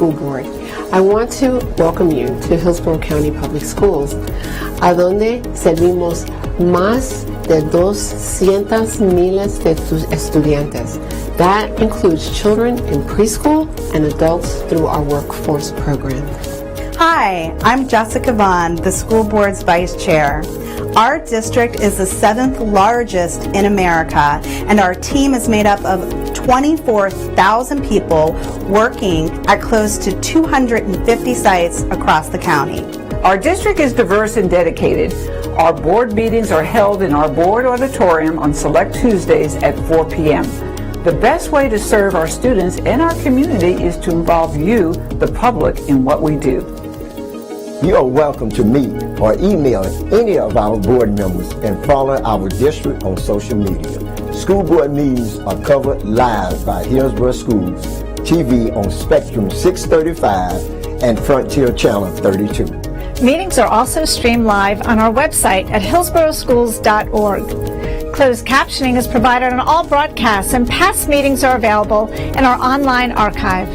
School Board. I want to welcome you to Hillsborough County Public Schools, a donde servimos más de 200,000 de estudiantes. That includes children in preschool and adults through our workforce program. Hi, I'm Jessica Vaughn, the school board's vice chair. Our district is the 7th largest in America, and our team is made up of 24,000 people working at close to 250 sites across the county. Our district is diverse and dedicated. Our board meetings are held in our board auditorium on select Tuesdays at 4 p.m. The best way to serve our students and our community is to involve you, the public, in what we do. You are welcome to meet or email any of our board members and follow our district on social media. School board meetings are covered live by Hillsborough Schools TV on Spectrum 635 and Frontier Channel 32. Meetings are also streamed live on our website at hillsboroughschools.org. Closed captioning is provided on all broadcasts, and past meetings are available in our online archive.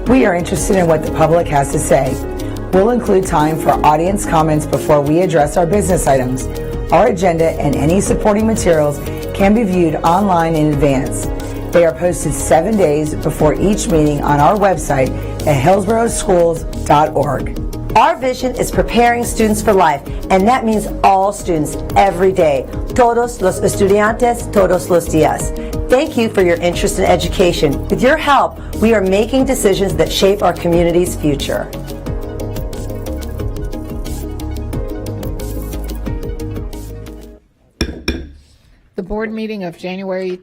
We are interested in what the public has to say. We'll include time for audience comments before we address our business items. Our agenda and any supporting materials can be viewed online in advance. They are posted 7 days before each meeting on our website at hillsboroughschools.org. Our vision is preparing students for life, and that means all students every day. Todos los estudiantes, todos los días. Thank you for your interest in education. With your help, we are making decisions that shape our community's future. The board meeting of January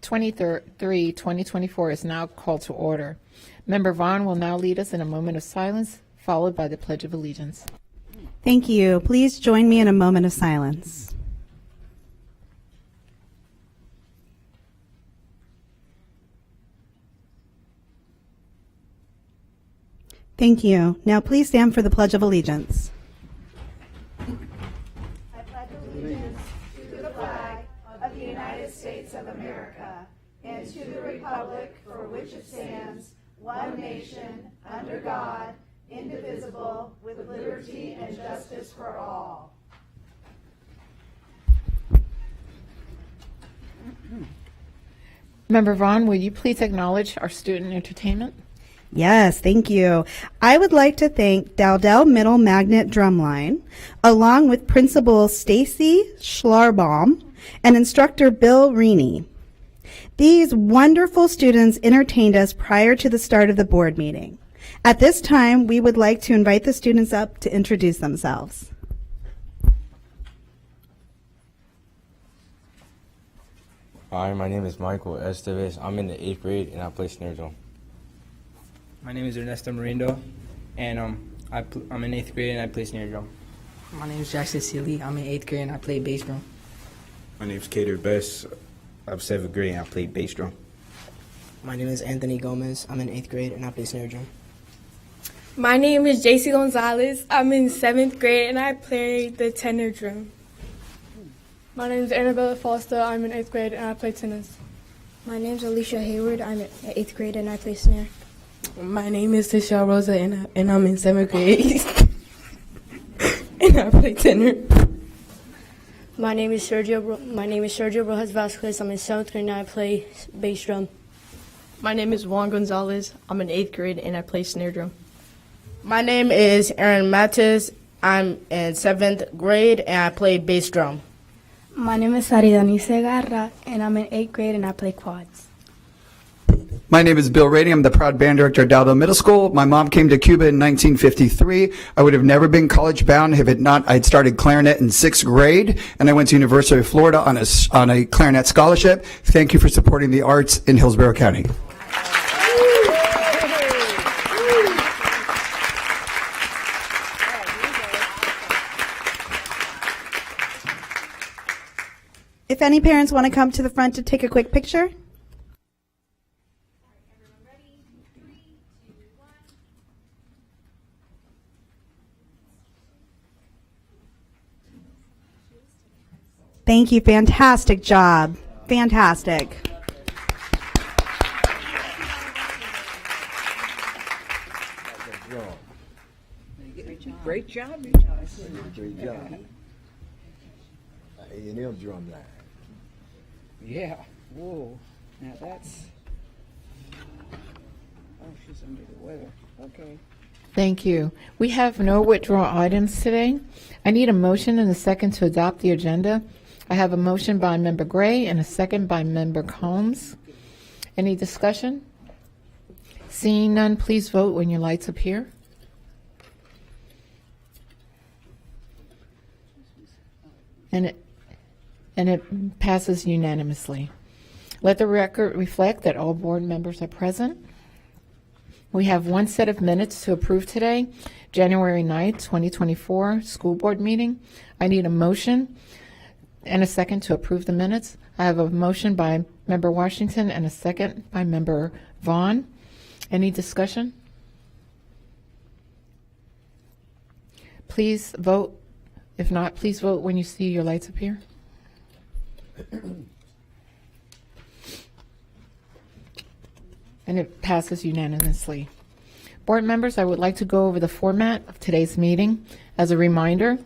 23, 2024 is now called to order. Member Vaughn will now lead us in a moment of silence, followed by the Pledge of Allegiance. Thank you. Please join me in a moment of silence. Thank you. Now please stand for the Pledge of Allegiance. I pledge allegiance to the flag of the United States of America and to the republic for which it stands, one nation, under God, indivisible, with liberty and justice for all. Member Vaughn, will you please acknowledge our student entertainment? Yes, thank you. I would like to thank Dowdell Middle Magnet Drumline, along with Principal Stacy Schlarbaum and Instructor Bill Reaney. These wonderful students entertained us prior to the start of the board meeting. At this time, we would like to invite the students up to introduce themselves. Hi, my name is Michael Esteves. I'm in the 8th grade and I play snare drum. My name is Ernesto Morindo, and I'm in 8th grade and I play snare drum. My name is Jackson Seeley. I'm in 8th grade and I play bass drum. My name is Cater Best. I'm 7th grade and I play bass drum. My name is Anthony Gomez. I'm in 8th grade and I play snare drum. My name is JC Gonzalez. I'm in 7th grade and I play the tenor drum. My name is Annabella Foster. I'm in 8th grade and I play tennis. My name is Alicia Hayward. I'm in 8th grade and I play snare. My name is Tisha Rosa and I'm in 7th grade and I play tenor. My name is Sergio Rojas Vasquez. I'm in 7th grade and I play bass drum. My name is Juan Gonzalez. I'm in 8th grade and I play snare drum. My name is Aaron Matis. I'm in 7th grade and I play bass drum. My name is Saridani Segarra and I'm in 8th grade and I play quads. My name is Bill Rady. I'm the proud band director at Dowdell Middle School. My mom came to Cuba in 1953. I would have never been college bound if it not. I'd started clarinet in 6th grade, and I went to University of Florida on a clarinet scholarship. Thank you for supporting the arts in Hillsborough County. If any parents want to come to the front to take a quick picture. Thank you. Fantastic job. Fantastic. Great job, you guys. Great job. A&M drum line. Yeah. Whoa. Now that's. Oh, she's under the weather. Okay. Thank you. We have no withdrawal items today. I need a motion and a second to adopt the agenda. I have a motion by Member Gray and a second by Member Combs. Any discussion? Seeing none, please vote when your lights appear. And it passes unanimously. Let the record reflect that all board members are present. We have one set of minutes to approve today, January 9th, 2024, school board meeting. I need a motion and a second to approve the minutes. I have a motion by Member Washington and a second by Member Vaughn. Any discussion? Please vote. If not, please vote when you see your lights appear. And it passes unanimously. Board members, I would like to go over the format of today's meeting. As a reminder,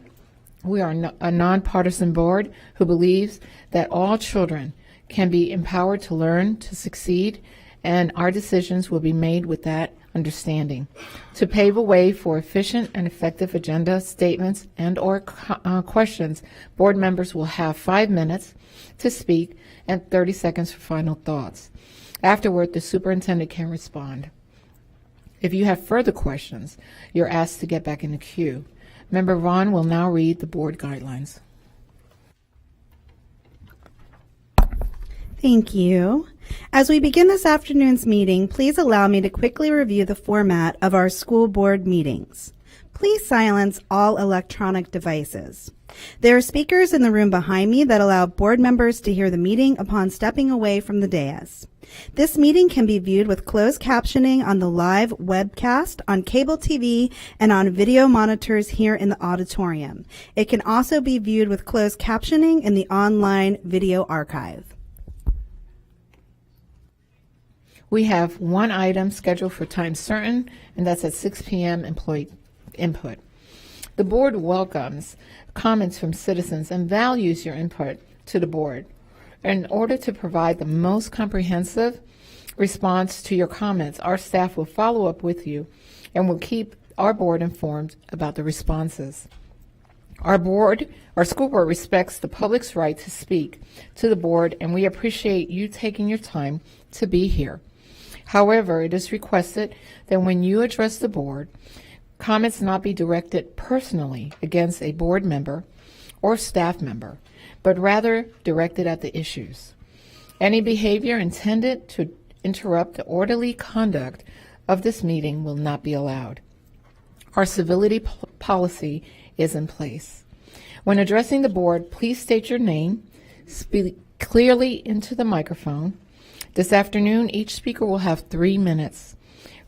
we are a nonpartisan board who believes that all children can be empowered to learn, to succeed, and our decisions will be made with that understanding. To pave a way for efficient and effective agenda statements and or questions, board members will have 5 minutes to speak and 30 seconds for final thoughts. Afterward, the superintendent can respond. If you have further questions, you're asked to get back in the queue. Member Vaughn will now read the board guidelines. Thank you. As we begin this afternoon's meeting, please allow me to quickly review the format of our school board meetings. Please silence all electronic devices. There are speakers in the room behind me that allow board members to hear the meeting upon stepping away from the dais. This meeting can be viewed with closed captioning on the live webcast, on cable TV, and on video monitors here in the auditorium. It can also be viewed with closed captioning in the online video archive. We have one item scheduled for time certain, and that's at 6 p.m. employee input. The board welcomes comments from citizens and values your input to the board. In order to provide the most comprehensive response to your comments, our staff will follow up with you and will keep our board informed about the responses. Our school board respects the public's right to speak to the board, and we appreciate you taking your time to be here. However, it is requested that when you address the board, comments not be directed personally against a board member or staff member, but rather directed at the issues. Any behavior intended to interrupt the orderly conduct of this meeting will not be allowed. Our civility policy is in place. When addressing the board, please state your name, speak clearly into the microphone. This afternoon, each speaker will have 3 minutes.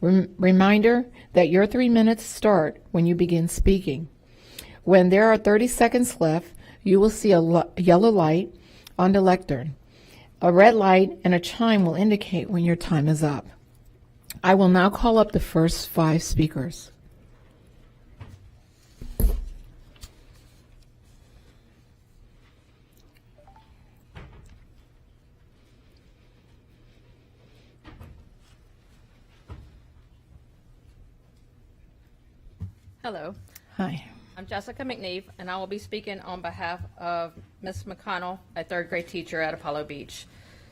Reminder that your 3 minutes start when you begin speaking. When there are 30 seconds left, you will see a yellow light on the lectern. A red light and a chime will indicate when your time is up. I will now call up the first 5 speakers. Hello. Hi. I'm Jessica McNeve, and I will be speaking on behalf of Ms. McConnell, a 3rd grade teacher at Apollo Beach.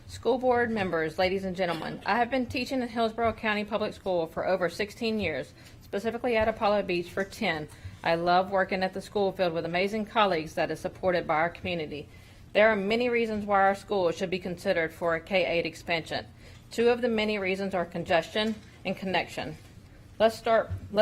School board members, ladies and gentlemen, I have been teaching in Hillsborough County Public School for over 16 years, specifically at Apollo Beach for 10. I love working at the school filled with amazing colleagues that is supported by our community. There are many reasons why our school should be considered for a K-8 expansion. 2 of the many reasons are congestion and connection. Let's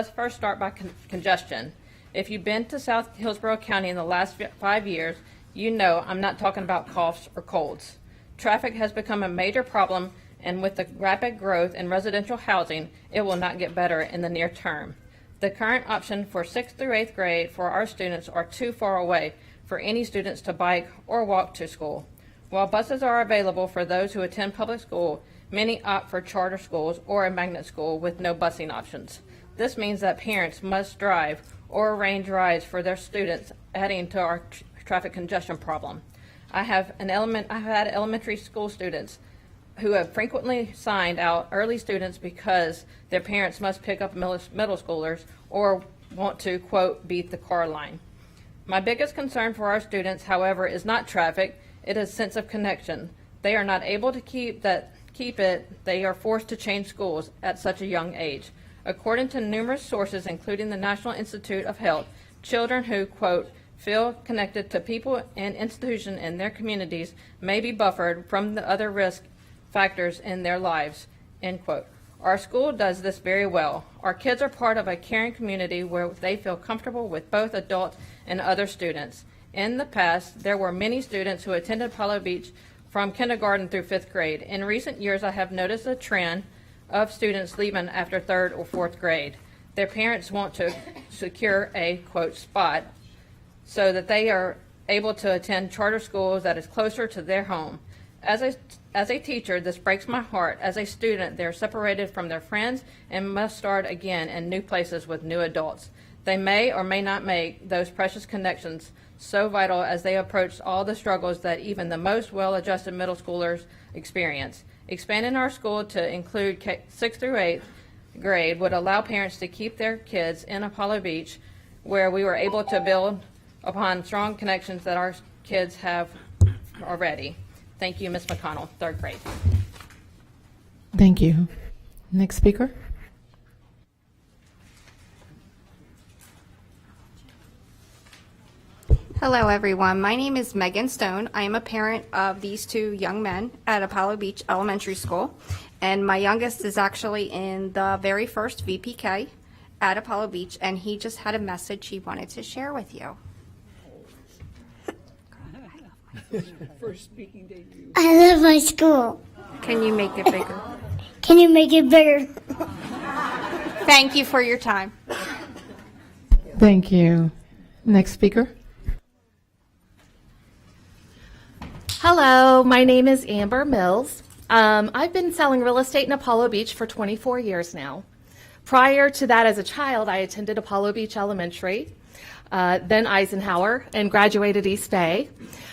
first start by congestion. If you've been to South Hillsborough County in the last 5 years, you know I'm not talking about coughs or colds. Traffic has become a major problem, and with the rapid growth in residential housing, it will not get better in the near term. The current option for 6th through 8th grade for our students are too far away for any students to bike or walk to school. While buses are available for those who attend public school, many opt for charter schools or a magnet school with no busing options. This means that parents must drive or arrange rides for their students, adding to our traffic congestion problem. I have had elementary school students who have frequently signed out early students because their parents must pick up middle schoolers or want to, quote, beat the car line. My biggest concern for our students, however, is not traffic, it is sense of connection. They are not able to keep it, they are forced to change schools at such a young age. According to numerous sources, including the National Institute of Health, children who, quote, feel connected to people and institutions in their communities may be buffered from the other risk factors in their lives, end quote. Our school does this very well. Our kids are part of a caring community where they feel comfortable with both adults and other students. In the past, there were many students who attended Apollo Beach from kindergarten through 5th grade. In recent years, I have noticed a trend of students leaving after 3rd or 4th grade. Their parents want to secure a, quote, spot so that they are able to attend charter schools that is closer to their home. As a teacher, this breaks my heart. As a student, they're separated from their friends and must start again in new places with new adults. They may or may not make those precious connections so vital as they approach all the struggles that even the most well-adjusted middle schoolers experience. Expanding our school to include 6th through 8th grade would allow parents to keep their kids in Apollo Beach, where we were able to build upon strong connections that our kids have already. Thank you, Ms. McConnell, 3rd grade. Thank you. Next speaker. Hello, everyone. My name is Megan Stone. I am a parent of these two young men at Apollo Beach Elementary School, and my youngest is actually in the very first VPK at Apollo Beach, and he just had a message he wanted to share with you. First speaking debut. I love my school. Can you make it bigger? Can you make it bigger? Thank you for your time. Thank you. Next speaker. Hello, my name is Amber Mills. I've been selling real estate in Apollo Beach for 24 years now. Prior to that, as a child, I attended Apollo Beach Elementary, then Eisenhower, and graduated East Bay.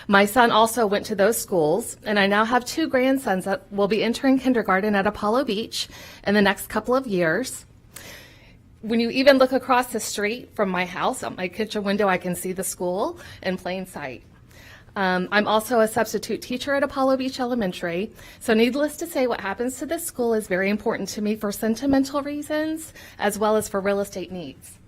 My son also went to those schools, and I now have 2 grandsons that will be entering kindergarten at Apollo Beach in the next couple of years. When you even look across the street from my house, out my kitchen window, I can see the school in plain sight. I'm also a substitute teacher at Apollo Beach Elementary, so needless to say, what happens to this school is very important to me for sentimental reasons as well as for real estate needs.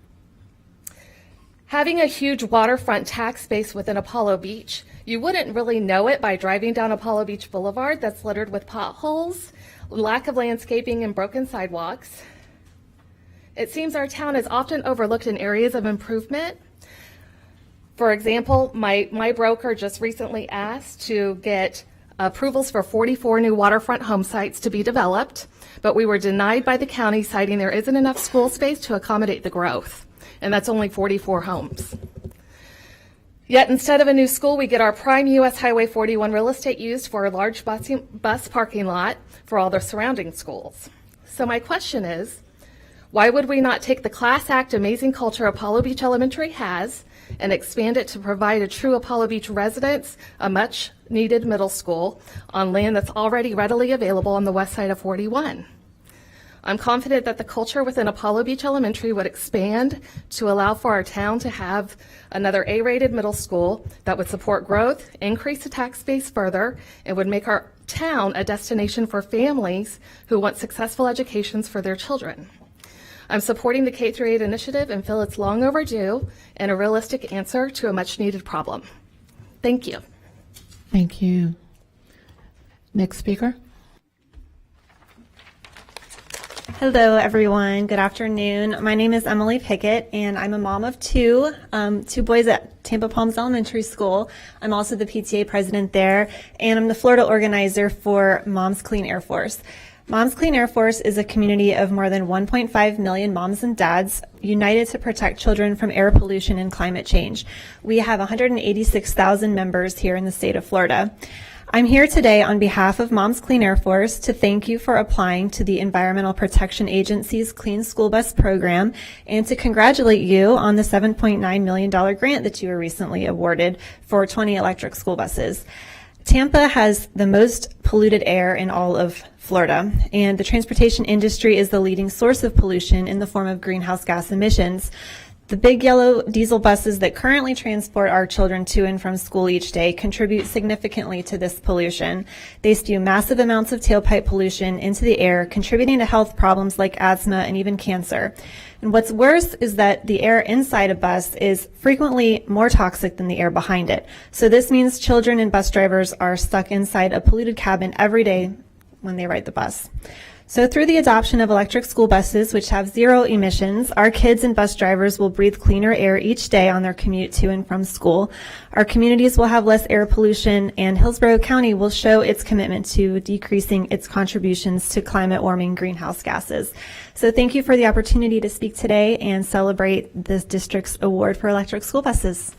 Having a huge waterfront tax base within Apollo Beach, you wouldn't really know it by driving down Apollo Beach Boulevard that's littered with potholes, lack of landscaping, and broken sidewalks. It seems our town is often overlooked in areas of improvement. For example, my broker just recently asked to get approvals for 44 new waterfront home sites to be developed, but we were denied by the county, citing there isn't enough school space to accommodate the growth, and that's only 44 homes. Yet instead of a new school, we get our prime US Highway 41 real estate used for a large bus parking lot for all the surrounding schools. So my question is, why would we not take the Class Act amazing culture Apollo Beach Elementary has and expand it to provide a true Apollo Beach residents a much needed middle school on land that's already readily available on the west side of 41? I'm confident that the culture within Apollo Beach Elementary would expand to allow for our town to have another A-rated middle school that would support growth, increase the tax base further, and would make our town a destination for families who want successful educations for their children. I'm supporting the K-8 initiative and feel it's long overdue and a realistic answer to a much-needed problem. Thank you. Thank you. Next speaker. Hello, everyone. Good afternoon. My name is Emily Pickett, and I'm a mom of two boys at Tampa Palms Elementary School. I'm also the PTA president there, and I'm the Florida organizer for Moms Clean Air Force. Moms Clean Air Force is a community of more than 1.5 million moms and dads united to protect children from air pollution and climate change. We have 186,000 members here in the state of Florida. I'm here today on behalf of Moms Clean Air Force to thank you for applying to the Environmental Protection Agency's Clean School Bus Program and to congratulate you on the $7.9 million grant that you were recently awarded for 20 electric school buses. Tampa has the most polluted air in all of Florida, and the transportation industry is the leading source of pollution in the form of greenhouse gas emissions. The big yellow diesel buses that currently transport our children to and from school each day contribute significantly to this pollution. They spew massive amounts of tailpipe pollution into the air, contributing to health problems like asthma and even cancer. And what's worse is that the air inside a bus is frequently more toxic than the air behind it. So this means children and bus drivers are stuck inside a polluted cabin every day when they ride the bus. So through the adoption of electric school buses, which have zero emissions, our kids and bus drivers will breathe cleaner air each day on their commute to and from school. Our communities will have less air pollution, and Hillsborough County will show its commitment to decreasing its contributions to climate warming greenhouse gases. So thank you for the opportunity to speak today and celebrate this district's award for electric school buses.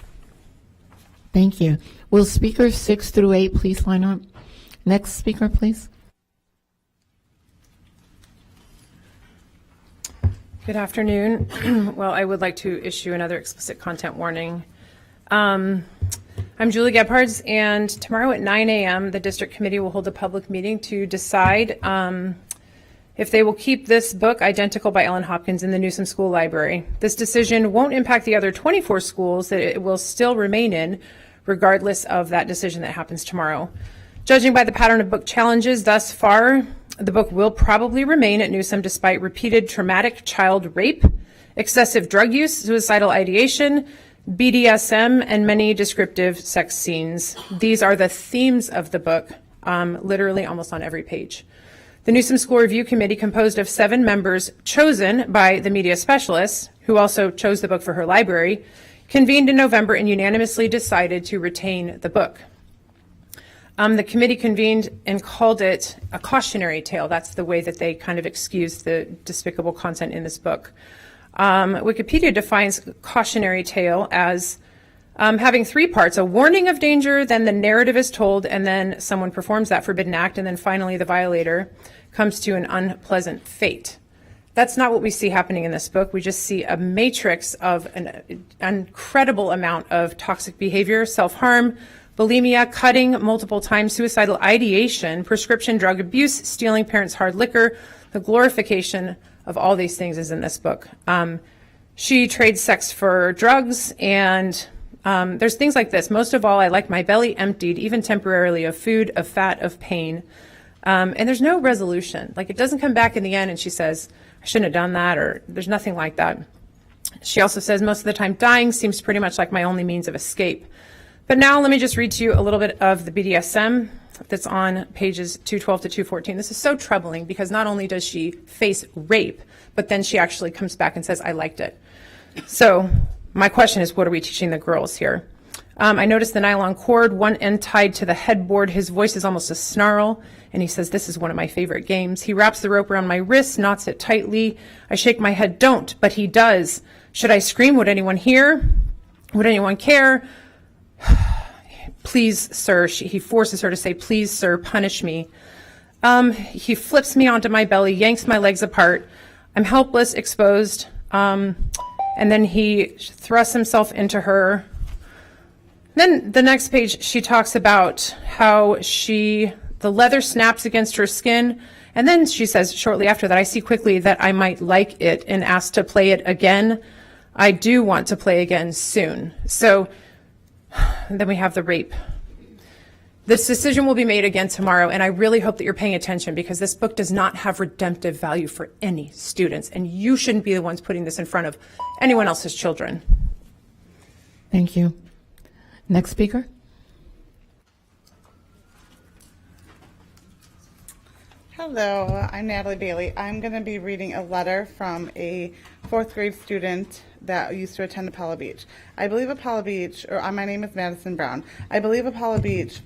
Thank you. Will speakers 6 through 8 please line up? Next speaker, please. Good afternoon. Well, I would like to issue another explicit content warning. I'm Julie Gebhards, and tomorrow at 9 a.m. the district committee will hold a public meeting to decide if they will keep this book, Identical by Ellen Hopkins, in the Newsom School Library. This decision won't impact the other 24 schools that it will still remain in, regardless of that decision that happens tomorrow. Judging by the pattern of book challenges thus far, the book will probably remain at Newsom despite repeated traumatic child rape, excessive drug use, suicidal ideation, BDSM, and many descriptive sex scenes. These are the themes of the book, literally almost on every page. The Newsom School Review Committee, composed of 7 members chosen by the media specialists, who also chose the book for her library, convened in November and unanimously decided to retain the book. The committee convened and called it a cautionary tale. That's the way that they kind of excused the despicable content in this book. Wikipedia defines cautionary tale as having 3 parts: a warning of danger, then the narrative is told, and then someone performs that forbidden act, and then finally the violator comes to an unpleasant fate. That's not what we see happening in this book. We just see a matrix of an incredible amount of toxic behavior, self-harm, bulimia, cutting multiple times, suicidal ideation, prescription drug abuse, stealing parents' hard liquor. The glorification of all these things is in this book. She trades sex for drugs, and there's things like this. Most of all, I like my belly emptied, even temporarily, of food, of fat, of pain. And there's no resolution. Like, it doesn't come back in the end and she says, I shouldn't have done that, or there's nothing like that. She also says, most of the time, dying seems pretty much like my only means of escape. But now let me just read to you a little bit of the BDSM that's on pages 212 to 214. This is so troubling because not only does she face rape, but then she actually comes back and says, I liked it. So my question is, what are we teaching the girls here? I noticed the nylon cord, one end tied to the headboard. His voice is almost a snarl, and he says, this is one of my favorite games. He wraps the rope around my wrist, knots it tightly. I shake my head, don't, but he does. Should I scream? Would anyone hear? Would anyone care? Please, sir. He forces her to say, please, sir, punish me. He flips me onto my belly, yanks my legs apart. I'm helpless, exposed. And then he thrusts himself into her. Then the next page, she talks about how the leather snaps against her skin. And then she says shortly after that, I see quickly that I might like it and ask to play it again. I do want to play again soon. So then we have the rape. This decision will be made again tomorrow, and I really hope that you're paying attention because this book does not have redemptive value for any students, and you shouldn't be the ones putting this in front of anyone else's children. Thank you. Next speaker. Hello, I'm Natalie Bailey. I'm going to be reading a letter from a 4th grade student that used to attend Apollo Beach. I believe Apollo Beach, or my name is Madison Brown. I believe Apollo Beach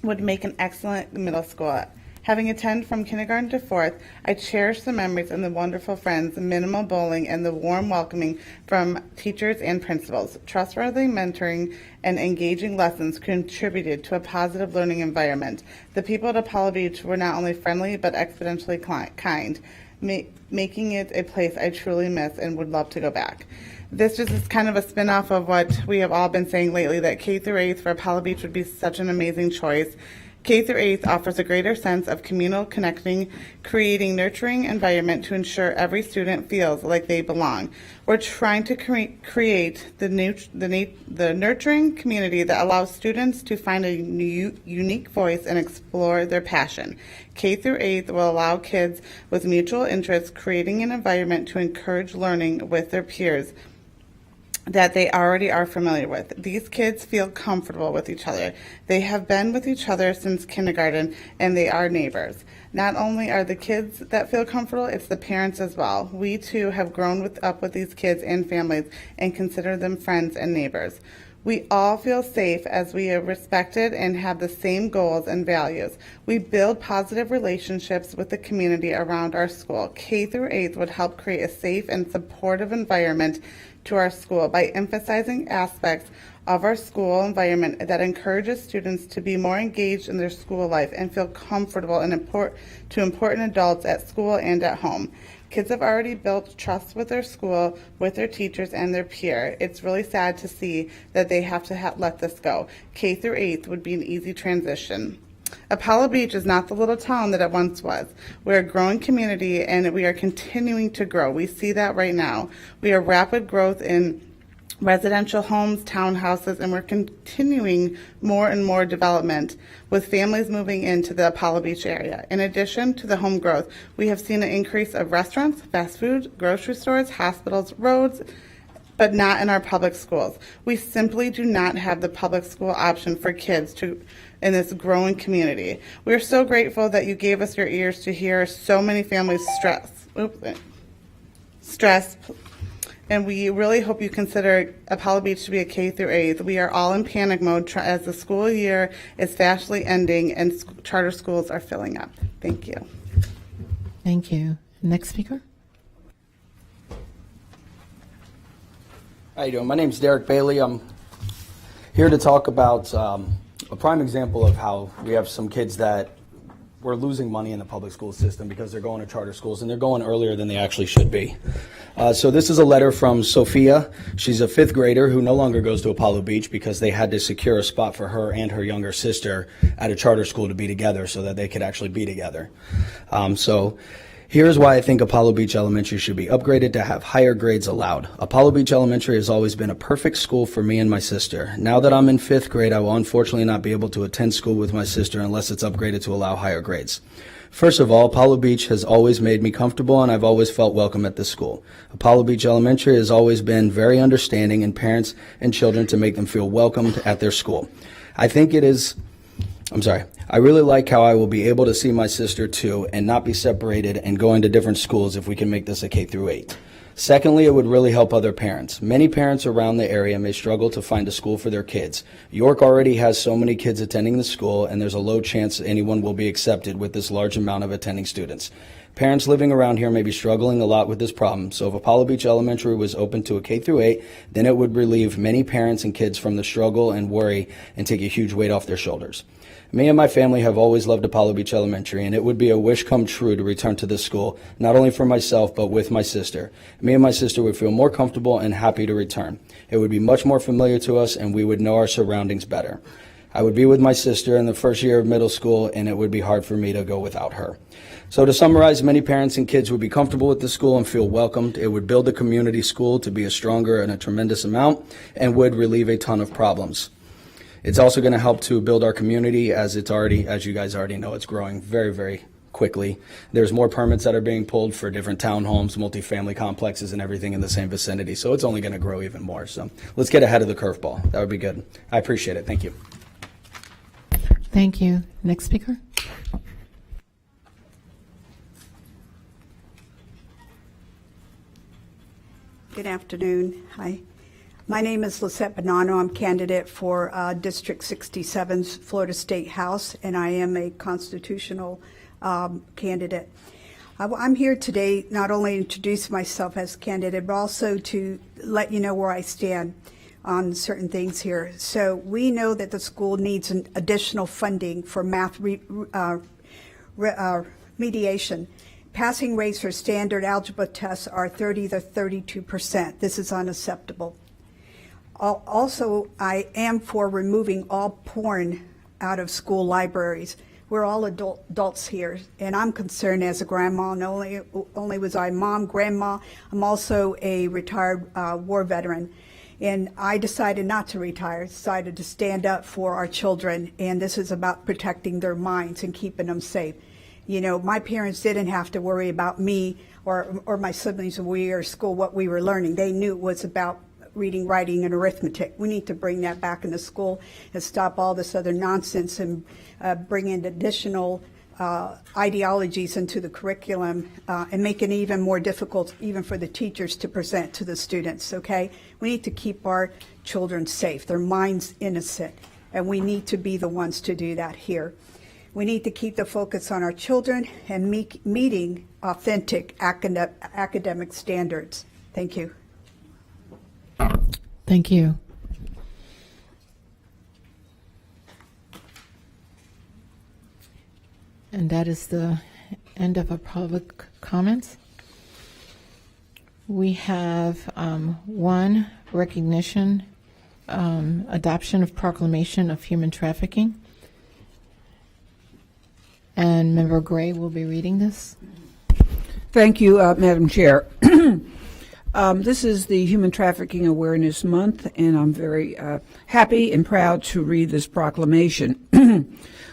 would make an excellent middle school. Having attended from kindergarten to 4th, I cherish the memories and the wonderful friends, the minimal bullying, and the warm welcoming from teachers and principals. Trustworthy mentoring and engaging lessons contributed to a positive learning environment. The people at Apollo Beach were not only friendly, but exponentially kind, making it a place I truly miss and would love to go back. This just is kind of a spin-off of what we have all been saying lately, that K through 8th for Apollo Beach would be such an amazing choice. K through 8th offers a greater sense of communal connecting, creating nurturing environment to ensure every student feels like they belong. We're trying to create the nurturing community that allows students to find a unique voice and explore their passion. K through 8th will allow kids with mutual interests, creating an environment to encourage learning with their peers that they already are familiar with. These kids feel comfortable with each other. They have been with each other since kindergarten, and they are neighbors. Not only are the kids that feel comfortable, it's the parents as well. We too have grown up with these kids and families and consider them friends and neighbors. We all feel safe as we are respected and have the same goals and values. We build positive relationships with the community around our school. K through 8th would help create a safe and supportive environment to our school by emphasizing aspects of our school environment that encourages students to be more engaged in their school life and feel comfortable and to important adults at school and at home. Kids have already built trust with their school, with their teachers, and their peer. It's really sad to see that they have to let this go. K through 8th would be an easy transition. Apollo Beach is not the little town that it once was. We're a growing community, and we are continuing to grow. We see that right now. We are rapid growth in residential homes, townhouses, and we're continuing more and more development with families moving into the Apollo Beach area. In addition to the home growth, we have seen an increase of restaurants, fast food, grocery stores, hospitals, roads, but not in our public schools. We simply do not have the public school option for kids in this growing community. We are so grateful that you gave us your ears to hear so many families stress, and we really hope you consider Apollo Beach to be a K through 8th. We are all in panic mode as the school year is fastly ending and charter schools are filling up. Thank you. Thank you. Next speaker. How you doing? My name is Derek Bailey. I'm here to talk about a prime example of how we have some kids that we're losing money in the public school system because they're going to charter schools and they're going earlier than they actually should be. So this is a letter from Sophia. She's a 5th grader who no longer goes to Apollo Beach because they had to secure a spot for her and her younger sister at a charter school to be together so that they could actually be together. So here's why I think Apollo Beach Elementary should be upgraded to have higher grades allowed. Apollo Beach Elementary has always been a perfect school for me and my sister. Now that I'm in 5th grade, I will unfortunately not be able to attend school with my sister unless it's upgraded to allow higher grades. First of all, Apollo Beach has always made me comfortable and I've always felt welcome at this school. Apollo Beach Elementary has always been very understanding in parents and children to make them feel welcomed at their school. I really like how I will be able to see my sister too and not be separated and going to different schools if we can make this a K through 8. Secondly, it would really help other parents. Many parents around the area may struggle to find a school for their kids. York already has so many kids attending the school and there's a low chance anyone will be accepted with this large amount of attending students. Parents living around here may be struggling a lot with this problem, so if Apollo Beach Elementary was open to a K through 8, then it would relieve many parents and kids from the struggle and worry and take a huge weight off their shoulders. Me and my family have always loved Apollo Beach Elementary, and it would be a wish come true to return to this school, not only for myself, but with my sister. Me and my sister would feel more comfortable and happy to return. It would be much more familiar to us, and we would know our surroundings better. I would be with my sister in the first year of middle school, and it would be hard for me to go without her. So to summarize, many parents and kids would be comfortable with the school and feel welcomed. It would build the community school to be a stronger and a tremendous amount, and would relieve a ton of problems. It's also going to help to build our community as you guys already know, it's growing very, very quickly. There's more permits that are being pulled for different townhomes, multifamily complexes, and everything in the same vicinity. So it's only going to grow even more. So let's get ahead of the curveball. That would be good. I appreciate it. Thank you. Thank you. Next speaker. Good afternoon. Hi. My name is Lisette Bonanno. I'm candidate for District 67's Florida State House, and I am a constitutional candidate. I'm here today not only to introduce myself as a candidate, but also to let you know where I stand on certain things here. So we know that the school needs an additional funding for math mediation. Passing rates for standard algebra tests are 30 to 32%. This is unacceptable. Also, I am for removing all porn out of school libraries. We're all adults here, and I'm concerned as a grandma, and only was I mom, grandma. I'm also a retired war veteran, and I decided not to retire, decided to stand up for our children, and this is about protecting their minds and keeping them safe. You know, my parents didn't have to worry about me or my siblings when we were at school, what we were learning. They knew it was about reading, writing, and arithmetic. We need to bring that back into school and stop all this other nonsense and bring in additional ideologies into the curriculum and make it even more difficult even for the teachers to present to the students, okay? We need to keep our children safe, their minds innocent, and we need to be the ones to do that here. We need to keep the focus on our children and meeting authentic academic standards. Thank you. Thank you. And that is the end of our public comments. We have one recognition, adoption of proclamation of human trafficking. And Member Gray will be reading this. Thank you, Madam Chair. This is the Human Trafficking Awareness Month, and I'm very happy and proud to read this proclamation.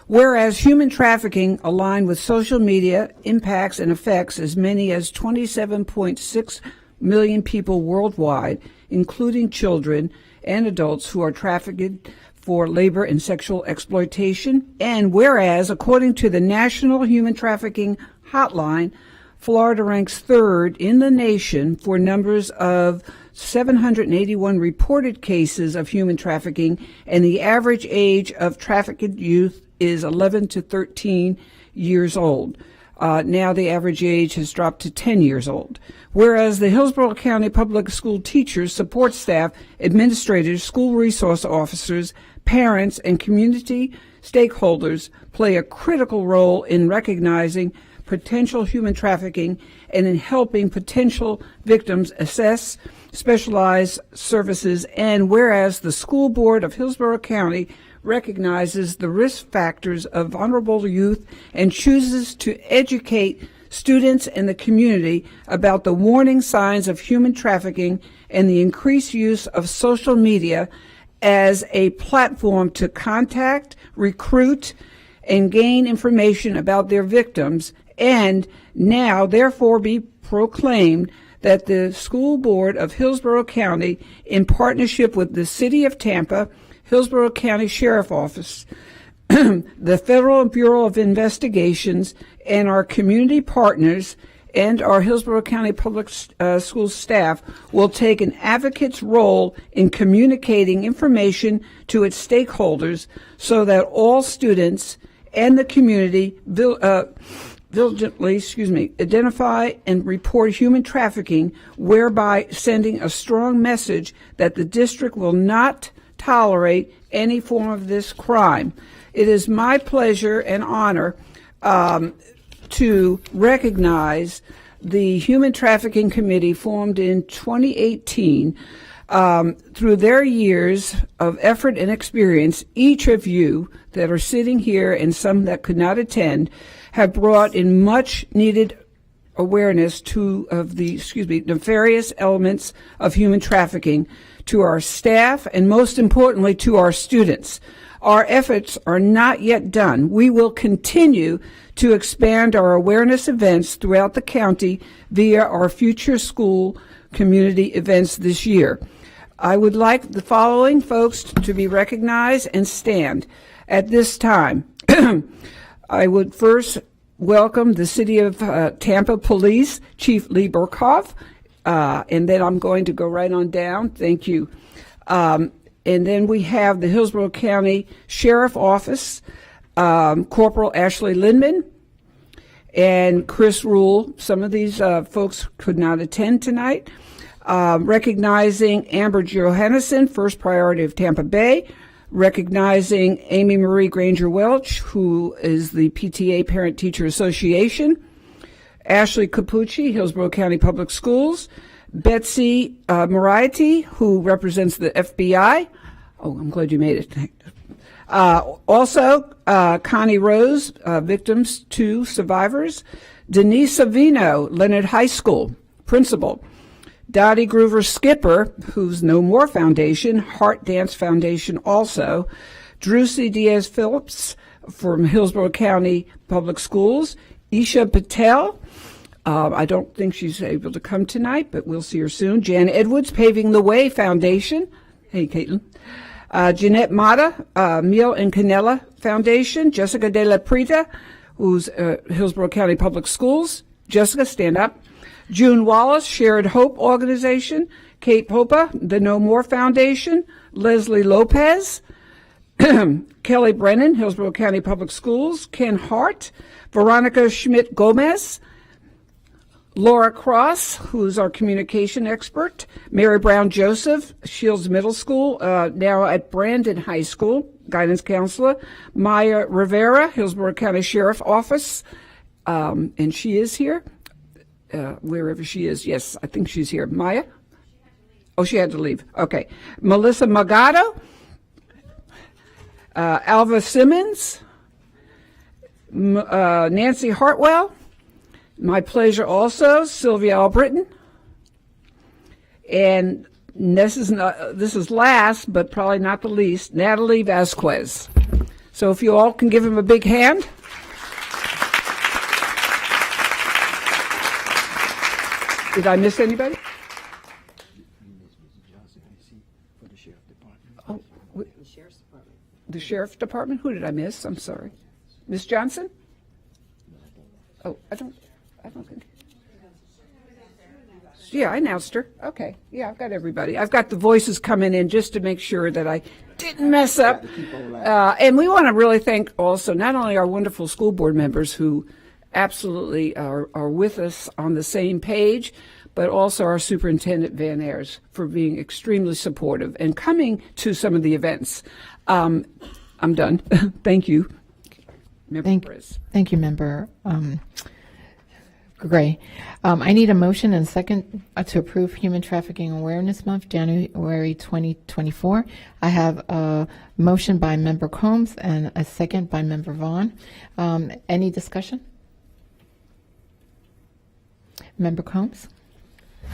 Whereas human trafficking, aligned with social media, impacts and affects as many as 27.6 million people worldwide, including children and adults who are trafficked for labor and sexual exploitation. And whereas, according to the National Human Trafficking Hotline, Florida ranks third in the nation for numbers of 781 reported cases of human trafficking, and the average age of trafficked youth is 11 to 13 years old. Now the average age has dropped to 10 years old. Whereas the Hillsborough County Public School teachers, support staff, administrators, school resource officers, parents, and community stakeholders play a critical role in recognizing potential human trafficking and in helping potential victims assess specialized services. And whereas the School Board of Hillsborough County recognizes the risk factors of vulnerable youth and chooses to educate students and the community about the warning signs of human trafficking and the increased use of social media as a platform to contact, recruit, and gain information about their victims, and now therefore be proclaimed that the School Board of Hillsborough County, in partnership with the City of Tampa, Hillsborough County Sheriff Office, the Federal Bureau of Investigations, and our community partners and our Hillsborough County Public School staff will take an advocate's role in communicating information to its stakeholders so that all students and the community diligently, identify and report human trafficking, whereby sending a strong message that the district will not tolerate any form of this crime. It is my pleasure and honor to recognize the Human Trafficking Committee formed in 2018. Through their years of effort and experience, each of you that are sitting here and some that could not attend have brought in much needed awareness of the nefarious elements of human trafficking to our staff and most importantly to our students. Our efforts are not yet done. We will continue to expand our awareness events throughout the county via our future school community events this year. I would like the following folks to be recognized and stand at this time. I would first welcome the City of Tampa Police, Chief Lee Burkhoff, and then I'm going to go right on down. Thank you. And then we have the Hillsborough County Sheriff Office, Corporal Ashley Lindman, and Chris Rule. Some of these folks could not attend tonight. Recognizing Amber Johannesson, first priority of Tampa Bay. Recognizing Amy Marie Granger Welch, who is the PTA Parent Teacher Association. Ashley Capucci, Hillsborough County Public Schools. Betsy Moriarty, who represents the FBI. Oh, I'm glad you made it. Also, Connie Rose, victims to survivors. Denise Savino, Leonard High School, principal. Dottie Groover Skipper, who's No More Foundation, Heart Dance Foundation also. Drusy Diaz Phillips from Hillsborough County Public Schools. Isha Patel, I don't think she's able to come tonight, but we'll see her soon. Jan Edwards, Paving the Way Foundation. Hey, Caitlin. Jeanette Mata, Meal and Canella Foundation. Jessica De La Preta, who's Hillsborough County Public Schools. Jessica, stand up. June Wallace, Shared Hope Organization. Kate Popa, the No More Foundation. Leslie Lopez. Kelly Brennan, Hillsborough County Public Schools. Ken Hart. Veronica Schmidt Gomez. Laura Cross, who's our communication expert. Mary Brown Joseph, Shields Middle School, now at Brandon High School, guidance counselor. Maya Rivera, Hillsborough County Sheriff Office, and she is here, wherever she is. Yes, I think she's here. Maya? Oh, she had to leave. Okay. Melissa Magato, Alva Simmons, Nancy Hartwell. My pleasure also, Sylvia Albritton. And this is last, but probably not the least, Natalie Vasquez. So if you all can give him a big hand. Did I miss anybody? Oh, the Sheriff's Department? Who did I miss? I'm sorry. Miss Johnson? Oh, I don't think. Yeah, I announced her. Okay. Yeah, I've got everybody. I've got the voices coming in just to make sure that I didn't mess up. And we want to really thank also not only our wonderful school board members who absolutely are with us on the same page, but also our superintendent Van Ayers for being extremely supportive and coming to some of the events. I'm done. Thank you. Thank you, Member Gray. I need a motion and a second to approve Human Trafficking Awareness Month, January 2024. I have a motion by Member Combs and a second by Member Vaughn. Any discussion? Member Combs?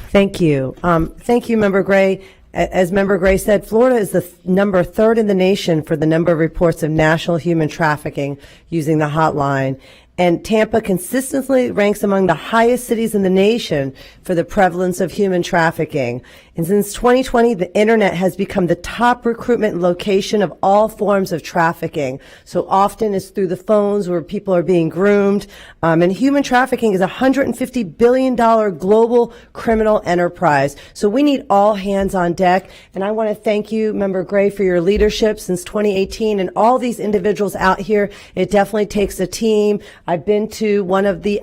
Thank you. Thank you, Member Gray. As Member Gray said, Florida is the number 3rd in the nation for the number of reports of national human trafficking using the hotline. And Tampa consistently ranks among the highest cities in the nation for the prevalence of human trafficking. And since 2020, the internet has become the top recruitment location of all forms of trafficking. So often it's through the phones where people are being groomed. And human trafficking is a $150 billion global criminal enterprise. So we need all hands on deck. And I want to thank you, Member Gray, for your leadership since 2018 and all these individuals out here. It definitely takes a team. I've been to one of the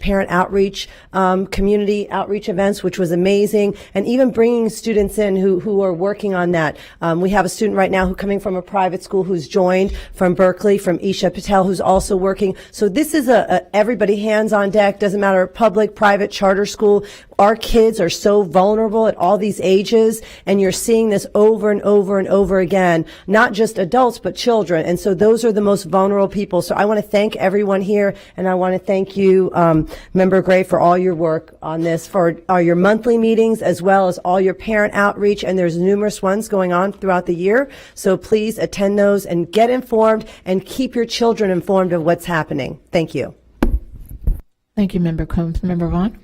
parent outreach, community outreach events, which was amazing. And even bringing students in who are working on that. We have a student right now who coming from a private school who's joined from Berkeley, from Isha Patel, who's also working. So this is everybody hands on deck, doesn't matter public, private, charter school. Our kids are so vulnerable at all these ages, and you're seeing this over and over and over again, not just adults, but children. And so those are the most vulnerable people. So I want to thank everyone here, and I want to thank you, Member Gray, for all your work on this, for your monthly meetings, as well as all your parent outreach, and there's numerous ones going on throughout the year. So please attend those and get informed and keep your children informed of what's happening. Thank you. Thank you, Member Combs. Member Vaughn?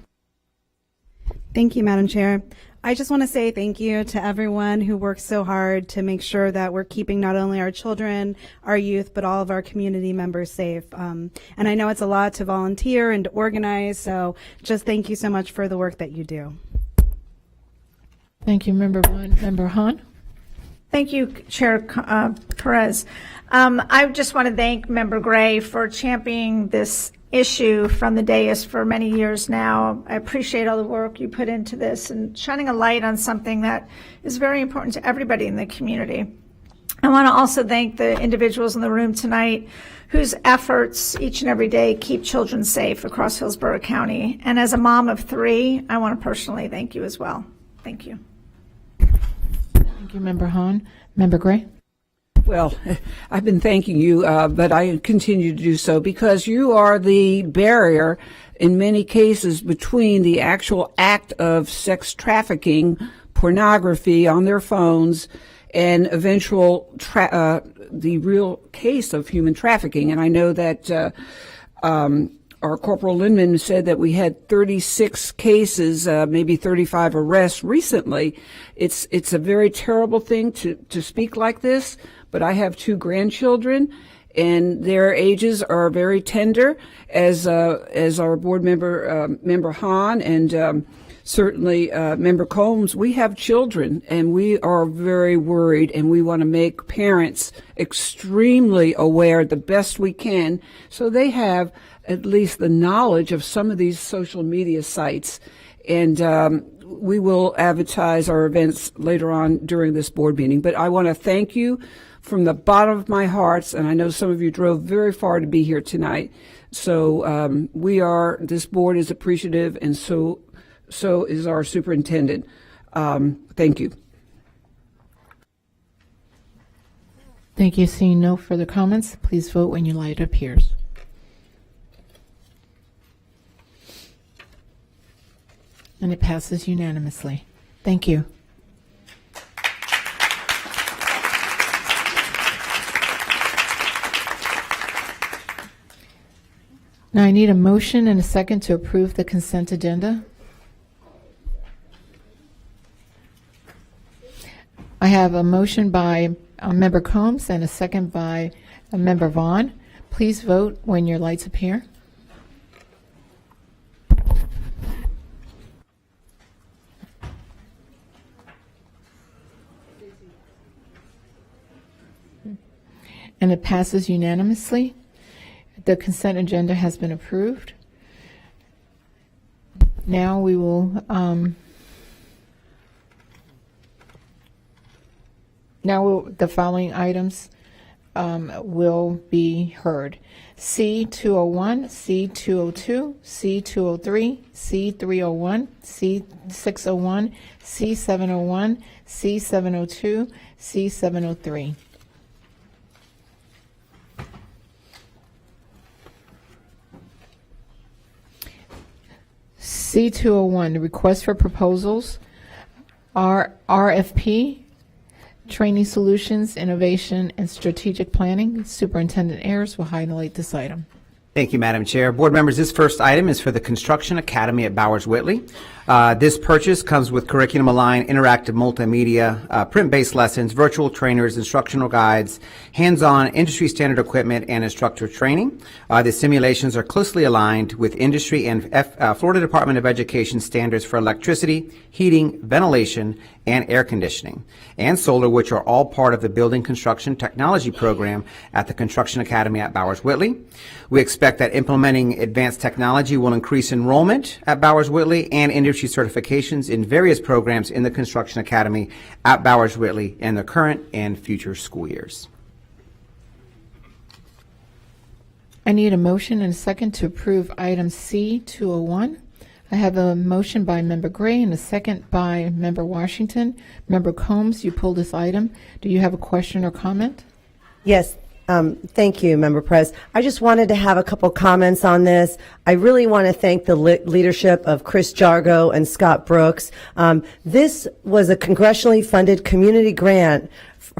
Thank you, Madam Chair. I just want to say thank you to everyone who works so hard to make sure that we're keeping not only our children, our youth, but all of our community members safe. And I know it's a lot to volunteer and to organize, so just thank you so much for the work that you do. Thank you, Member Vaughn. Member Hahn? Thank you, Chair Perez. I just want to thank Member Gray for championing this issue from the dais for many years now. I appreciate all the work you put into this and shining a light on something that is very important to everybody in the community. I want to also thank the individuals in the room tonight whose efforts each and every day keep children safe across Hillsborough County. And as a mom of 3, I want to personally thank you as well. Thank you. Thank you, Member Hahn. Member Gray? Well, I've been thanking you, but I continue to do so because you are the barrier in many cases between the actual act of sex trafficking, pornography on their phones, and eventual the real case of human trafficking. And I know that our Corporal Lindman said that we had 36 cases, maybe 35 arrests recently. It's a very terrible thing to speak like this, but I have 2 grandchildren, and their ages are very tender, as our board member, Member Hahn, and certainly Member Combs. We have children, and we are very worried, and we want to make parents extremely aware the best we can, so they have at least the knowledge of some of these social media sites. And we will advertise our events later on during this board meeting. But I want to thank you from the bottom of my heart, and I know some of you drove very far to be here tonight. So this board is appreciative, and so is our superintendent. Thank you. Thank you. Seeing no further comments, please vote when your light appears. And it passes unanimously. Thank you. Now I need a motion and a second to approve the consent agenda. I have a motion by Member Combs and a second by Member Vaughn. Please vote when your lights appear. And it passes unanimously. The consent agenda has been approved. Now we will the following items will be heard. C201, C202, C203, C301, C601, C701, C702, C703. C201, the request for proposals, RFP, Training Solutions, Innovation, and Strategic Planning. Superintendent Ayers will highlight this item. Thank you, Madam Chair. Board members, this first item is for the Construction Academy at Bowers-Whitley. This purchase comes with curriculum-aligned, interactive multimedia, print-based lessons, virtual trainers, instructional guides, hands-on industry standard equipment, and instructor training. The simulations are closely aligned with industry and Florida Department of Education standards for electricity, heating, ventilation, and air conditioning, and solar, which are all part of the Building Construction Technology Program at the Construction Academy at Bowers-Whitley. We expect that implementing advanced technology will increase enrollment at Bowers-Whitley and industry certifications in various programs in the Construction Academy at Bowers-Whitley in the current and future school years. I need a motion and a second to approve item C201. I have a motion by Member Gray and a second by Member Washington. Member Combs, you pulled this item. Do you have a question or comment? Yes. Thank you, Member Prez. I just wanted to have a couple comments on this. I really want to thank the leadership of Chris Jargo and Scott Brooks. This was a congressionally funded community grant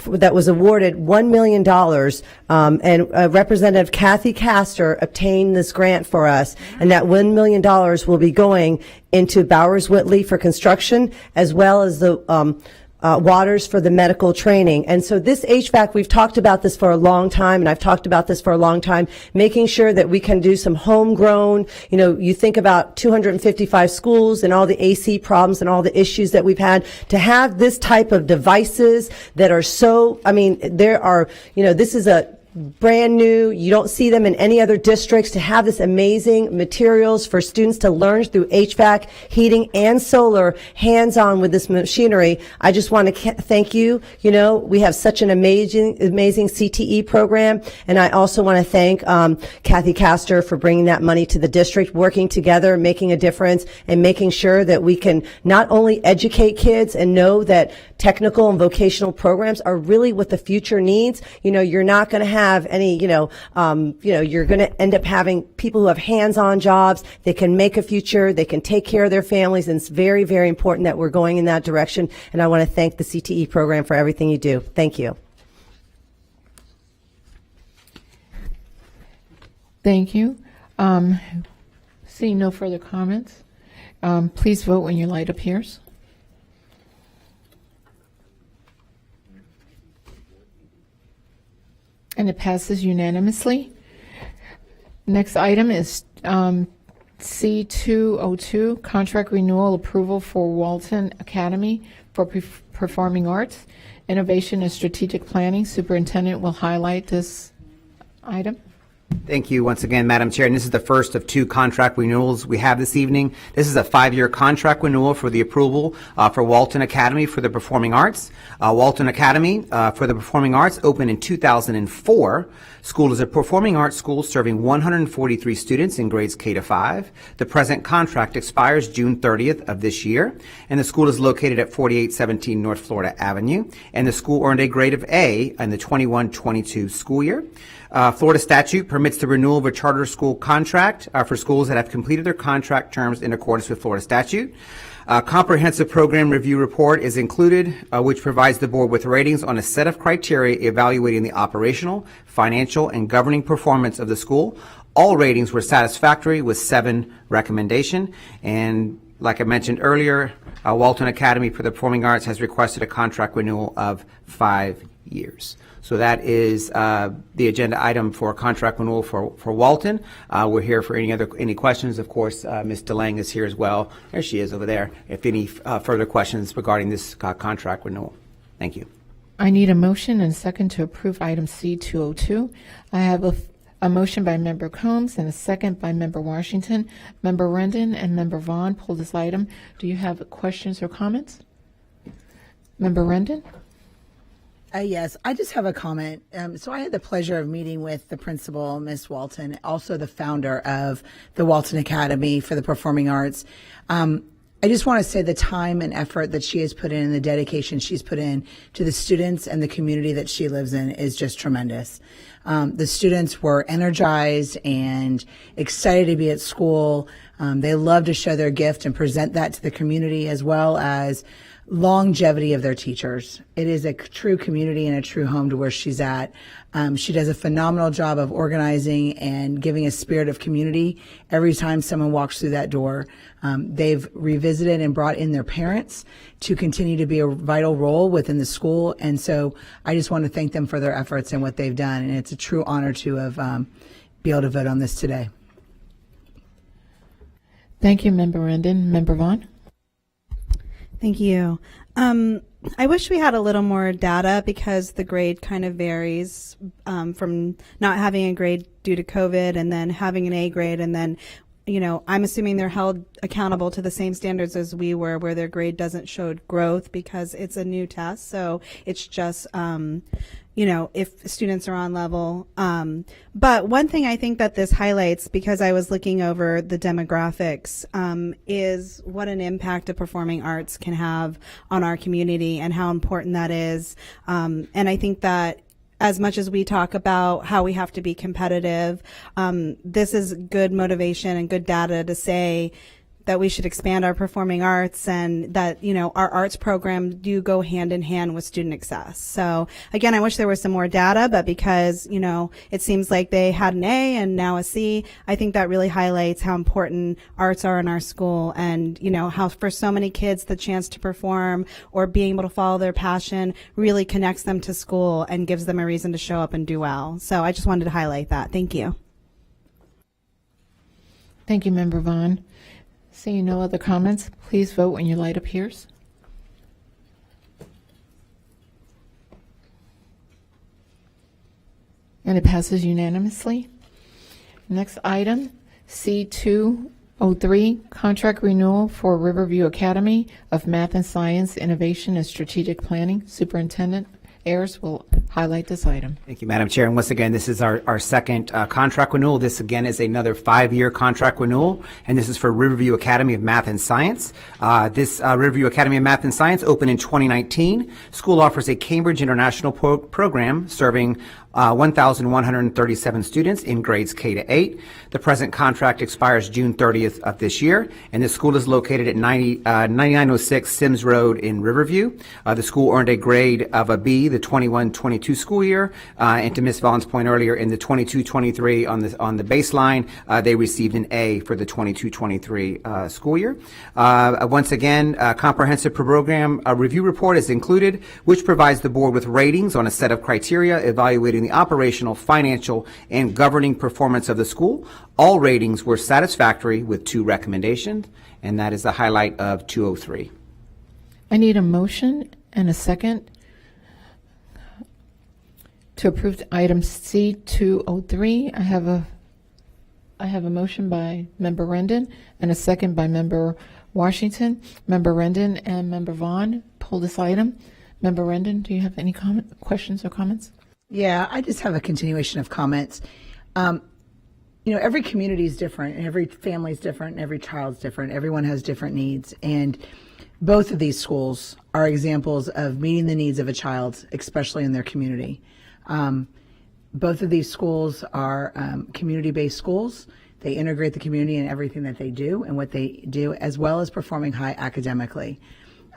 that was awarded $1 million, and Representative Kathy Castor obtained this grant for us, and that $1 million will be going into Bowers-Whitley for construction, as well as the waters for the medical training. And so this HVAC, we've talked about this for a long time, and I've talked about this for a long time, making sure that we can do some homegrown, you think about 255 schools and all the AC problems and all the issues that we've had, to have this type of devices that are so, there are, this is brand new. You don't see them in any other districts. To have this amazing materials for students to learn through HVAC, heating, and solar, hands-on with this machinery, I just want to thank you. You know, we have such an amazing CTE program, and I also want to thank Kathy Castor for bringing that money to the district, working together, making a difference, and making sure that we can not only educate kids and know that technical and vocational programs are really what the future needs. You know, you're not going to have any, you're going to end up having people who have hands-on jobs. They can make a future. They can take care of their families. And it's very, very important that we're going in that direction. And I want to thank the CTE program for everything you do. Thank you. Thank you. Seeing no further comments, please vote when your light appears. And it passes unanimously. Next item is C202, contract renewal approval for Walton Academy for Performing Arts, Innovation and Strategic Planning. Superintendent will highlight this item. Thank you once again, Madam Chair. And this is the first of 2 contract renewals we have this evening. This is a 5-year contract renewal for the approval for Walton Academy for the Performing Arts. Walton Academy for the Performing Arts opened in 2004. School is a performing arts school serving 143 students in grades K to 5. The present contract expires June 30th of this year, and the school is located at 4817 North Florida Avenue, and the school earned a grade of A in the 21-22 school year. Florida statute permits the renewal of a charter school contract for schools that have completed their contract terms in accordance with Florida statute. A comprehensive program review report is included, which provides the board with ratings on a set of criteria evaluating the operational, financial, and governing performance of the school. All ratings were satisfactory with 7 recommendation. And like I mentioned earlier, Walton Academy for the Performing Arts has requested a contract renewal of 5 years. So that is the agenda item for contract renewal for Walton. We're here for any questions. Of course, Ms. DeLange is here as well. There she is over there. If any further questions regarding this contract renewal. Thank you. I need a motion and a second to approve item C202. I have a motion by Member Combs and a second by Member Washington. Member Rendon and Member Vaughn pulled this item. Do you have questions or comments? Member Rendon? Yes, I just have a comment. So I had the pleasure of meeting with the principal, Ms. Walton, also the founder of the Walton Academy for the Performing Arts. I just want to say the time and effort that she has put in and the dedication she's put in to the students and the community that she lives in is just tremendous. The students were energized and excited to be at school. They love to show their gift and present that to the community, as well as longevity of their teachers. It is a true community and a true home to where she's at. She does a phenomenal job of organizing and giving a spirit of community every time someone walks through that door. They've revisited and brought in their parents to continue to be a vital role within the school. And so I just want to thank them for their efforts and what they've done. And it's a true honor to have be able to vote on this today. Thank you, Member Rendon. Member Vaughn? Thank you. I wish we had a little more data because the grade kind of varies from not having a grade due to COVID and then having an A grade, and then, you know, I'm assuming they're held accountable to the same standards as we were, where their grade doesn't show growth because it's a new test. So it's just, you know, if students are on level. But one thing I think that this highlights, because I was looking over the demographics, is what an impact a performing arts can have on our community and how important that is. And I think that as much as we talk about how we have to be competitive, this is good motivation and good data to say that we should expand our performing arts, and that, you know, our arts program do go hand in hand with student success. So again, I wish there was some more data, but because, you know, it seems like they had an A and now a C, I think that really highlights how important arts are in our school, and, you know, how for so many kids the chance to perform or being able to follow their passion really connects them to school and gives them a reason to show up and do well. So I just wanted to highlight that. Thank you. Thank you, Member Vaughn. Seeing no other comments, please vote when your light appears. And it passes unanimously. Next item, C203, contract renewal for Riverview Academy of Math and Science Innovation and Strategic Planning. Superintendent Ayers will highlight this item. Thank you, Madam Chair. And once again, this is our second contract renewal. This, again, is another 5-year contract renewal, and this is for Riverview Academy of Math and Science. This Riverview Academy of Math and Science opened in 2019. School offers a Cambridge International program serving 1,137 students in grades K to 8. The present contract expires June 30th of this year, and the school is located at 9906 Sims Road in Riverview. The school earned a grade of a B the 21-22 school year, and to Ms. Vaughn's point earlier, in the 22-23 on the baseline, they received an A for the 22-23 school year. Once again, a comprehensive program review report is included, which provides the board with ratings on a set of criteria evaluating the operational, financial, and governing performance of the school. All ratings were satisfactory with 2 recommendations, and that is the highlight of 203. I need a motion and a second to approve item C203. I have a motion by Member Rendon and a second by Member Washington. Member Rendon and Member Vaughn pull this item. Member Rendon, do you have any questions or comments? Yeah, I just have a continuation of comments. Every community is different, and every family is different, and every child's different. Everyone has different needs, and both of these schools are examples of meeting the needs of a child, especially in their community. Both of these schools are community-based schools. They integrate the community in everything that they do and what they do, as well as performing high academically.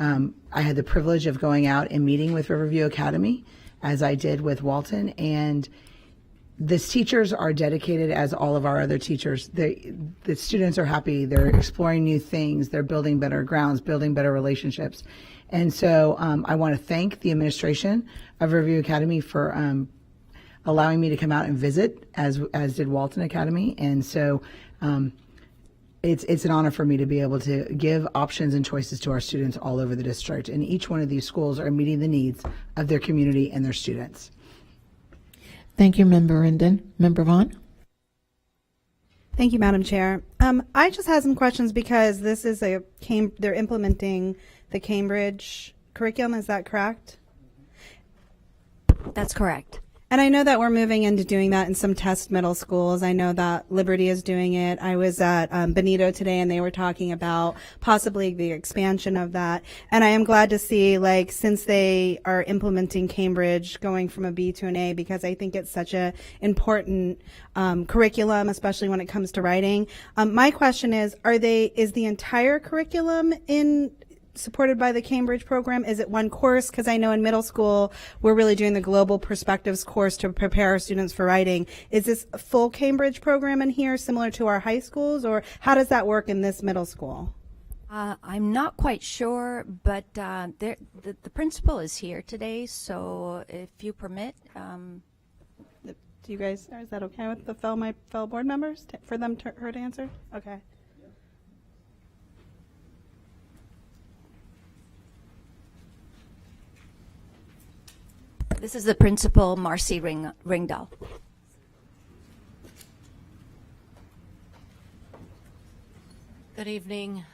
I had the privilege of going out and meeting with Riverview Academy, as I did with Walton, and the teachers are dedicated as all of our other teachers. The students are happy. They're exploring new things. They're building better grounds, building better relationships. And so I want to thank the administration of Riverview Academy for allowing me to come out and visit, as did Walton Academy. And so it's an honor for me to be able to give options and choices to our students all over the district. And each one of these schools are meeting the needs of their community and their students. Thank you, Member Rendon. Member Vaughn? Thank you, Madam Chair. I just had some questions because this is they're implementing the Cambridge curriculum. Is that correct? That's correct. And I know that we're moving into doing that in some test middle schools. I know that Liberty is doing it. I was at Benito today, and they were talking about possibly the expansion of that. And I am glad to see, since they are implementing Cambridge, going from a B to an A, because I think it's such a important curriculum, especially when it comes to writing. My question is the entire curriculum supported by the Cambridge program? Is it one course? Because I know in middle school, we're really doing the Global Perspectives course to prepare our students for writing. Is this a full Cambridge program in here, similar to our high schools, or how does that work in this middle school? I'm not quite sure, but the principal is here today, so if you permit. Do you guys, is that okay with my fellow board members, for her to answer? Okay. This is the principal, Marcy Ringdahl. Good evening.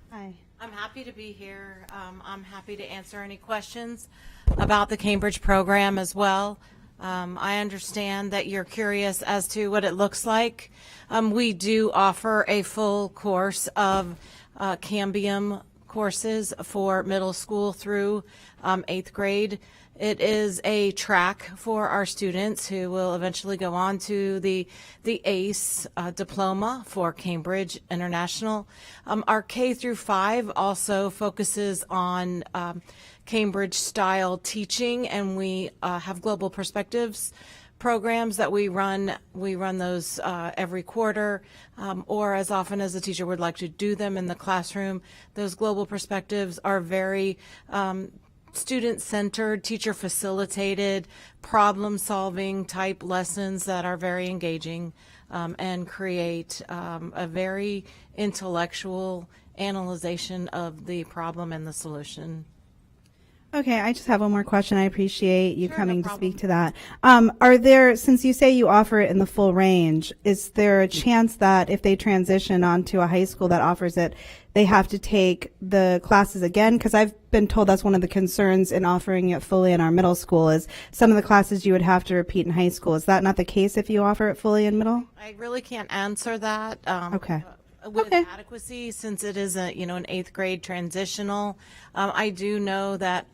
Hi. I'm happy to be here. I'm happy to answer any questions about the Cambridge program as well. I understand that you're curious as to what it looks like. We do offer a full course of Cambium courses for middle school through 8th grade. It is a track for our students who will eventually go on to the ACE diploma for Cambridge International. Our K through 5 also focuses on Cambridge style teaching, and we have Global Perspectives programs that we run. We run those every quarter, or as often as the teacher would like to do them in the classroom. Those Global Perspectives are very student-centered, teacher-facilitated, problem-solving type lessons that are very engaging and create a very intellectual analyzation of the problem and the solution. Okay, I just have one more question. I appreciate you coming to speak to that. Are there, since you say you offer it in the full range, is there a chance that if they transition onto a high school that offers it, they have to take the classes again? Because I've been told that's one of the concerns in offering it fully in our middle school is some of the classes you would have to repeat in high school. Is that not the case if you offer it fully in middle? I really can't answer that. Okay. With adequacy, since it is a an 8th grade transitional, I do know that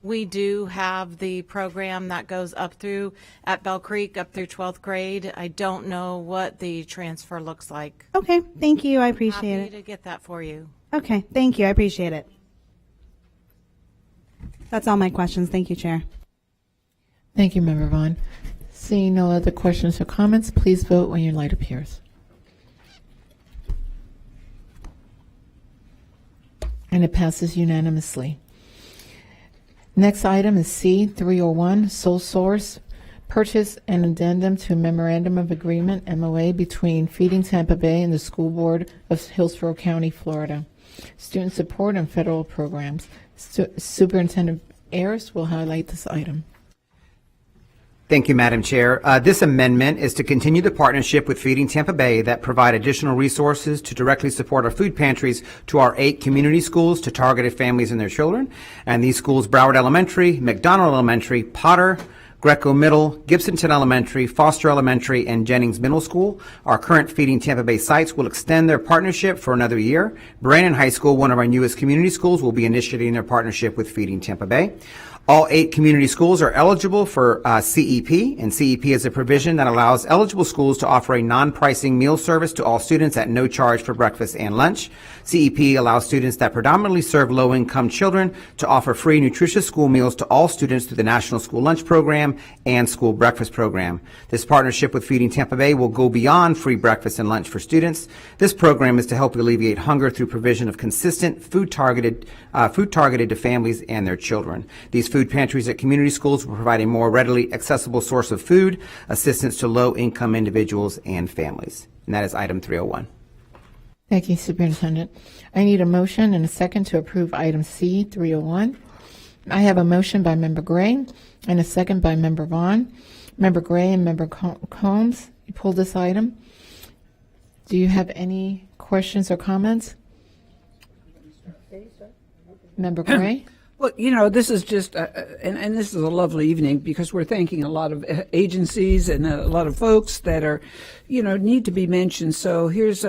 we do have the program that goes up through at Bell Creek up through 12th grade. I don't know what the transfer looks like. Okay, thank you. I appreciate Happy it. to get that for you. Okay, thank you. I appreciate it. That's all my questions. Thank you, Chair. Thank you, Member Vaughn. Seeing no other questions or comments, please vote when your light appears. And it passes unanimously. Next item is C301, sole source, purchase and addendum to Memorandum of Agreement, MOA, between Feeding Tampa Bay and the School Board of Hillsborough County, Florida. Student support and federal programs. Superintendent Ayers will highlight this item. Thank you, Madam Chair. This amendment is to continue the partnership with Feeding Tampa Bay that provide additional resources to directly support our food pantries to our 8 community schools to targeted families and their children. And these schools, Broward Elementary, McDonald Elementary, Potter, Greco Middle, Gibsonton Elementary, Foster Elementary, and Jennings Middle School. Our current Feeding Tampa Bay sites will extend their partnership for another year. Brandon High School, one of our newest community schools, will be initiating their partnership with Feeding Tampa Bay. All 8 community schools are eligible for CEP, and CEP is a provision that allows eligible schools to offer a non-pricing meal service to all students at no charge for breakfast and lunch. CEP allows students that predominantly serve low-income children to offer free nutritious school meals to all students through the National School Lunch Program and School Breakfast Program. This partnership with Feeding Tampa Bay will go beyond free breakfast and lunch for students. This program is to help alleviate hunger through provision of consistent food targeted to families and their children. These food pantries at community schools will provide a more readily accessible source of food, assistance to low-income individuals and families. And that is item 301. Thank you, Superintendent. I need a motion and a second to approve item C301. I have a motion by Member Gray and a second by Member Vaughn. Member Gray and Member Combs, you pulled this item. Do you have any questions or comments? Member Gray? Well, this is just, and this is a lovely evening because we're thanking a lot of agencies and a lot of folks that are, need to be mentioned. So here's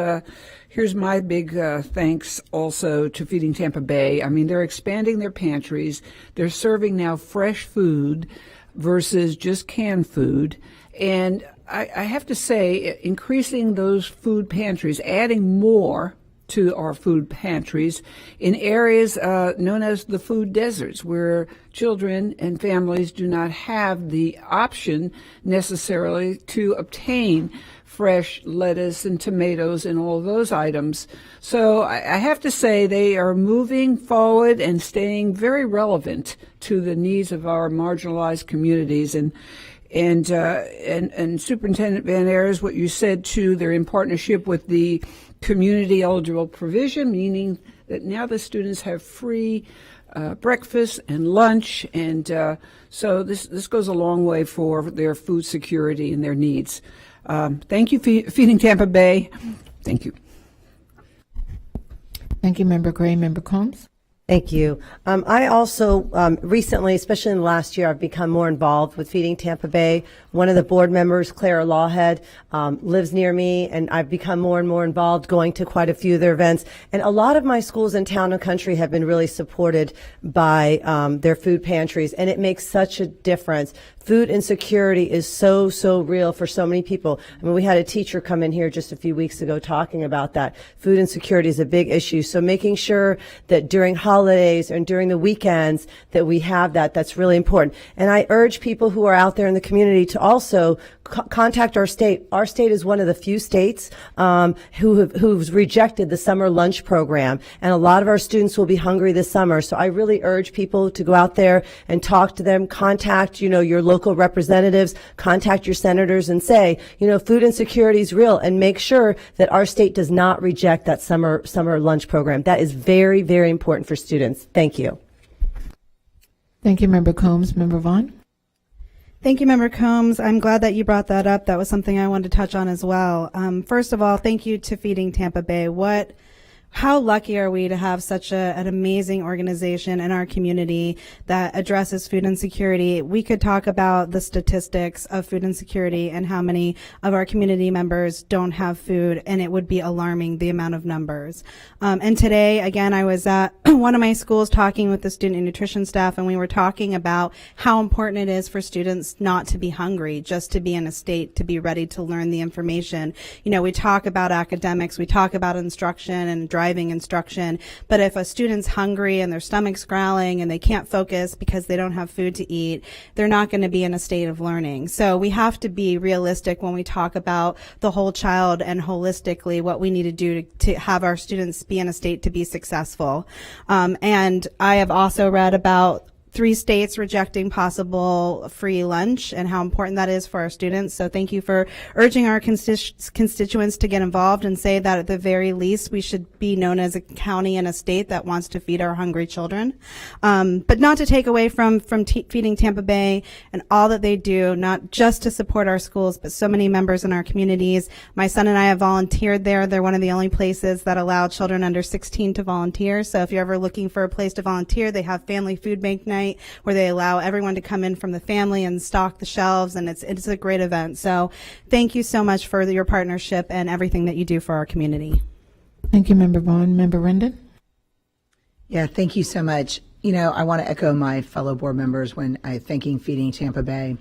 my big thanks also to Feeding Tampa Bay. I mean, they're expanding their pantries. They're serving now fresh food versus just canned food. And I have to say, increasing those food pantries, adding more to our food pantries in areas known as the food deserts, where children and families do not have the option necessarily to obtain fresh lettuce and tomatoes and all those items. So I have to say they are moving forward and staying very relevant to the needs of our marginalized communities. And Superintendent Van Ayers, what you said too, they're in partnership with the community eligible provision, meaning that now the students have free breakfast and lunch, and so this goes a long way for their food security and their needs. Thank you, Feeding Tampa Bay. Thank you. Thank you, Member Gray. Member Combs? Thank you. I also recently, especially in the last year, I've become more involved with Feeding Tampa Bay. One of the board members, Clara Lawhead, lives near me, and I've become more and more involved, going to quite a few of their events. And a lot of my schools in town and country have been really supported by their food pantries, and it makes such a difference. Food insecurity is so real for so many people. I mean, we had a teacher come in here just a few weeks ago talking about that. Food insecurity is a big issue. So making sure that during holidays and during the weekends that we have that's really important. And I urge people who are out there in the community to also contact our state. Our state is one of the few states who's rejected the summer lunch program, and a lot of our students will be hungry this summer. So I really urge people to go out there and talk to them, contact, your local representatives, contact your senators and say, food insecurity is real, and make sure that our state does not reject that summer lunch program. That is very, very important for students. Thank you. Thank you, Member Combs. Member Vaughn? Thank you, Member Combs. I'm glad that you brought that up. That was something I wanted to touch on as well. First of all, thank you to Feeding Tampa Bay. How lucky are we to have such an amazing organization in our community that addresses food insecurity? We could talk about the statistics of food insecurity and how many of our community members don't have food, and it would be alarming, the amount of numbers. And today, again, I was at one of my schools talking with the student and nutrition staff, and we were talking about how important it is for students not to be hungry, just to be in a state to be ready to learn the information. You know, we talk about academics, we talk about instruction and driving instruction, but if a student's hungry and their stomach's growling and they can't focus because they don't have food to eat, they're not going to be in a state of learning. So we have to be realistic when we talk about the whole child and holistically what we need to do to have our students be in a state to be successful. And I have also read about 3 states rejecting possible free lunch and how important that is for our students. So thank you for urging our constituents to get involved and say that at the very least we should be known as a county and a state that wants to feed our hungry children. But not to take away from Feeding Tampa Bay and all that they do, not just to support our schools, but so many members in our communities. My son and I have volunteered there. They're one of the only places that allow children under 16 to volunteer. So if you're ever looking for a place to volunteer, they have Family Food Bank Night, where they allow everyone to come in from the family and stock the shelves, and it's a great event. So thank you so much for your partnership and everything that you do for our community. Thank you, Member Vaughn. Member Rendon? Yeah, thank you so much. You know, I want to echo my fellow board members when I thanking Feeding Tampa Bay.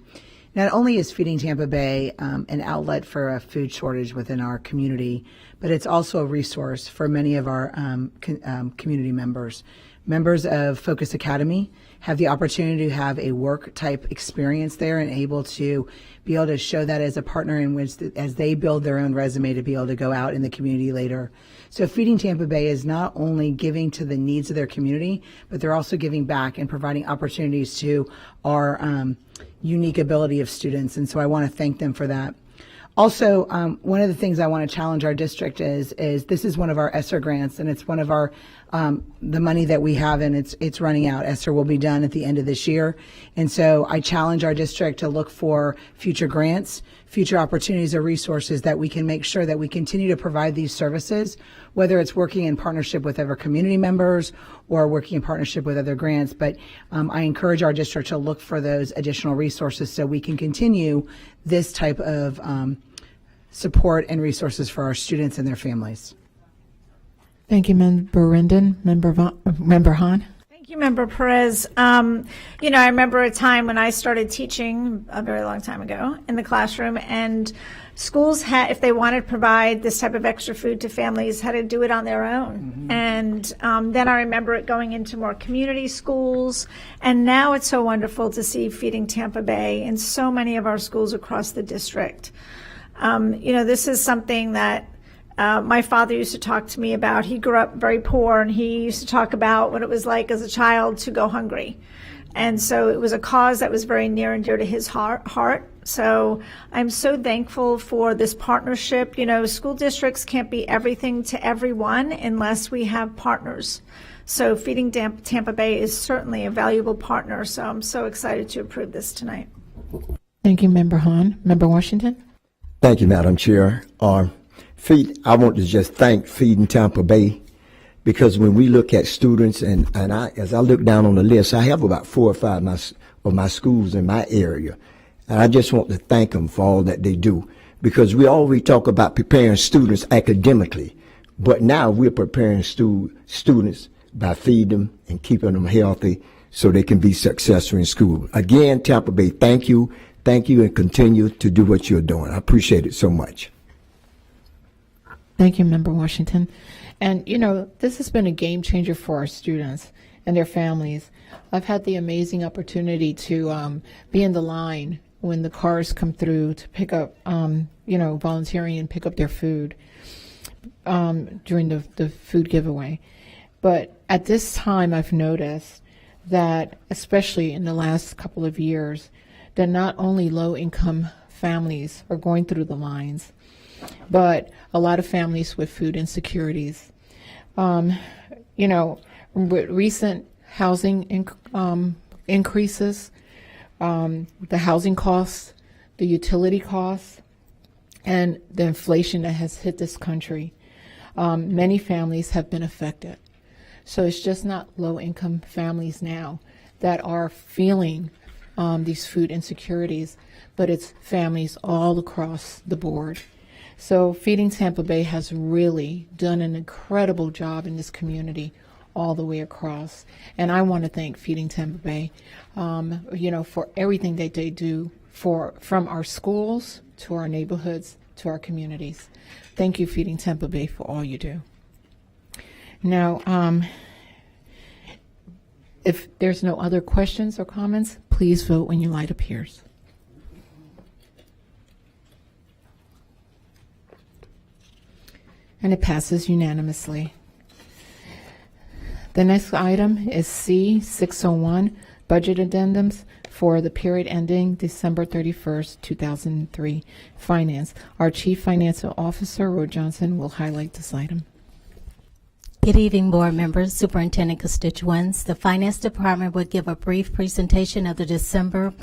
Not only is Feeding Tampa Bay an outlet for a food shortage within our community, but it's also a resource for many of our community members. Members of Focus Academy have the opportunity to have a work type experience there and able to be able to show that as a partner in which as they build their own resume to be able to go out in the community later. So Feeding Tampa Bay is not only giving to the needs of their community, but they're also giving back and providing opportunities to our unique ability of students. And so I want to thank them for that. Also, one of the things I want to challenge our district is this is one of our ESSER grants, and it's one of our the money that we have, and it's running out. ESSER will be done at the end of this year, and so I challenge our district to look for future grants, future opportunities or resources that we can make sure that we continue to provide these services, whether it's working in partnership with other community members or working in partnership with other grants. But I encourage our district to look for those additional resources so we can continue this type of support and resources for our students and their families. Thank you, Member Rendon. Member Hahn? Thank you, Member Perez. You know, I remember a time when I started teaching a very long time ago in the classroom, and schools had, if they wanted to provide this type of extra food to families, had to do it on their own. And then I remember it going into more community schools, and now it's so wonderful to see Feeding Tampa Bay in so many of our schools across the district. You know, this is something that my father used to talk to me about. He grew up very poor, and he used to talk about what it was like as a child to go hungry. And so it was a cause that was very near and dear to his heart. So I'm so thankful for this partnership. You know, school districts can't be everything to everyone unless we have partners. So Feeding Tampa Bay is certainly a valuable partner. So I'm so excited to approve this tonight. Thank you, Member Hahn. Member Washington? Thank you, Madam Chair. I want to just thank Feeding Tampa Bay, because when we look at students, and as I look down on the list, I have about 4 or 5 of my schools in my area, and I just want to thank them for all that they do, because we always talk about preparing students academically, but now we're preparing students by feeding them and keeping them healthy so they can be successful in school. Again, Tampa Bay, thank you, and continue to do what you're doing. I appreciate it so much. Thank you, Member Washington. And, you know, this has been a game changer for our students and their families. I've had the amazing opportunity to be in the line when the cars come through to pick up, you know, volunteering and pick up their food during the food giveaway. But at this time, I've noticed that, especially in the last couple of years, that not only low-income families are going through the lines, but a lot of families with food insecurities. You know, with recent housing increases, the housing costs, the utility costs, and the inflation that has hit this country. Many families have been affected. So it's just not low-income families now that are feeling these food insecurities, but it's families all across the board. So Feeding Tampa Bay has really done an incredible job in this community all the way across. And I want to thank Feeding Tampa Bay, for everything that they do from our schools to our neighborhoods to our communities. Thank you, Feeding Tampa Bay, for all you do. Now, if there's no other questions or comments, please vote when your light appears. And it passes unanimously. The next item is C601, budget addendums for the period ending December 31st, 2003, Finance. Our Chief Financial Officer, Ro Johnson, will highlight this item. Good evening, board members, superintendent, constituents. The Finance Department will give a brief presentation of the December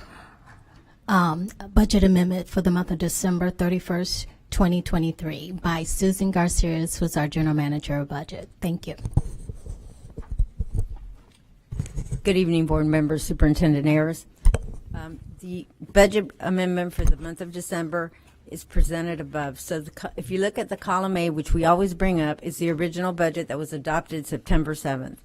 budget amendment for the month of December 31st, 2023 by Susan Garcia, who's our General Manager of Budget. Thank you. Good evening, board members, Superintendent Ayers. The budget amendment for the month of December is presented above. So if you look at the column A, which we always bring up, is the original budget that was adopted September 7th.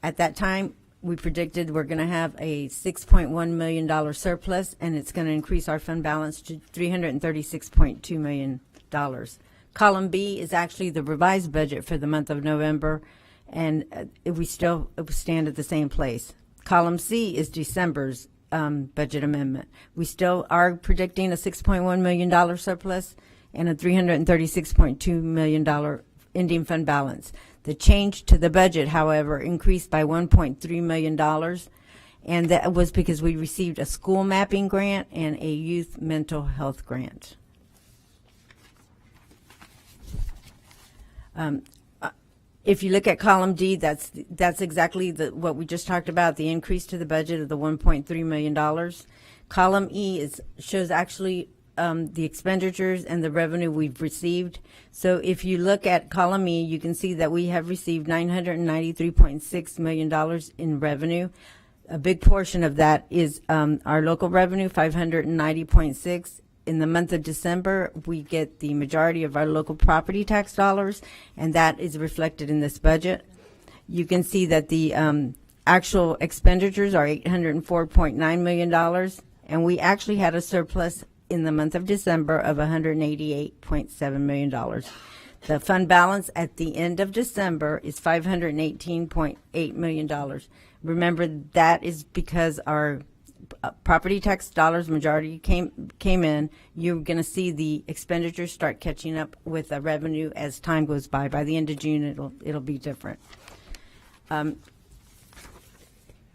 At that time, we predicted we're going to have a $6.1 million surplus, and it's going to increase our fund balance to $336.2 million. Column B is actually the revised budget for the month of November, and we still stand at the same place. Column C is December's budget amendment. We still are predicting a $6.1 million surplus and a $336.2 million ending fund balance. The change to the budget, however, increased by $1.3 million, and that was because we received a school mapping grant and a youth mental health grant. If you look at column D, that's exactly what we just talked about, the increase to the budget of the $1.3 million. Column E shows actually the expenditures and the revenue we've received. So if you look at column E, you can see that we have received $993.6 million in revenue. A big portion of that is our local revenue, $590.6. In the month of December, we get the majority of our local property tax dollars, and that is reflected in this budget. You can see that the actual expenditures are $804.9 million, and we actually had a surplus in the month of December of $188.7 million. The fund balance at the end of December is $518.8 million. Remember, that is because our property tax dollars majority came in. You're going to see the expenditures start catching up with the revenue as time goes by. By the end of June, it'll be different.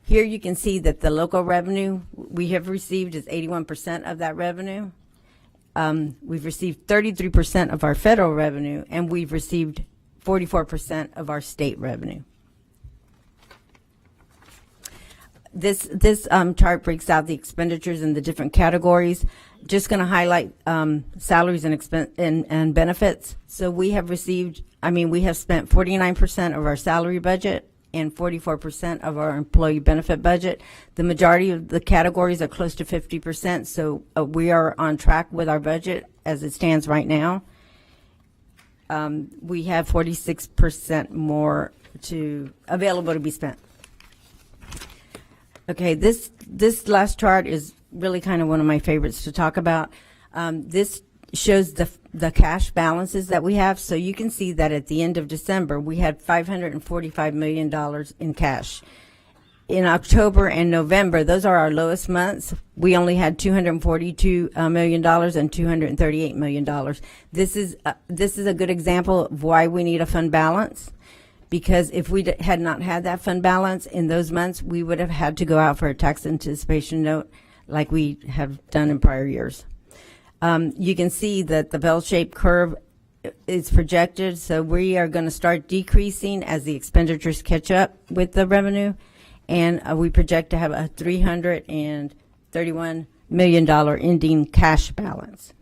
Here you can see that the local revenue we have received is 81% of that revenue. We've received 33% of our federal revenue, and we've received 44% of our state revenue. This chart breaks out the expenditures in the different categories. Just going to highlight salaries and benefits. So we have spent 49% of our salary budget and 44% of our employee benefit budget. The majority of the categories are close to 50%, so we are on track with our budget as it stands right now. We have 46% more available to be spent. Okay, this last chart is really kind of one of my favorites to talk about. This shows the cash balances that we have. So you can see that at the end of December, we had $545 million in cash. In October and November, those are our lowest months. We only had $242 million and $238 million. This is a good example of why we need a fund balance. Because if we had not had that fund balance in those months, we would have had to go out for a tax anticipation note like we have done in prior years. You can see that the bell-shaped curve is projected, so we are going to start decreasing as the expenditures catch up with the revenue. and we project to have a $331 million ending cash balance.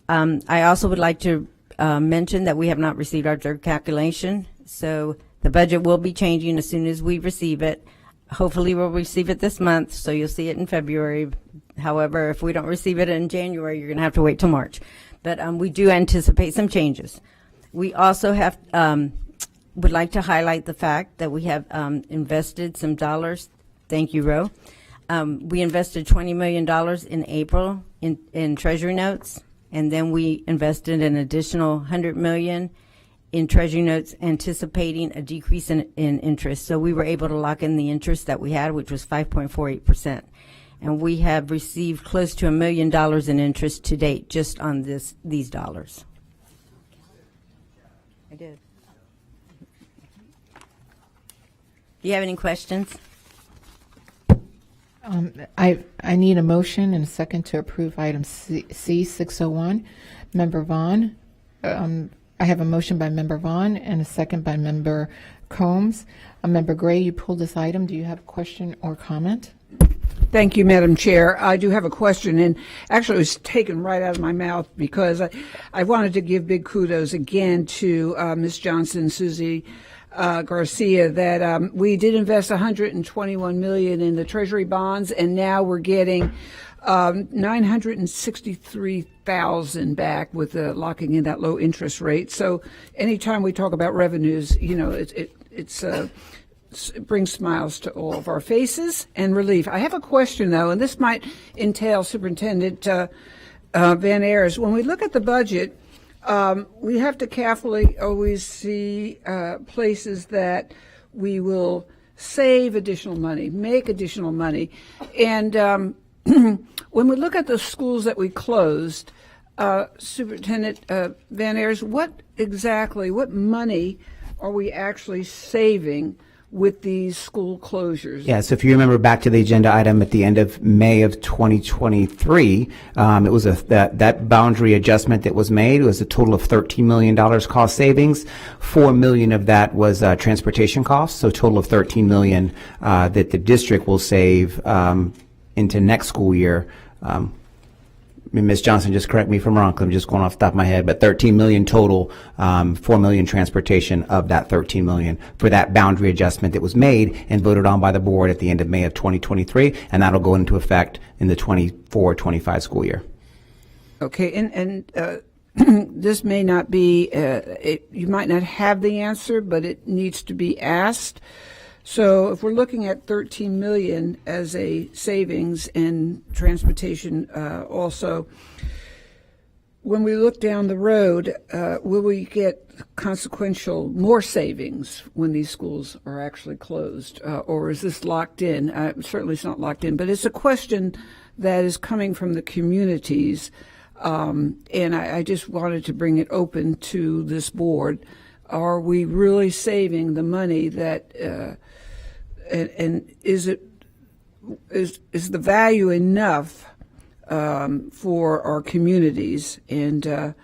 I also would like to mention that we have not received our third calculation, so the budget will be changing as soon as we receive it. Hopefully we'll receive it this month, so you'll see it in February. However, if we don't receive it in January, you're going to have to wait till March. But we do anticipate some changes. We also have would like to highlight the fact that we have invested some dollars. Thank you, Ro. We invested $20 million in April in Treasury notes, and then we invested an additional $100 million in Treasury notes, anticipating a decrease in interest. So we were able to lock in the interest that we had, which was 5.48%. And we have received close to $1 million in interest to date just on these dollars. I did. Do you have any questions? I need a motion and a second to approve item C601. Member Vaughn. I have a motion by Member Vaughn and a second by Member Combs. Member Gray, you pulled this item. Do you have a question or comment? Thank you, Madam Chair. I do have a question, and actually it was taken right out of my mouth because I wanted to give big kudos again to Ms. Johnson, Susie Garcia, that we did invest $121 million in the Treasury bonds, and now we're getting $963,000 back with locking in that low interest rate. So anytime we talk about revenues, you know, it brings smiles to all of our faces and relief. I have a question, though, and this might entail Superintendent Van Ayers. When we look at the budget, we have to carefully always see places that we will save additional money, make additional money. And when we look at the schools that we closed, Superintendent Van Ayers, what money are we actually saving with these school closures? Yeah, so if you remember back to the agenda item at the end of May of 2023, it was that boundary adjustment that was made. It was a total of $13 million cost savings. $4 million of that was transportation costs, so a total of $13 million that the district will save into next school year. Ms. Johnson, just correct me if I'm wrong, 'cause I'm just going off the top of my head, but $13 million total, $4 million transportation of that $13 million for that boundary adjustment that was made and voted on by the board at the end of May of 2023, and that'll go into effect in the 24-25 school year. Okay, and this may not be, you might not have the answer, but it needs to be asked. So if we're looking at $13 million as a savings and transportation also, when we look down the road, will we get consequential more savings when these schools are actually closed? Or is this locked in? Certainly it's not locked in, but it's a question that is coming from the communities. And I just wanted to bring it open to this board. Are we really saving the money that and is the value enough for our communities? And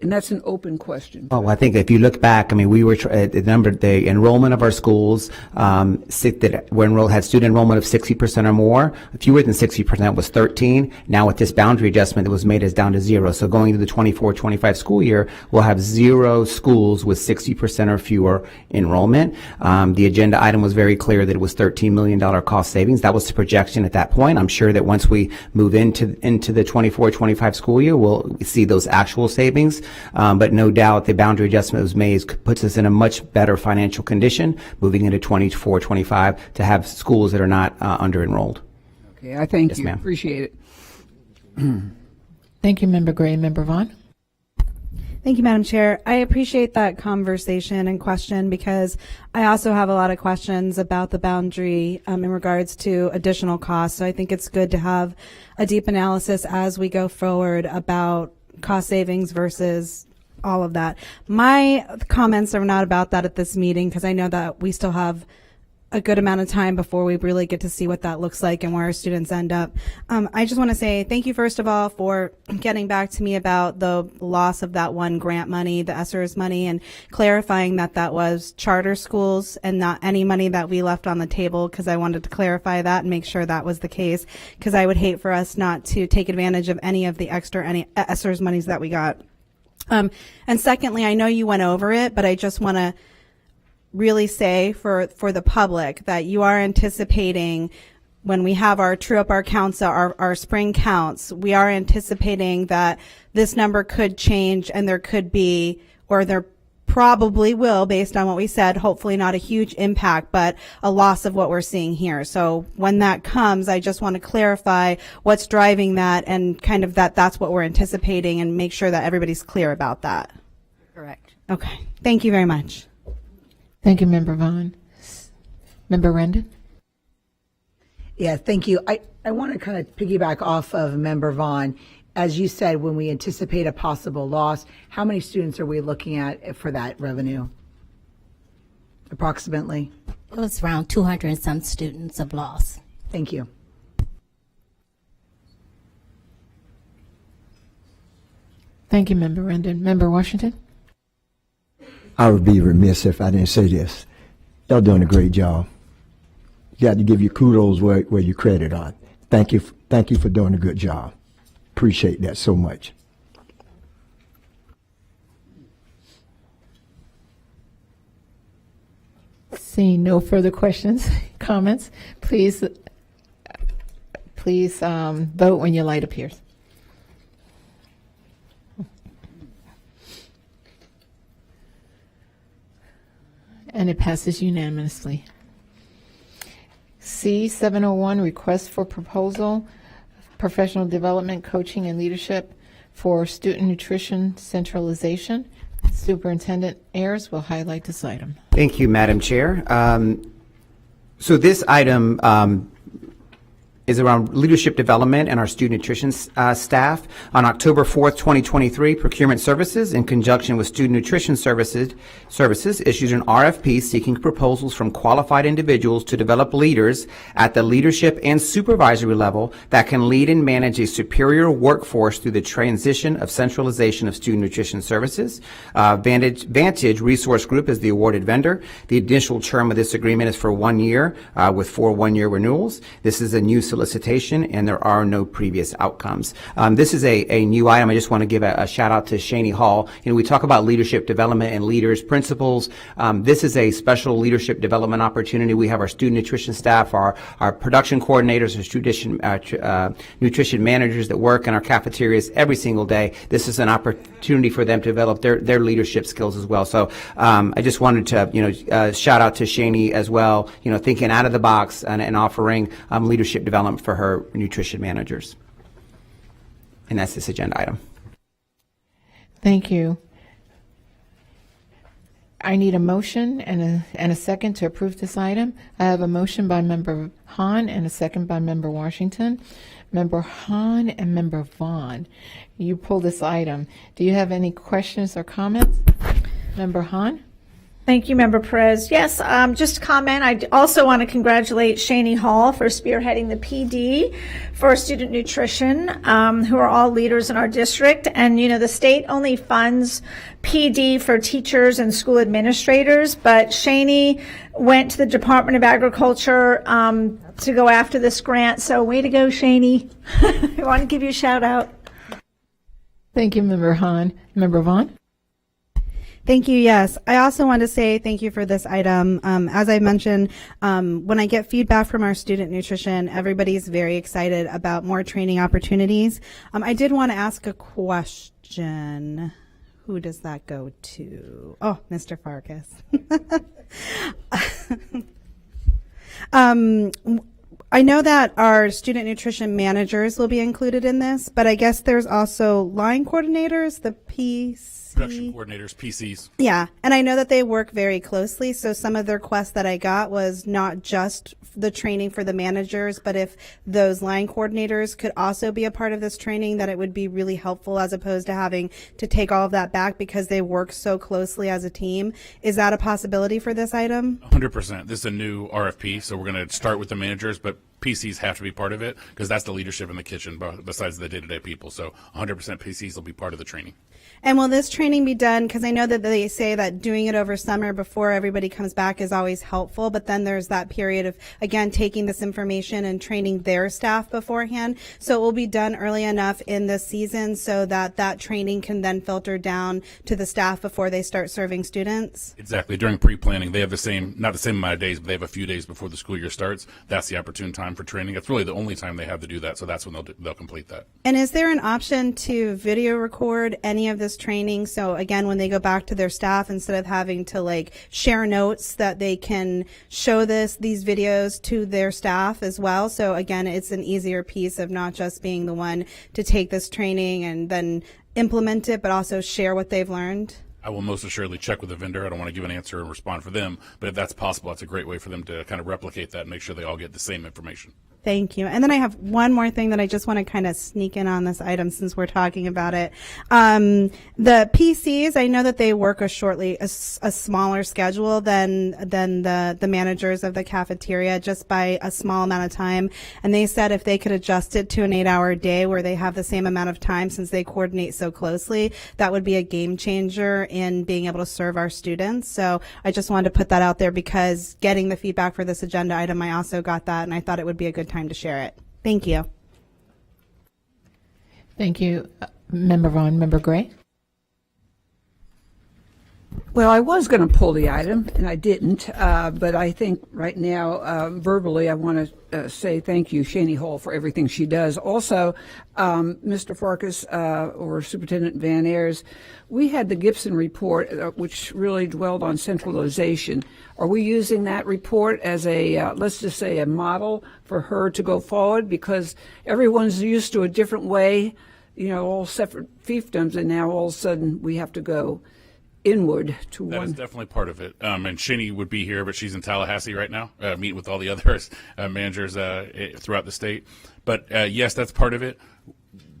that's an open question. Oh, I think if you look back, I mean, we were the enrollment of our schools that were had student enrollment of 60% or more. Fewer than 60% was 13. Now with this boundary adjustment that was made is down to 0. So going into the 24-25 school year, we'll have 0 schools with 60% or fewer enrollment. The agenda item was very clear that it was $13 million cost savings. That was the projection at that point. I'm sure that once we move into the 24-25 school year, we'll see those actual savings. But no doubt the boundary adjustment that was made puts us in a much better financial condition moving into 24-25 to have schools that are not under enrolled. Okay, I thank yes, you. Ma'am. Appreciate it. Thank you, Member Gray. Member Vaughn? Thank you, Madam Chair. I appreciate that conversation and question because I also have a lot of questions about the boundary in regards to additional costs. So I think it's good to have a deep analysis as we go forward about cost savings versus all of that. My comments are not about that at this meeting because I know that we still have a good amount of time before we really get to see what that looks like and where our students end up. I just want to say thank you, first of all, for getting back to me about the loss of that one grant money, the ESSERS money, and clarifying that that was charter schools and not any money that we left on the table, because I wanted to clarify that and make sure that was the case, because I would hate for us not to take advantage of any of the extra ESSERS monies that we got. And secondly, I know you went over it, but I just want to really say for the public that you are anticipating, when we have our true up our counts, our spring counts, we are anticipating that this number could change, and there could be, or there probably will, based on what we said, hopefully not a huge impact, but a loss of what we're seeing here. So when that comes, I just want to clarify what's driving that, and kind of that's what we're anticipating, and make sure that everybody's clear about that. Correct. Okay. Thank you very much. Thank you, Member Vaughn. Member Rendon? Yeah, thank you. I want to kind of piggyback off of Member Vaughn. As you said, when we anticipate a possible loss, how many students are we looking at for that revenue? Approximately? It was around 200 and some students of loss. Thank you. Thank you, Member Rendon. Member Washington? I would be remiss if I didn't say this. Y'all doing a great job. You got to give you kudos where your credit are. Thank you for doing a good job. Appreciate that so much. Seeing no further questions, comments, please vote when your light appears. And it passes unanimously. C701, request for proposal, professional development, coaching, and leadership for student nutrition centralization. Superintendent Ayers will highlight this item. Thank you, Madam Chair. So this item is around leadership development and our student nutrition staff. On October 4th, 2023, Procurement Services, in conjunction with Student Nutrition Services, issued an RFP seeking proposals from qualified individuals to develop leaders at the leadership and supervisory level that can lead and manage a superior workforce through the transition of centralization of student nutrition services. Vantage Resource Group is the awarded vendor. The initial term of this agreement is for 1 year with 4 one-year renewals. This is a new solicitation, and there are no previous outcomes. This is a new item. I just want to give a shout out to Shani Hall. You know, we talk about leadership development and leaders, principals. This is a special leadership development opportunity. We have our student nutrition staff, our production coordinators, our nutrition managers that work in our cafeterias every single day. This is an opportunity for them to develop their leadership skills as well. So I just wanted to shout out to Shani as well. You know, thinking out of the box and offering leadership development for her nutrition managers. And that's this agenda item. Thank you. I need a motion and a second to approve this item. I have a motion by Member Hahn and a second by Member Washington. Member Hahn and Member Vaughn, you pull this item. Do you have any questions or comments? Member Hahn? Thank you, Member Perez. Yes, just a comment. I also want to congratulate Shani Hall for spearheading the PD for student nutrition, who are all leaders in our district. And, you know, the state only funds PD for teachers and school administrators, but Shani went to the Department of Agriculture to go after this grant. So way to go, Shani. I want to give you a shout out. Thank you, Member Hahn. Member Vaughn? Thank you. Yes. I also want to say thank you for this item. As I mentioned, when I get feedback from our student nutrition, everybody's very excited about more training opportunities. I did want to ask a question. Who does that go to? Oh, Mr. Farkas. I know that our student nutrition managers will be included in this, but I guess there's also line coordinators, the PC. Production coordinators, PCs. Yeah, and I know that they work very closely. So some of the requests that I got was not just the training for the managers, but if those line coordinators could also be a part of this training, that it would be really helpful as opposed to having to take all of that back because they work so closely as a team. Is that a possibility for this item? 100%. This is a new RFP, so we're going to start with the managers, but PCs have to be part of it because that's the leadership in the kitchen besides the day-to-day people. So 100% PCs will be part of the training. And will this training be done, because I know that they say that doing it over summer before everybody comes back is always helpful, but then there's that period of, again, taking this information and training their staff beforehand. So it will be done early enough in the season so that that training can then filter down to the staff before they start serving students? Exactly. During pre-planning, they have the same, not the same amount of days, but they have a few days before the school year starts. That's the opportune time for training. It's really the only time they have to do that, so that's when they'll complete that. And is there an option to video record any of this training? So again, when they go back to their staff, instead of having to like share notes, that they can show these videos to their staff as well. So again, it's an easier piece of not just being the one to take this training and then implement it, but also share what they've learned. I will most assuredly check with the vendor. I don't want to give an answer and respond for them, but if that's possible, that's a great way for them to kind of replicate that and make sure they all get the same information. Thank you. And then I have one more thing that I just want to kind of sneak in on this item since we're talking about it. The PCs, I know that they work a smaller schedule than the managers of the cafeteria, just by a small amount of time. And they said if they could adjust it to an 8-hour day where they have the same amount of time, since they coordinate so closely, that would be a game changer in being able to serve our students. So I just wanted to put that out there because getting the feedback for this agenda item, I also got that, and I thought it would be a good time to share it. Thank you. Thank you. Member Vaughn. Member Gray? Well, I was going to pull the item, and I didn't, but I think right now, verbally, I want to say thank you, Shani Hall, for everything she does. Also, Mr. Farkas, or Superintendent Van Ayers, we had the Gibson report, which really dwelled on centralization. Are we using that report as a, let's just say, a model for her to go forward? Because everyone's used to a different way, you know, all separate fiefdoms, and now all of a sudden we have to go inward to one. That is definitely part of it. And Shani would be here, but she's in Tallahassee right now, meeting with all the other managers throughout the state. But yes, that's part of it.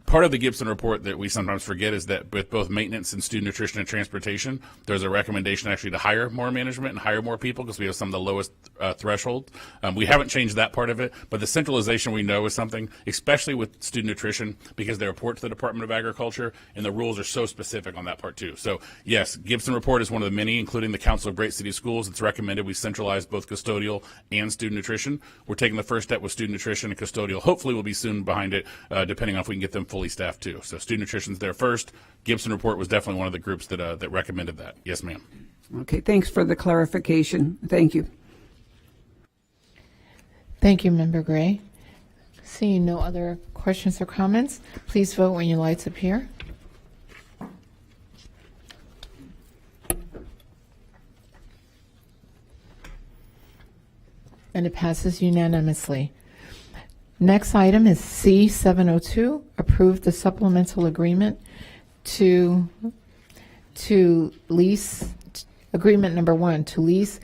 Part of the Gibson report that we sometimes forget is that with both maintenance and student nutrition and transportation, there's a recommendation actually to hire more management and hire more people because we have some of the lowest threshold. We haven't changed that part of it, but the centralization we know is something, especially with student nutrition, because they report to the Department of Agriculture, and the rules are so specific on that part too. So yes, Gibson report is one of the many, including the Council of Great City Schools. It's recommended we centralize both custodial and student nutrition. We're taking the first step with student nutrition, and custodial hopefully will be soon behind it, depending on if we can get them fully staffed too. So student nutrition's there first. Gibson report was definitely one of the groups that recommended that. Yes, ma'am. Okay, thanks for the clarification. Thank you. Thank you, Member Gray. Seeing no other questions or comments, please vote when your lights appear. And it passes unanimously. Next item is C702, approve the supplemental agreement to lease, agreement number 1, to lease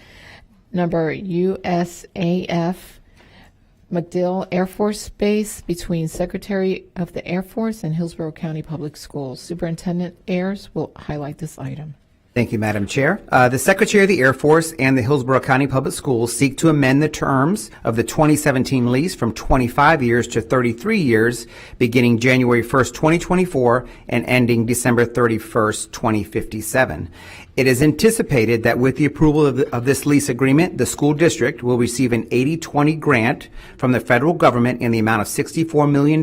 number USAF MacDill Air Force Base between Secretary of the Air Force and Hillsborough County Public Schools. Superintendent Ayers will highlight this item. Thank you, Madam Chair. The Secretary of the Air Force and the Hillsborough County Public Schools seek to amend the terms of the 2017 lease from 25 years to 33 years, beginning January 1st, 2024, and ending December 31st, 2057. It is anticipated that with the approval of this lease agreement, the school district will receive an 80-20 grant from the federal government in the amount of $64 million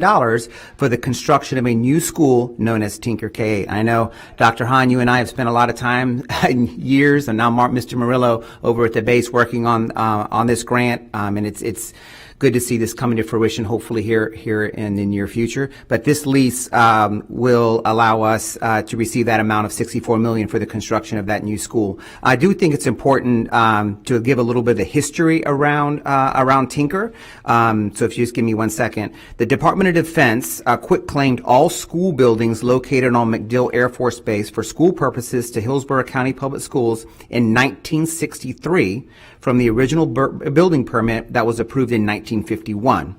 for the construction of a new school known as Tinker K-8. I know, Dr. Hahn, you and I have spent a lot of time, years, and now Mr. Murillo over at the base working on this grant, and it's good to see this coming to fruition, hopefully here in the near future. But this lease will allow us to receive that amount of $64 million for the construction of that new school. I do think it's important to give a little bit of the history around Tinker. So if you just give me 1 second. The Department of Defense quitclaimed all school buildings located on MacDill Air Force Base for school purposes to Hillsborough County Public Schools in 1963 from the original building permit that was approved in 1951.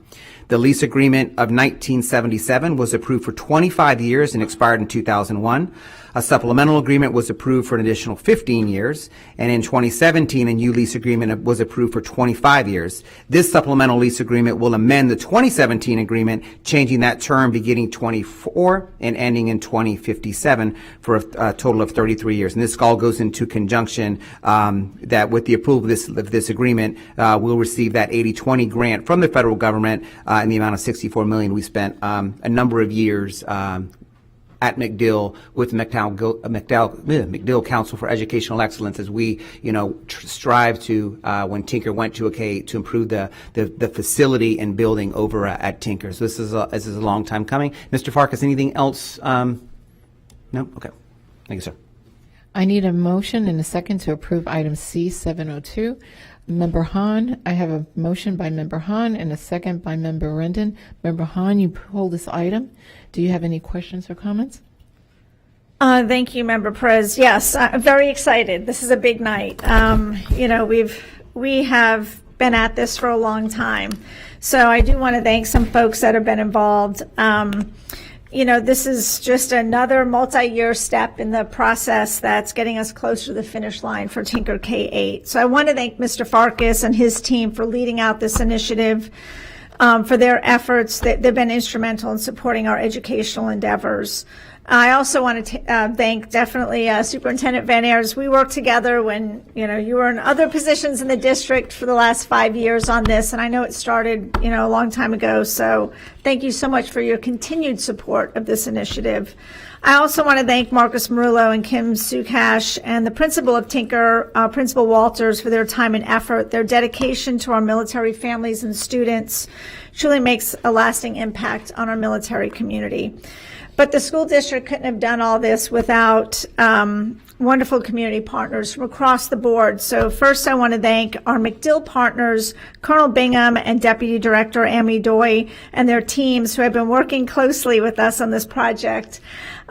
The lease agreement of 1977 was approved for 25 years and expired in 2001. A supplemental agreement was approved for an additional 15 years, and in 2017, a new lease agreement was approved for 25 years. This supplemental lease agreement will amend the 2017 agreement, changing that term beginning 24 and ending in 2057 for a total of 33 years. And this all goes into conjunction that with the approval of this agreement, we'll receive that 80-20 grant from the federal government in the amount of $64 million. We spent a number of years at MacDill with MacDill Council for Educational Excellence as we, strive to, when Tinker went to a K, to improve the facility and building over at Tinker. So this is a long time coming. Mr. Farkas, anything else? No? Okay. Thank you, sir. I need a motion and a second to approve item C702. Member Hahn, I have a motion by Member Hahn and a second by Member Rendon. Member Hahn, you pulled this item. Do you have any questions or comments? Thank you, Member Perez. Yes, I'm very excited. This is a big night. We have been at this for a long time. So I do want to thank some folks that have been involved. This is just another multi-year step in the process that's getting us closer to the finish line for Tinker K-8. So I want to thank Mr. Farkas and his team for leading out this initiative, for their efforts. They've been instrumental in supporting our educational endeavors. I also want to thank definitely Superintendent Van Ayers. We worked together when you were in other positions in the district for the last 5 years on this, and I know it started a long time ago. So thank you so much for your continued support of this initiative. I also want to thank Marcus Marullo and Kim Sukash and the principal of Tinker, Principal Walters, for their time and effort. Their dedication to our military families and students truly makes a lasting impact on our military community. But the school district couldn't have done all this without wonderful community partners from across the board. So first I want to thank our MacDill partners, Colonel Bingham and Deputy Director Amy Doy and their teams who have been working closely with us on this project.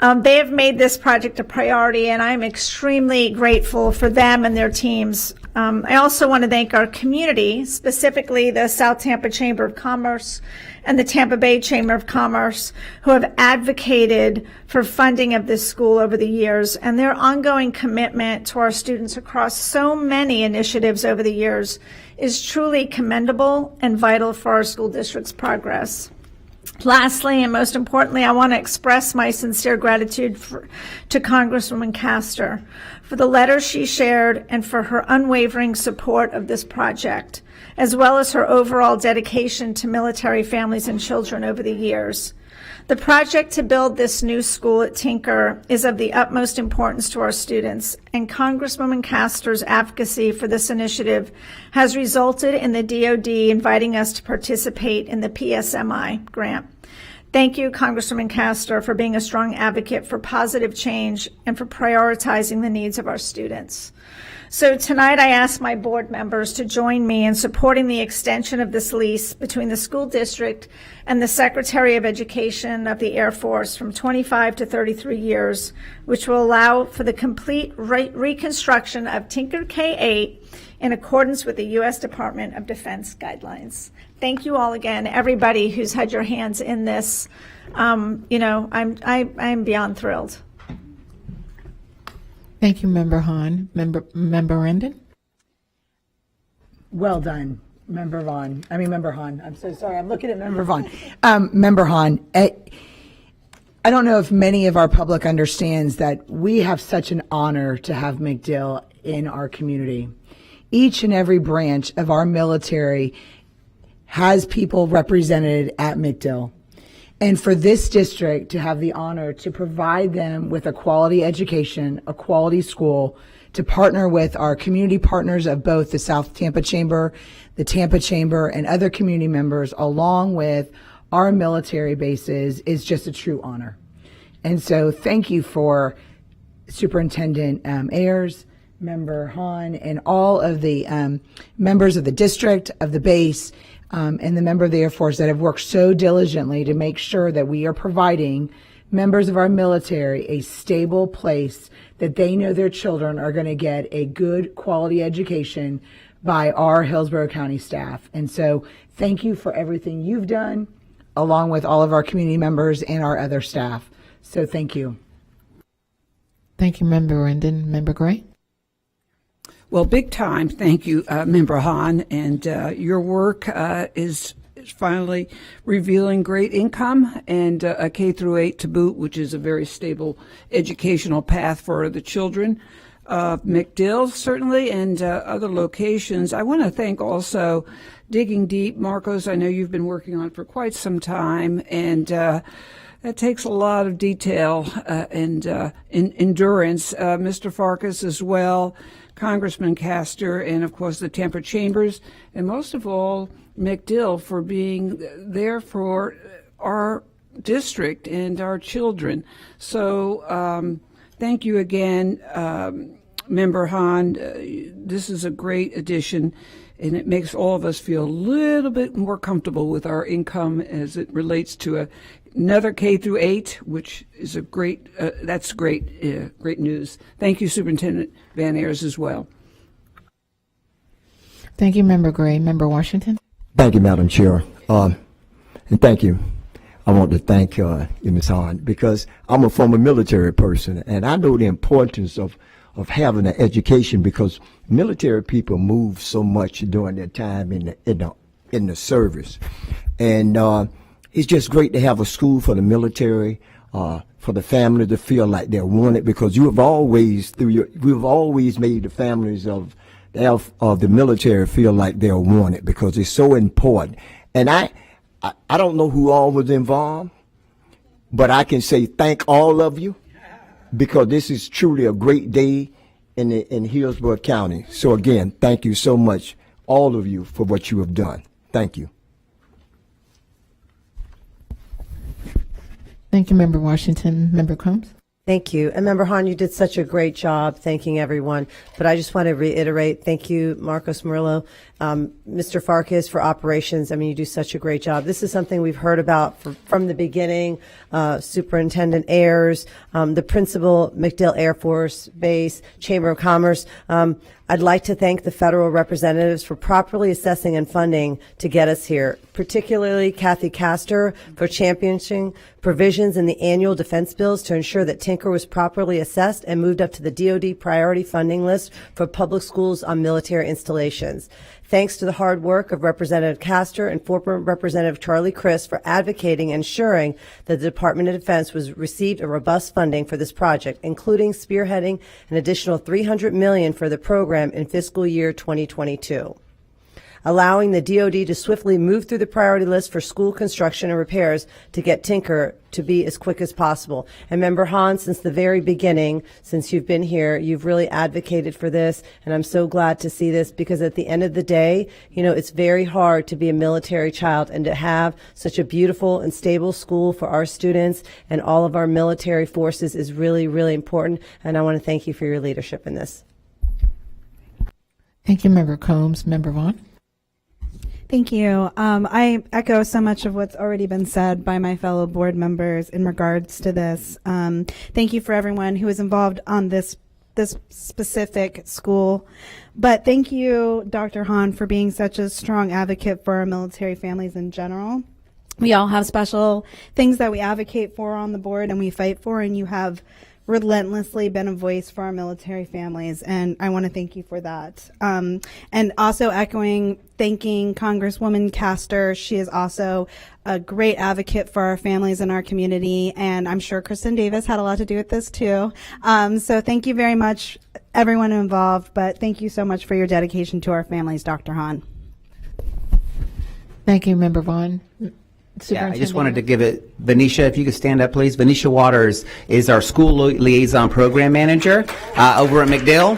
They have made this project a priority, and I'm extremely grateful for them and their teams. I also want to thank our community, specifically the South Tampa Chamber of Commerce and the Tampa Bay Chamber of Commerce, who have advocated for funding of this school over the years, and their ongoing commitment to our students across so many initiatives over the years is truly commendable and vital for our school district's progress. Lastly, and most importantly, I want to express my sincere gratitude to Congresswoman Castor for the letter she shared and for her unwavering support of this project, as well as her overall dedication to military families and children over the years. The project to build this new school at Tinker is of the utmost importance to our students, and Congresswoman Castor's advocacy for this initiative has resulted in the DoD inviting us to participate in the PSMI grant. Thank you, Congresswoman Castor, for being a strong advocate for positive change and for prioritizing the needs of our students. So tonight I ask my board members to join me in supporting the extension of this lease between the school district and the Secretary of Education of the Air Force from 25 to 33 years, which will allow for the complete reconstruction of Tinker K-8 in accordance with the U.S. Department of Defense guidelines. Thank you all again, everybody who's had your hands in this. I'm beyond thrilled. Thank you, Member Hahn. Member Rendon? Well done, Member Hahn. I'm so sorry. I'm looking at Member Vaughn. Member Hahn, I don't know if many of our public understands that we have such an honor to have MacDill in our community. Each and every branch of our military has people represented at MacDill. And for this district to have the honor to provide them with a quality education, a quality school, to partner with our community partners of both the South Tampa Chamber, the Tampa Chamber, and other community members, along with our military bases, is just a true honor. And so thank you for Superintendent Ayers, Member Hahn, and all of the members of the district, of the base, and the member of the Air Force that have worked so diligently to make sure that we are providing members of our military a stable place that they know their children are going to get a good quality education by our Hillsborough County staff. And so thank you for everything you've done, along with all of our community members and our other staff. So thank you. Thank you, Member Rendon. Member Gray? Well, big time. Thank you, Member Hahn. And your work is finally revealing great income and a K through 8 to boot, which is a very stable educational path for the children of MacDill, certainly, and other locations. I want to thank also Digging Deep. Marcos, I know you've been working on it for quite some time, and that takes a lot of detail and endurance. Mr. Farkas as well, Congressman Castor, and of course the Tampa Chambers, and most of all, MacDill for being there for our district and our children. So thank you again, Member Hahn. This is a great addition, and it makes all of us feel a little bit more comfortable with our income as it relates to another K through 8, which is a great, that's great, great news. Thank you, Superintendent Van Ayers, as well. Thank you, Member Gray. Member Washington? Thank you, Madam Chair. And thank you. I want to thank you, Ms. Hahn, because I'm a former military person, and I know the importance of having an education, because military people move so much during their time in the service. And it's just great to have a school for the military, for the family to feel like they're wanted, because you have always, we've always made the families of the military feel like they're wanted, because it's so important. And I don't know who all was involved, but I can say thank all of you, because this is truly a great day in Hillsborough County. So again, thank you so much, all of you, for what you have done. Thank you. Thank you, Member Washington. Member Combs? Thank you. And Member Hahn, you did such a great job thanking everyone. But I just want to reiterate, thank you, Marcos Murillo, Mr. Farkas for operations. I mean, you do such a great job. This is something we've heard about from the beginning. Superintendent Ayers, the principal, MacDill Air Force Base, Chamber of Commerce. I'd like to thank the federal representatives for properly assessing and funding to get us here, particularly Kathy Castor for championing provisions in the annual defense bills to ensure that Tinker was properly assessed and moved up to the DoD priority funding list for public schools on military installations. Thanks to the hard work of Representative Castor and former Representative Charlie Crist for advocating and ensuring that the Department of Defense received a robust funding for this project, including spearheading an additional $300 million for the program in fiscal year 2022. Allowing the DoD to swiftly move through the priority list for school construction and repairs to get Tinker to be as quick as possible. And Member Hahn, since the very beginning, since you've been here, you've really advocated for this, and I'm so glad to see this, because at the end of the day, you know, it's very hard to be a military child, and to have such a beautiful and stable school for our students and all of our military forces is really, really important, and I want to thank you for your leadership in this. Thank you, Member Combs. Member Vaughn? Thank you. I echo so much of what's already been said by my fellow board members in regards to this. Thank you for everyone who is involved on this specific school. But thank you, Dr. Hahn, for being such a strong advocate for our military families in general. We all have special things that we advocate for on the board and we fight for, and you have relentlessly been a voice for our military families, and I want to thank you for that. And also thanking Congresswoman Castor. She is also a great advocate for our families in our community, and I'm sure Kristen Davis had a lot to do with this too. So thank you very much, everyone involved, but thank you so much for your dedication to our families, Dr. Hahn. Thank you, Member Vaughn. Yeah, I just wanted to give it, Venetia, if you could stand up, please. Venetia Waters is our school liaison program manager over at McDill.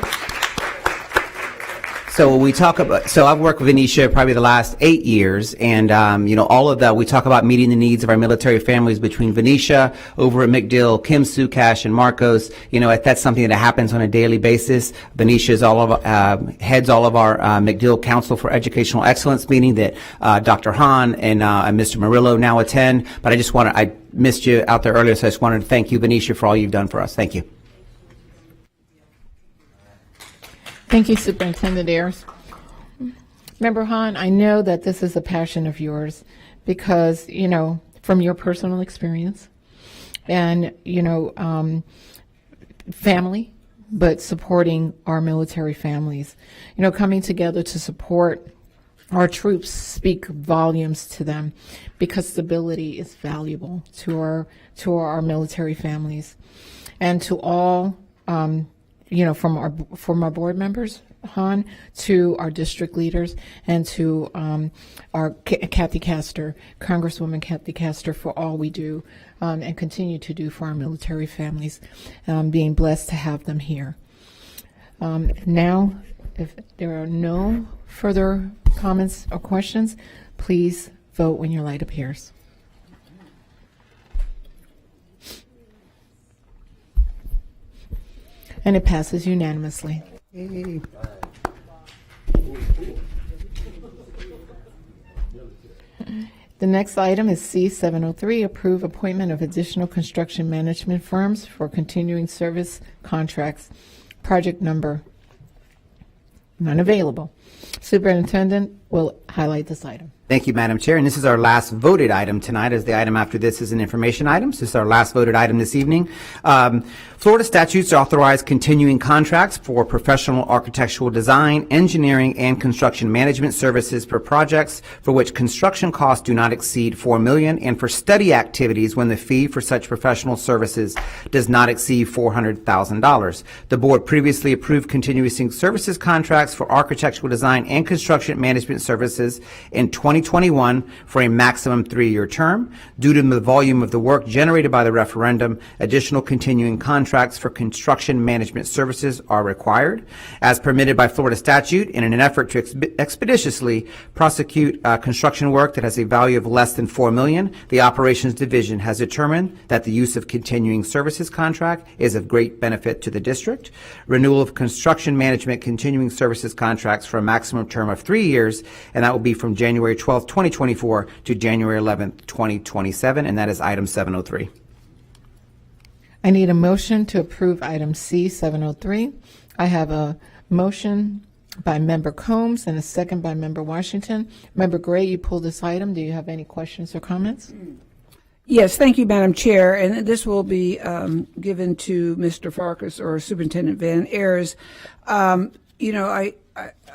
So we talk about, so I've worked with Venetia probably the last 8 years, and all of that, we talk about meeting the needs of our military families between Venetia over at McDill, Kim Sukash, and Marcos. That's something that happens on a daily basis. Venetia is heads all of our McDill Council for Educational Excellence meeting that Dr. Hahn and Mr. Murillo now attend. But I missed you out there earlier, so I just wanted to thank you, Venetia, for all you've done for us. Thank you. Thank you, Superintendent Ayers. Member Hahn, I know that this is a passion of yours because, from your personal experience and, family, but supporting our military families. Coming together to support our troops speak volumes to them because stability is valuable to our military families. And to all from our board members, Hahn, to our district leaders, and to our Kathy Castor, Congresswoman Kathy Castor, for all we do and continue to do for our military families, being blessed to have them here. Now, if there are no further comments or questions, please vote when your light appears. And it passes unanimously. The next item is C703, approve appointment of additional construction management firms for continuing service contracts. Project number, none available. Superintendent will highlight this item. Thank you, Madam Chair. And this is our last voted item tonight, as the item after this is an information item. So this is our last voted item this evening. Florida statutes authorize continuing contracts for professional architectural design, engineering, and construction management services for projects for which construction costs do not exceed $4 million, and for study activities when the fee for such professional services does not exceed $400,000. The board previously approved continuing services contracts for architectural design and construction management services in 2021 for a maximum 3-year term. Due to the volume of the work generated by the referendum, additional continuing contracts for construction management services are required. As permitted by Florida statute, in an effort to expeditiously prosecute construction work that has a value of less than $4 million, the Operations Division has determined that the use of continuing services contract is of great benefit to the district. Renewal of construction management continuing services contracts for a maximum term of 3 years, and that will be from January 12th, 2024 to January 11th, 2027, and that is item 703. I need a motion to approve item C703. I have a motion by Member Combs and a second by Member Washington. Member Gray, you pulled this item. Do you have any questions or comments? Yes, thank you, Madam Chair. And this will be given to Mr. Farkas or Superintendent Van Ayers. I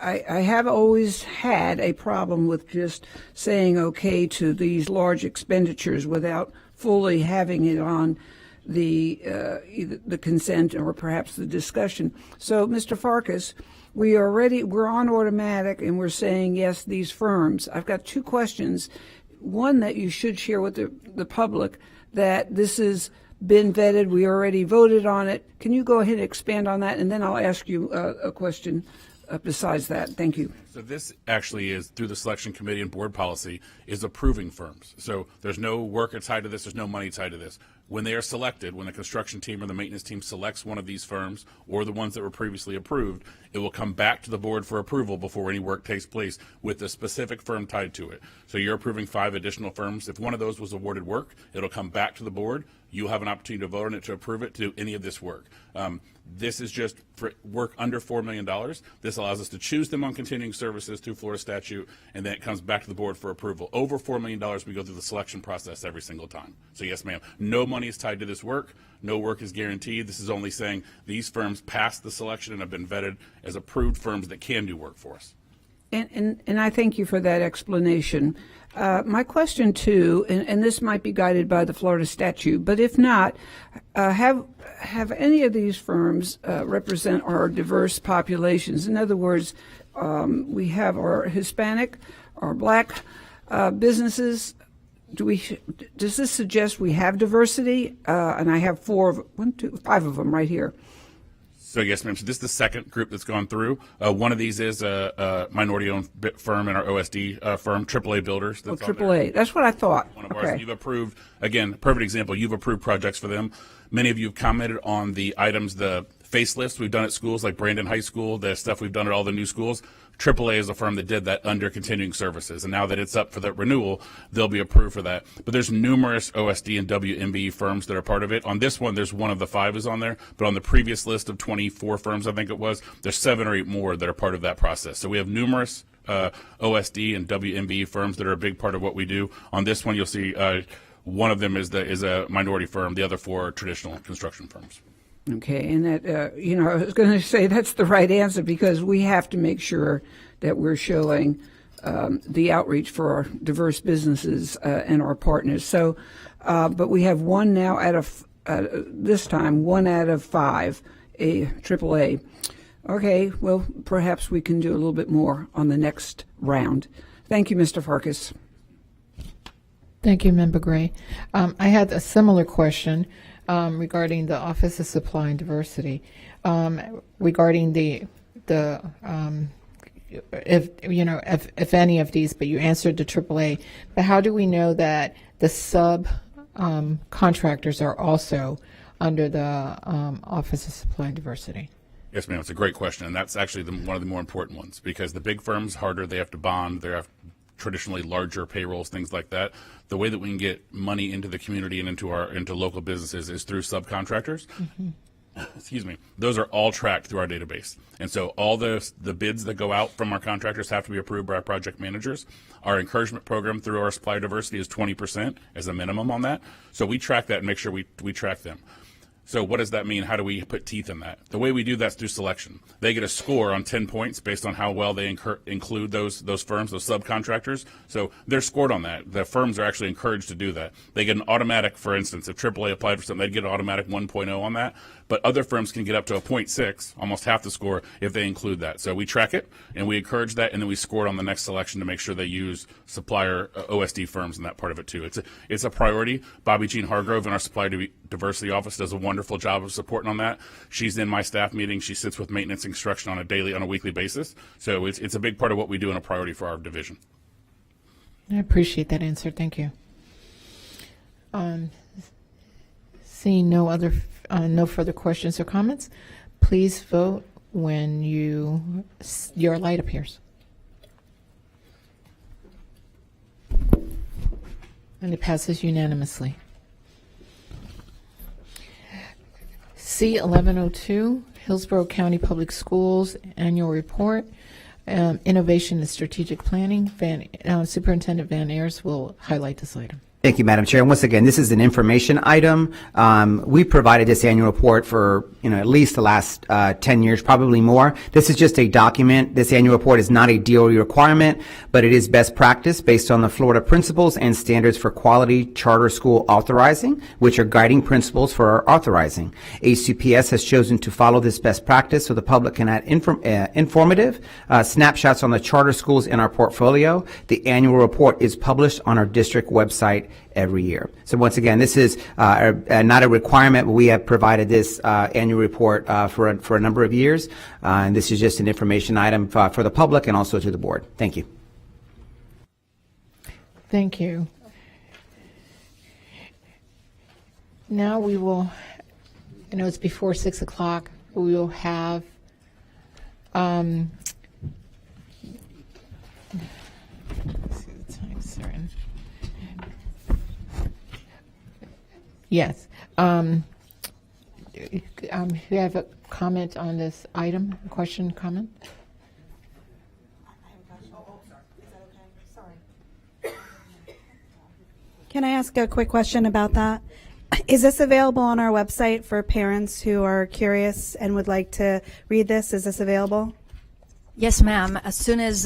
have always had a problem with just saying okay to these large expenditures without fully having it on either the consent or perhaps the discussion. So, Mr. Farkas, we're on automatic and we're saying yes, these firms. I've got two questions. One that you should share with the public, that this has been vetted, we already voted on it. Can you go ahead and expand on that? And then I'll ask you a question besides that. Thank you. So this actually is, through the selection committee and board policy, is approving firms. So there's no work tied to this, there's no money tied to this. When they are selected, when the construction team or the maintenance team selects one of these firms or the ones that were previously approved, it will come back to the board for approval before any work takes place with the specific firm tied to it. So you're approving 5 additional firms. If one of those was awarded work, it'll come back to the board. You'll have an opportunity to vote on it to approve it to do any of this work. This is just for work under $4 million. This allows us to choose them on continuing services through Florida statute, and then it comes back to the board for approval. Over $4 million, we go through the selection process every single time. So yes, ma'am, no money is tied to this work. No work is guaranteed. This is only saying these firms passed the selection and have been vetted as approved firms that can do work for us. And I thank you for that explanation. My question too, and this might be guided by the Florida statute, but if not, have any of these firms represent our diverse populations? In other words, we have our Hispanic, our Black businesses. does this suggest we have diversity? And I have 5 of them right here. So yes, ma'am. So this is the second group that's gone through. One of these is a minority-owned firm in our OSD firm, AAA Builders. That's AAA. That's what I thought. One of ours. You've approved, again, perfect example. You've approved projects for them. Many of you have commented on the items, the facelifts we've done at schools like Brandon High School, the stuff we've done at all the new schools. AAA is a firm that did that under continuing services, and now that it's up for the renewal, they'll be approved for that. But there's numerous OSD and WMBE firms that are part of it. On this one, there's one of the 5 is on there, but on the previous list of 24 firms, I think it was, there's 7 or 8 more that are part of that process. So we have numerous OSD and WMBE firms that are a big part of what we do. On this one, you'll see one of them is a minority firm. The other 4 are traditional construction firms. Okay, and that, I was going to say that's the right answer because we have to make sure that we're showing the outreach for our diverse businesses and our partners. So, but we have one now this time, 1 out of 5, a AAA. Okay, well, perhaps we can do a little bit more on the next round. Thank you, Mr. Farkas. Thank you, Member Gray. I had a similar question regarding the Office of Supply and Diversity, regarding if any of these, but you answered the AAA. But how do we know that the sub contractors are also under the Office of Supply and Diversity? Yes, ma'am. It's a great question, and that's actually one of the more important ones because the big firms harder. They have to bond. They have traditionally larger payrolls, things like that. The way that we can get money into the community and into local businesses is through subcontractors. Mm-hmm. Excuse me. Those are all tracked through our database. And so all the bids that go out from our contractors have to be approved by our project managers. Our encouragement program through our supplier diversity is 20% as a minimum on that. So we track that and make sure we track them. So what does that mean? How do we put teeth in that? The way we do that is through selection. They get a score on 10 points based on how well they include those firms, those subcontractors. So they're scored on that. The firms are actually encouraged to do that. They get an automatic, for instance, if AAA applied for something, they'd get an automatic 1.0 on that. But other firms can get up to a 0.6, almost half the score, if they include that. So we track it, and we encourage that, and then we score it on the next selection to make sure they use supplier OSD firms in that part of it, too. It's a priority. Bobby Jean Hargrove in our Supplier Diversity Office does a wonderful job of supporting on that. She's in my staff meeting. She sits with maintenance and construction on a weekly basis. So it's a big part of what we do and a priority for our division. I appreciate that answer. Thank you. Seeing no further questions or comments, please vote when your light appears. And it passes unanimously. C-1102, Hillsborough County Public Schools Annual Report, Innovation and Strategic Planning. Superintendent Van Ayers will highlight this item. Thank you, Madam Chair. And once again, this is an information item. We provided this annual report for at least the last 10 years, probably more. This is just a document. This annual report is not a DOE requirement, but it is best practice based on the Florida principles and standards for quality charter school authorizing, which are guiding principles for our authorizing. HCPS has chosen to follow this best practice so the public can add informative snapshots on the charter schools in our portfolio. The annual report is published on our district website every year. So once again, this is not a requirement, but we have provided this annual report for a number of years, and this is just an information item for the public and also to the board. Thank you. Thank you. Now we will, I know it's before 6 o'clock, we will have yes. You have a comment on this item? Question, comment? Can I ask a quick question about that? Is this available on our website for parents who are curious and would like to read this? Is this available? Yes, ma'am. As soon as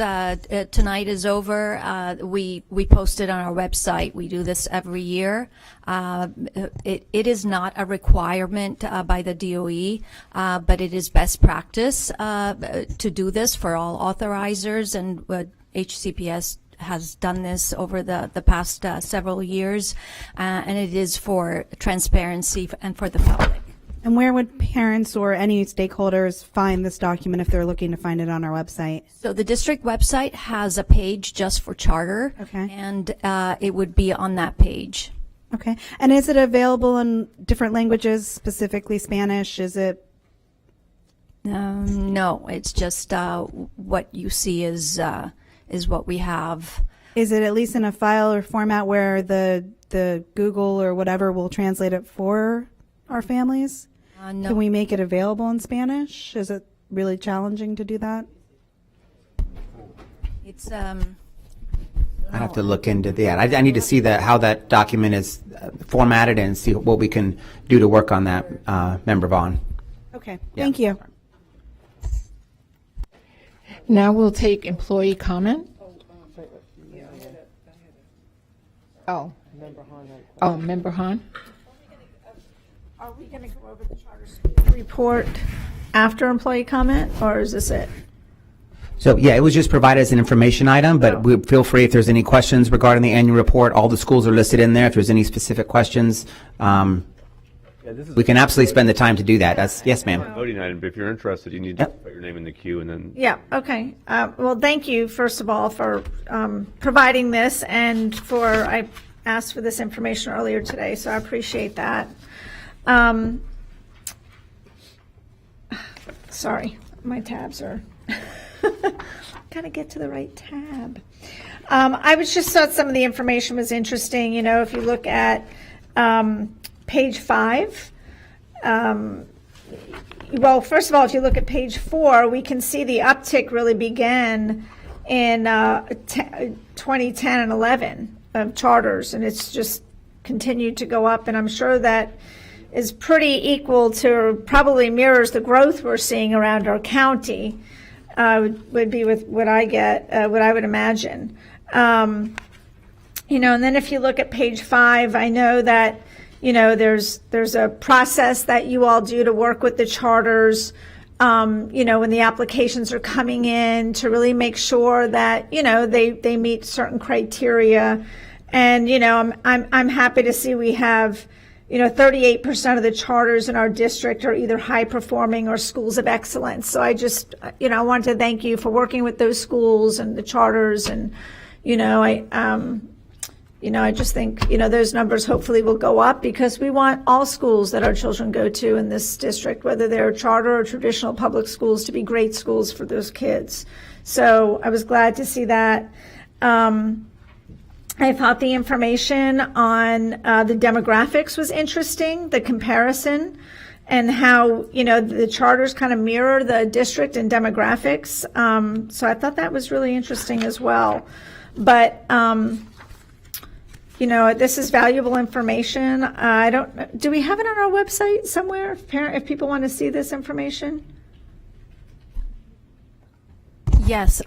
tonight is over, we post it on our website. We do this every year. It is not a requirement by the DOE, but it is best practice to do this for all authorizers, and HCPS has done this over the past several years, and it is for transparency and for the public. And where would parents or any stakeholders find this document if they're looking to find it on our website? So the district website has a page just for charter, and it would be on that page. Okay. And is it available in different languages, specifically Spanish? Is it? No, it's just what you see is what we have. Is it at least in a file or format where the Google or whatever will translate it for our families? No. Can we make it available in Spanish? Is it really challenging to do that? It's I have to look into that. I need to see how that document is formatted and see what we can do to work on that, Member Vaughn. Okay, thank you. Now we'll take employee comment. Member Hahn. Are we going to go over the charter school report after employee comment, or is this it? So, yeah, it was just provided as an information item, but feel free if there's any questions regarding the annual report. All the schools are listed in there. If there's any specific questions, we can absolutely spend the time to do that. Yes, ma'am. Voting item, but if you're interested, you need to put your name in the queue and then. Yeah, okay. Well, thank you, first of all, for providing this, and I asked for this information earlier today, so I appreciate that. Sorry, my tabs are, gotta get to the right tab. I was just thought some of the information was interesting. You know, if you look at page 5, well, first of all, if you look at page 4, we can see the uptick really began in 2010 and 11 of charters, and it's just continued to go up, and I'm sure that is pretty equal to, probably mirrors the growth we're seeing around our county, would be with what I get, what I would imagine. And then if you look at page 5, I know that, there's a process that you all do to work with the charters, when the applications are coming in, to really make sure that, they meet certain criteria. And, I'm happy to see we have, 38% of the charters in our district are either high performing or schools of excellence. So I just, I wanted to thank you for working with those schools and the charters. And, I just think, those numbers hopefully will go up, because we want all schools that our children go to in this district, whether they're charter or traditional public schools, to be great schools for those kids. So I was glad to see that. I thought the information on the demographics was interesting, the comparison, and how, the charters kind of mirror the district and demographics. So I thought that was really interesting as well. But, this is valuable information. Do we have it on our website somewhere if people want to see this information? Yes,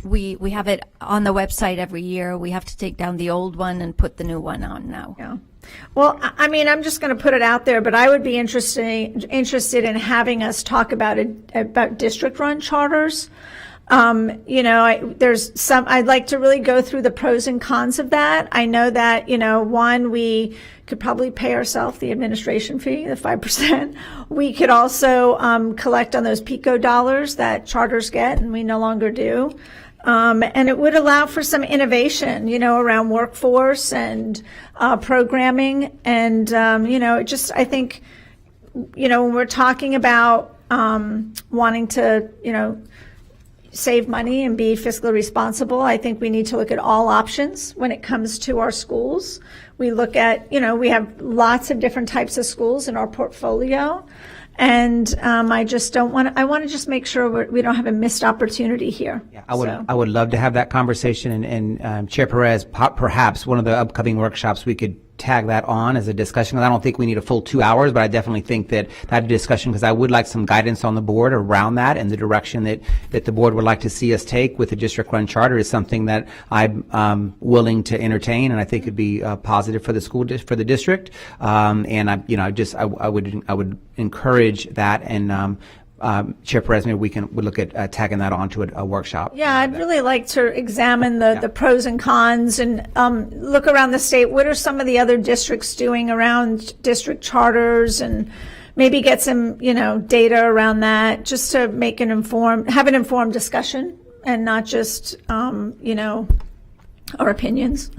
we have it on the website every year. We have to take down the old one and put the new one on now. Yeah. Well, I'm just going to put it out there, but I would be interested in having us talk about district-run charters. There's some, I'd like to really go through the pros and cons of that. I know that, one, we could probably pay ourselves the administration fee, the 5%. We could also collect on those PICO dollars that charters get, and we no longer do. And it would allow for some innovation, around workforce and programming. And, I think, when we're talking about wanting to, save money and be fiscally responsible, I think we need to look at all options when it comes to our schools. We look at, we have lots of different types of schools in our portfolio. And I want to just make sure we don't have a missed opportunity here. Yeah, I would love to have that conversation. And Chair Perez, perhaps one of the upcoming workshops, we could tag that on as a discussion. I don't think we need a full 2 hours, but I definitely think that discussion, because I would like some guidance on the board around that, and the direction that the board would like to see us take with the district-run charter is something that I'm willing to entertain, and I think it'd be positive for the school for the district. And I would encourage that, and Chair President, would look at tagging that onto a workshop. Yeah, I'd really like to examine the pros and cons and look around the state. What are some of the other districts doing around district charters, and maybe get some, data around that, just to make have an informed discussion and not just, our opinions.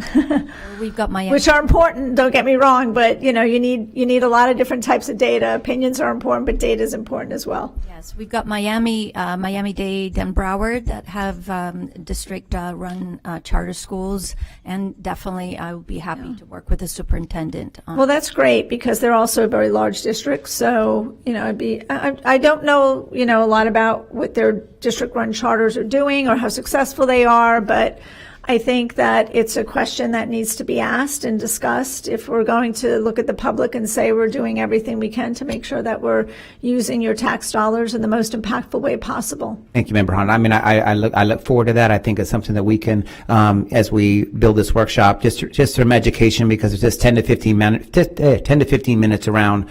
We've got Miami, which are important, don't get me wrong, but you need a lot of different types of data. Opinions are important, but data is important as well. Yes, we've got Miami-Dade and Broward that have district-run charter schools, and definitely I would be happy to work with the superintendent. Well, that's great, because they're also very large districts. So I don't know a lot about what their district-run charters are doing or how successful they are, but I think that it's a question that needs to be asked and discussed if we're going to look at the public and say we're doing everything we can to make sure that we're using your tax dollars in the most impactful way possible. Thank you, Member Hunt. I mean, I look forward to that. I think it's something that we can, as we build this workshop, just some education, because it's just 10 to 15 minutes around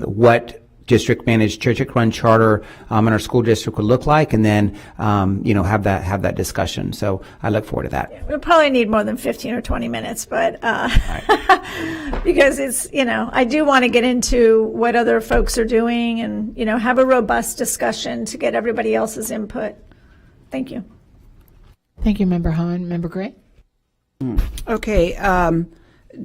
what district-run charter in our school district would look like, and then have that discussion. So I look forward to that. Yeah, we'll probably need more than 15 or 20 minutes, but because it's I do want to get into what other folks are doing and have a robust discussion to get everybody else's input. Thank you. Thank you, Member Hahn. Member Gray? Okay.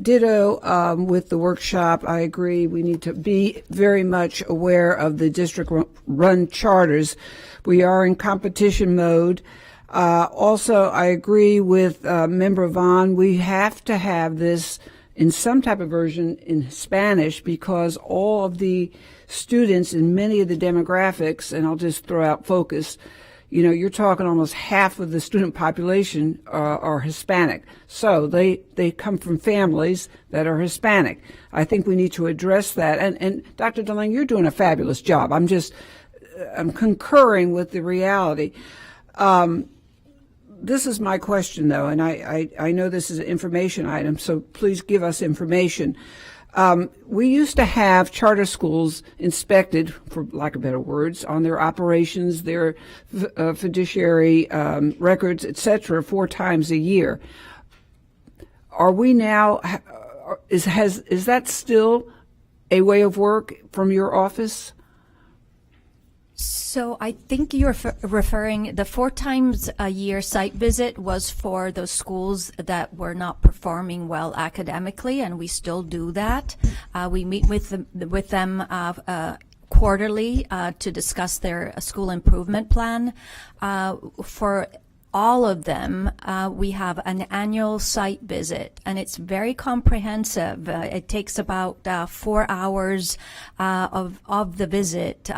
Ditto with the workshop. I agree. We need to be very much aware of the district-run charters. We are in competition mode. Also, I agree with Member Vaughn. We have to have this in some type of version in Spanish, because all of the students in many of the demographics, and I'll just throw out focus, you're talking almost half of the student population are Hispanic. So they come from families that are Hispanic. I think we need to address that. And Dr. DeLange, you're doing a fabulous job. I'm concurring with the reality. This is my question, though, and I know this is an information item, so please give us information. We used to have charter schools inspected, for lack of better words, on their operations, their fiduciary records, etc., 4 times a year. Are we now? Is that still a way of work from your office? So I think you're referring, the 4 times a year site visit was for those schools that were not performing well academically, and we still do that. We meet with them quarterly to discuss their school improvement plan. For all of them, we have an annual site visit, and it's very comprehensive. It takes about 4 hours of the visit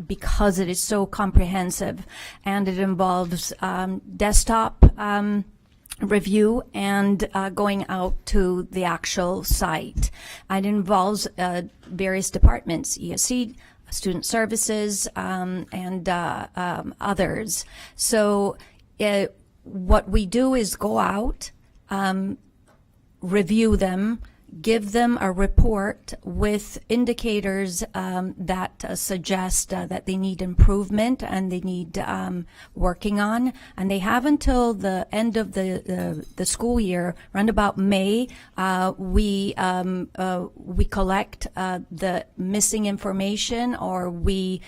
because it is so comprehensive, and it involves desktop review and going out to the actual site. It involves various departments, ESC, student services, and others. So what we do is go out, review them, give them a report with indicators that suggest that they need improvement and they need working on, and they have until the end of the school year, around about May. We collect the missing information, or we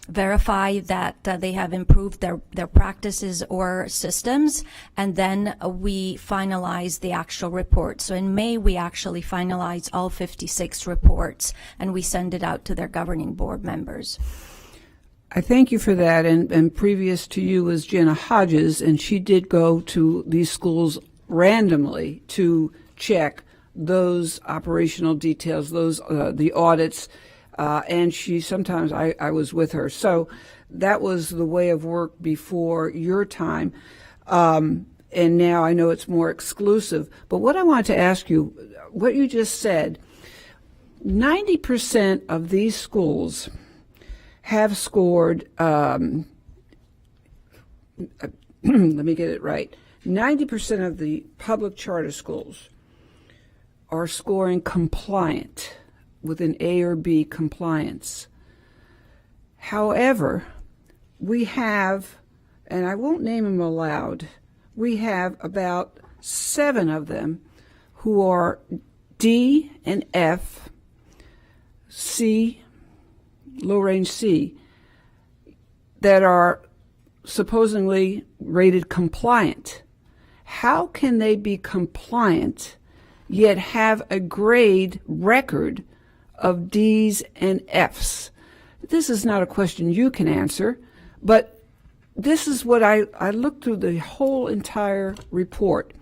verify that they have improved their practices or systems, and then we finalize the actual report. So in May, we actually finalize all 56 reports, and we send it out to their governing board members. I thank you for that. And previous to you was Jenna Hodges, and she did go to these schools randomly to check those operational details, those the audits, and she sometimes I was with her. So that was the way of work before your time. And now I know it's more exclusive. But what I wanted to ask you, what you just said, 90% of these schools have scored, let me get it right, 90% of the public charter schools are scoring compliant with an A or B compliance. However, we have, and I won't name them aloud, we have about 7 of them who are D and F, C, low range C, that are supposedly rated compliant. How can they be compliant yet have a grade record of D's and F's? This is not a question you can answer, but this is what I looked through the whole entire report.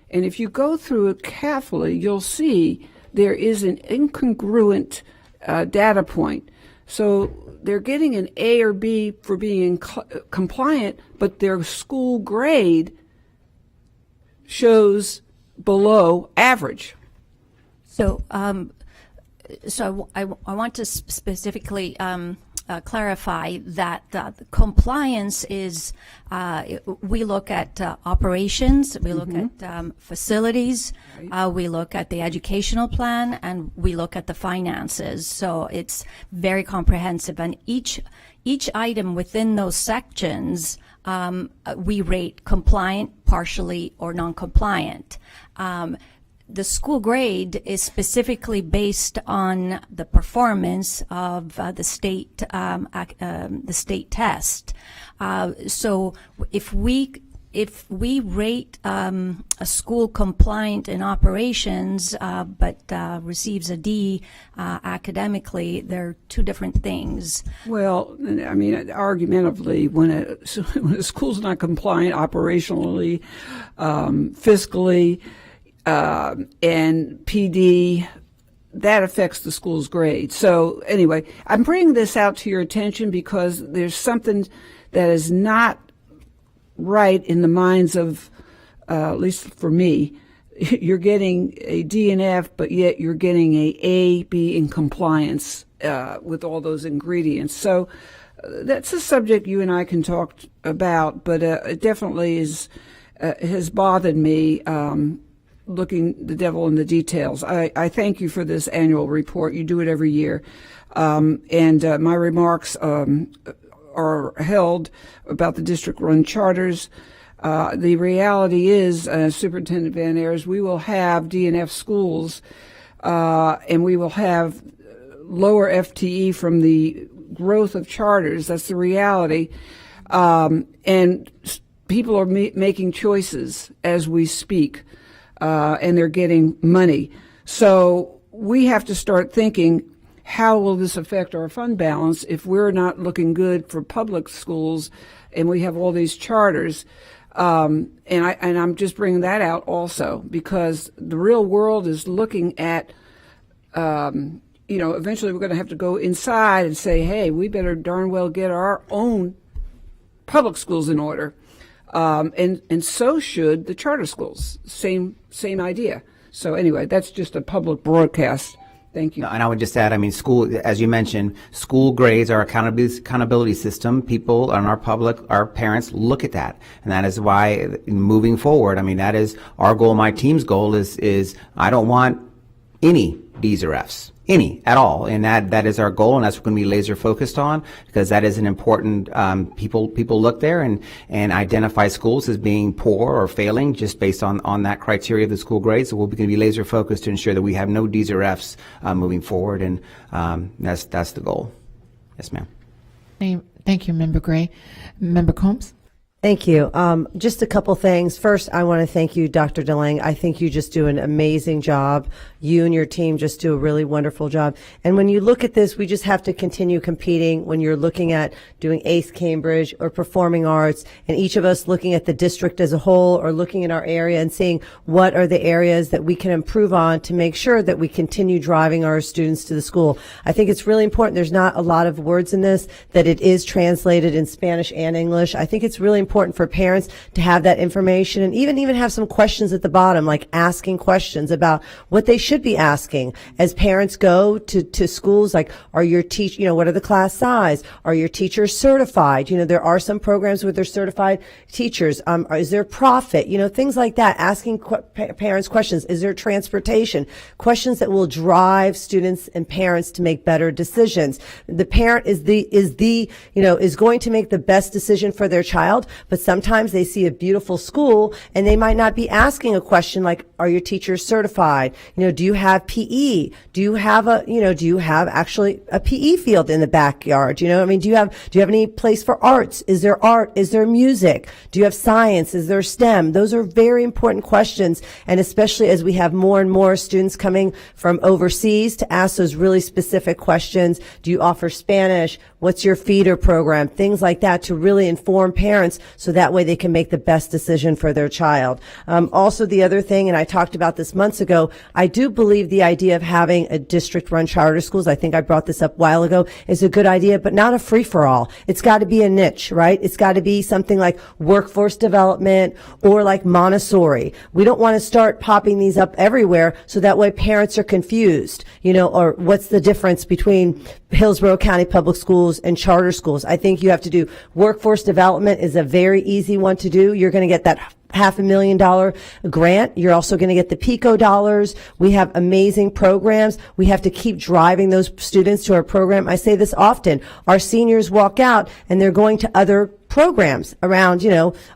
And if you go through it carefully, you'll see there is an incongruent data point. So they're getting an A or B for being compliant, but their school grade shows below average. So, I want to specifically clarify that the compliance is we look at operations, we look at facilities, we look at the educational plan, and we look at the finances. So it's very comprehensive, and each item within those sections we rate compliant, partially, or non-compliant. The school grade is specifically based on the performance of the state test. So if we rate a school compliant in operations but receives a D academically, they're two different things. Well, I mean, argumentatively, when a school's not compliant operationally, fiscally, and PD, that affects the school's grade. So anyway, I'm bringing this out to your attention because there's something that is not right in the minds of, at least for me. You're getting a D and F, but yet you're getting A, B in compliance with all those ingredients. So that's a subject you and I can talk about, but it definitely has bothered me. Looking the devil in the details. I thank you for this annual report. You do it every year. And my remarks are held about the district-run charters. The reality is, Superintendent Van Ayers, we will have D&F schools, and we will have lower FTE from the growth of charters. That's the reality. And people are making choices as we speak. And they're getting money. So we have to start thinking, how will this affect our fund balance if we're not looking good for public schools and we have all these charters? And I'm just bringing that out also because the real world is looking at, eventually we're going to have to go inside and say, hey, we better darn well get our own public schools in order. And so should the charter schools. Same idea. So anyway, that's just a public broadcast. Thank you. And I would just add, I mean, school, as you mentioned, school grades are accountability system. People and our parents look at that. And that is why moving forward, I mean, that is our goal. My team's goal is I don't want any D's or F's. Any at all, and that is our goal, and that's what we're going to be laser focused on because that is an important. People look there and identify schools as being poor or failing just based on that criteria of the school grade. So we're going to be laser focused to ensure that we have no D's or F's moving forward, and that's the goal. Yes, ma'am. Thank you, Member Gray. Member Combs. Thank you. Just a couple things. First, I want to thank you, Dr. DeLange. I think you just do an amazing job. You and your team just do a really wonderful job. And when you look at this, we just have to continue competing when you're looking at doing ACE Cambridge or performing arts, and each of us looking at the district as a whole or looking in our area and seeing what are the areas that we can improve on to make sure that we continue driving our students to the school. I think it's really important. There's not a lot of words in this, that it is translated in Spanish and English. I think it's really important important for parents to have that information and even have some questions at the bottom, like asking questions about what they should be asking as parents go to schools, like, are your what are the class size? Are your teachers certified? There are some programs where they're certified teachers. Is there profit? Things like that. Asking parents questions. Is there transportation? Questions that will drive students and parents to make better decisions. The parent is going to make the best decision for their child, but sometimes they see a beautiful school and they might not be asking a question like, are your teachers certified? Do you have PE? Do you have actually a PE field in the backyard? Do you have any place for arts? Is there art? Is there music? Do you have science? Is there STEM? Those are very important questions, and especially as we have more and more students coming from overseas to ask those really specific questions. Do you offer Spanish? What's your feeder program? Things like that to really inform parents so that way they can make the best decision for their child. Also, the other thing, and I talked about this months ago, I do believe the idea of having a district-run charter schools, I think I brought this up a while ago, is a good idea, but not a free-for-all. It's got to be a niche, right? It's got to be something like workforce development or like Montessori. We don't want to start popping these up everywhere so that way parents are confused, or what's the difference between Hillsborough County Public Schools and charter schools. I think you have to do workforce development is a very easy one to do. You're going to get that $500,000 grant. You're also going to get the PICO dollars. We have amazing programs. We have to keep driving those students to our program. I say this often. Our seniors walk out and they're going to other programs around,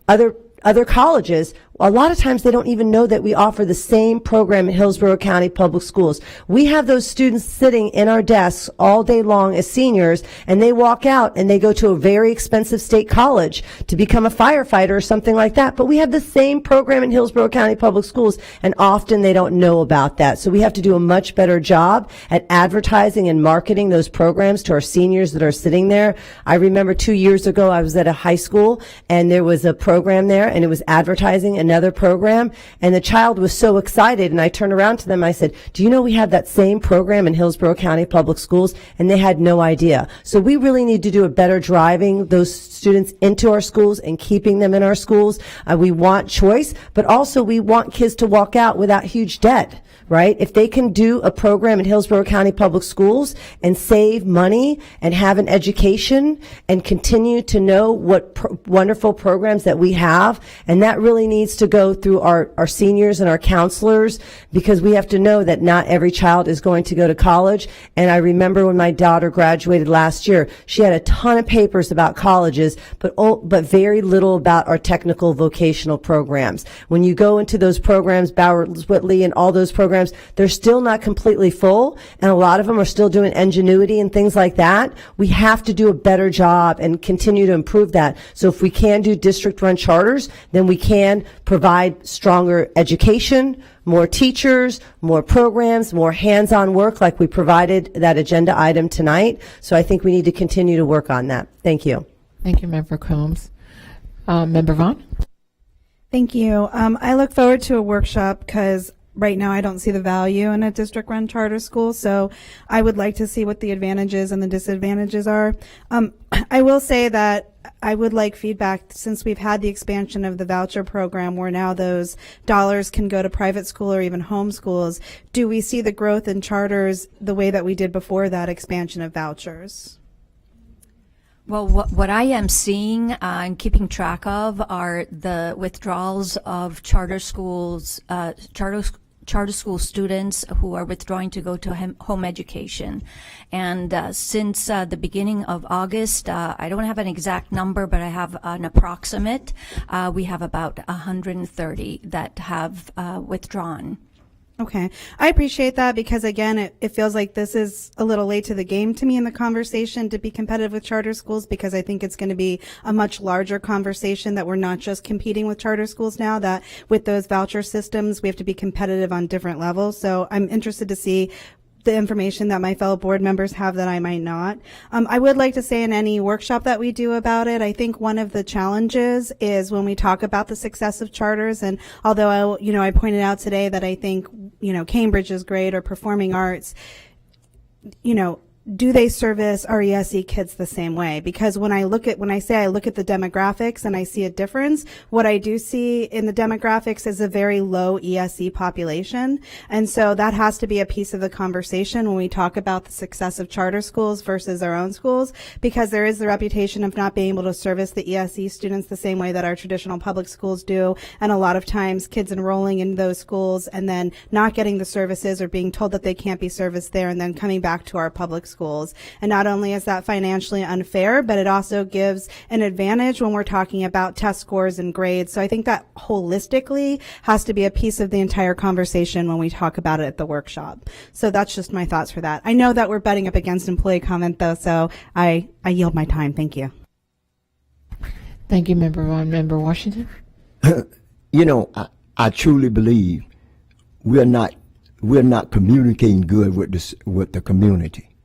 other colleges. A lot of times they don't even know that we offer the same program in Hillsborough County Public Schools. We have those students sitting in our desks all day long as seniors, and they walk out and they go to a very expensive state college to become a firefighter or something like that. But we have the same program in Hillsborough County Public Schools, and often they don't know about that. So we have to do a much better job at advertising and marketing those programs to our seniors that are sitting there. I remember 2 years ago I was at a high school and there was a program there and it was advertising another program, and the child was so excited, and I turned around to them, I said, do you know we have that same program in Hillsborough County Public Schools? And they had no idea. So we really need to do a better driving those students into our schools and keeping them in our schools. We want choice, but also we want kids to walk out without huge debt. Right? If they can do a program in Hillsborough County Public Schools and save money and have an education and continue to know what wonderful programs that we have, and that really needs to go through our seniors and our counselors, because we have to know that not every child is going to go to college. And I remember when my daughter graduated last year, she had a ton of papers about colleges, but very little about our technical vocational programs. When you go into those programs, Bowers Whitley and all those programs, they're still not completely full, and a lot of them are still doing ingenuity and things like that. We have to do a better job and continue to improve that. So if we can do district-run charters, then we can provide stronger education, more teachers, more programs, more hands-on work like we provided that agenda item tonight. So I think we need to continue to work on that. Thank you. Thank you, Member Combs. Member Vaughn? Thank you. I look forward to a workshop because right now I don't see the value in a district-run charter school, so I would like to see what the advantages and the disadvantages are. I will say that I would like feedback, since we've had the expansion of the voucher program where now those dollars can go to private school or even home schools. Do we see the growth in charters the way that we did before that expansion of vouchers? Well, what I am seeing and keeping track of are the withdrawals of charter schools, charter school students who are withdrawing to go to home education. And since the beginning of August, I don't have an exact number, but I have an approximate. We have about 130 that have withdrawn. Okay. I appreciate that because, again, it feels like this is a little late to the game to me in the conversation to be competitive with charter schools, because I think it's going to be a much larger conversation that we're not just competing with charter schools now, that with those voucher systems, we have to be competitive on different levels. So I'm interested to see the information that my fellow board members have that I might not. I would like to say in any workshop that we do about it, I think one of the challenges is when we talk about the success of charters, and although I pointed out today that I think, Cambridge is great or performing arts, do they service our ESE kids the same way? Because when I look at the demographics and I see a difference, what I do see in the demographics is a very low ESE population. And so that has to be a piece of the conversation when we talk about the success of charter schools versus our own schools, because there is the reputation of not being able to service the ESE students the same way that our traditional public schools do. And a lot of times kids enrolling in those schools and then not getting the services or being told that they can't be serviced there and then coming back to our public schools. And not only is that financially unfair, but it also gives an advantage when we're talking about test scores and grades. So I think that holistically has to be a piece of the entire conversation when we talk about it at the workshop. So that's just my thoughts for that. I know that we're butting up against employee comment though, so I yield my time. Thank you. Thank you, Member Vaughn. Member Washington? You know, I truly believe we're not communicating good with the community,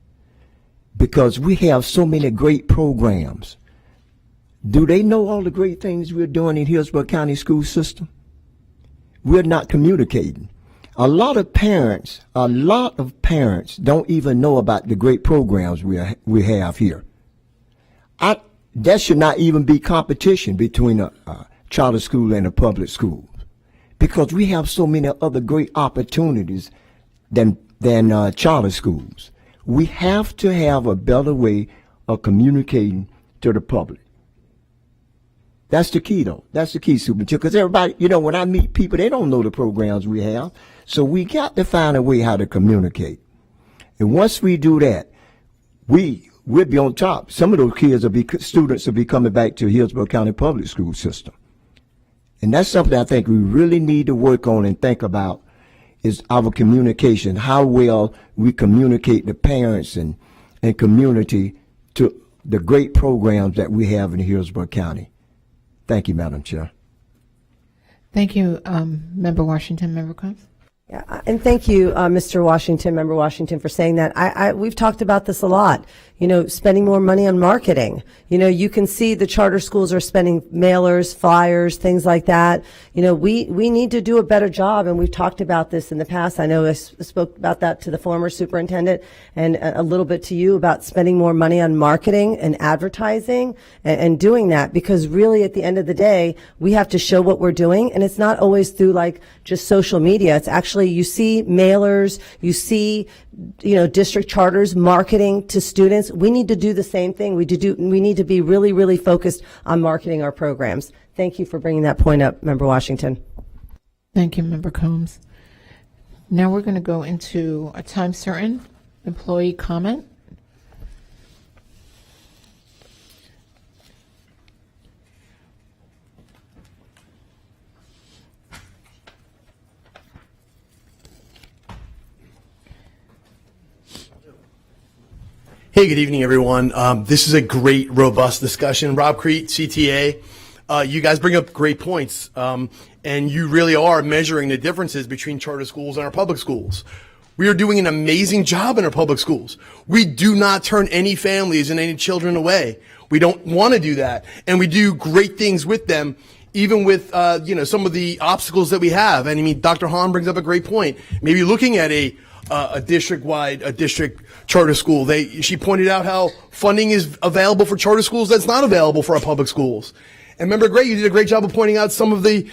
because we have so many great programs. Do they know all the great things we're doing in Hillsborough County school system? We're not communicating. A lot of parents don't even know about the great programs we have here. That should not even be competition between a charter school and a public school, because we have so many other great opportunities than charter schools. We have to have a better way of communicating to the public. That's the key, though. That's the key, Superintendent, because everybody, when I meet people, they don't know the programs we have. So we got to find a way how to communicate. And once we do that, we'll be on top. Some of those students will be coming back to Hillsborough County Public School System. And that's something I think we really need to work on and think about, is our communication, how well we communicate to parents and community to the great programs that we have in Hillsborough County. Thank you, Madam Chair. Thank you, Member Washington. Member Combs? Yeah, and thank you, Mr. Washington, Member Washington, for saying that. We've talked about this a lot. Spending more money on marketing. You can see the charter schools are spending mailers, flyers, things like that. We need to do a better job, and we've talked about this in the past. I know I spoke about that to the former superintendent and a little bit to you about spending more money on marketing and advertising and doing that, because really at the end of the day, we have to show what we're doing, and it's not always through just social media. It's actually, you see mailers, you see district charters marketing to students. We need to do the same thing. We need to be really, really focused on marketing our programs. Thank you for bringing that point up, Member Washington. Thank you, Member Combs. Now we're going to go into a time certain employee comment. Hey, good evening, everyone. This is a great, robust discussion. Rob Crete, CTA. You guys bring up great points, and you really are measuring the differences between charter schools and our public schools. We are doing an amazing job in our public schools. We do not turn any families and any children away. We don't want to do that, and we do great things with them, even with some of the obstacles that we have. And I mean, Dr. Hahn brings up a great point. Maybe looking at a district charter school. She pointed out how funding is available for charter schools that's not available for our public schools. And Member Gray, you did a great job of pointing out some of the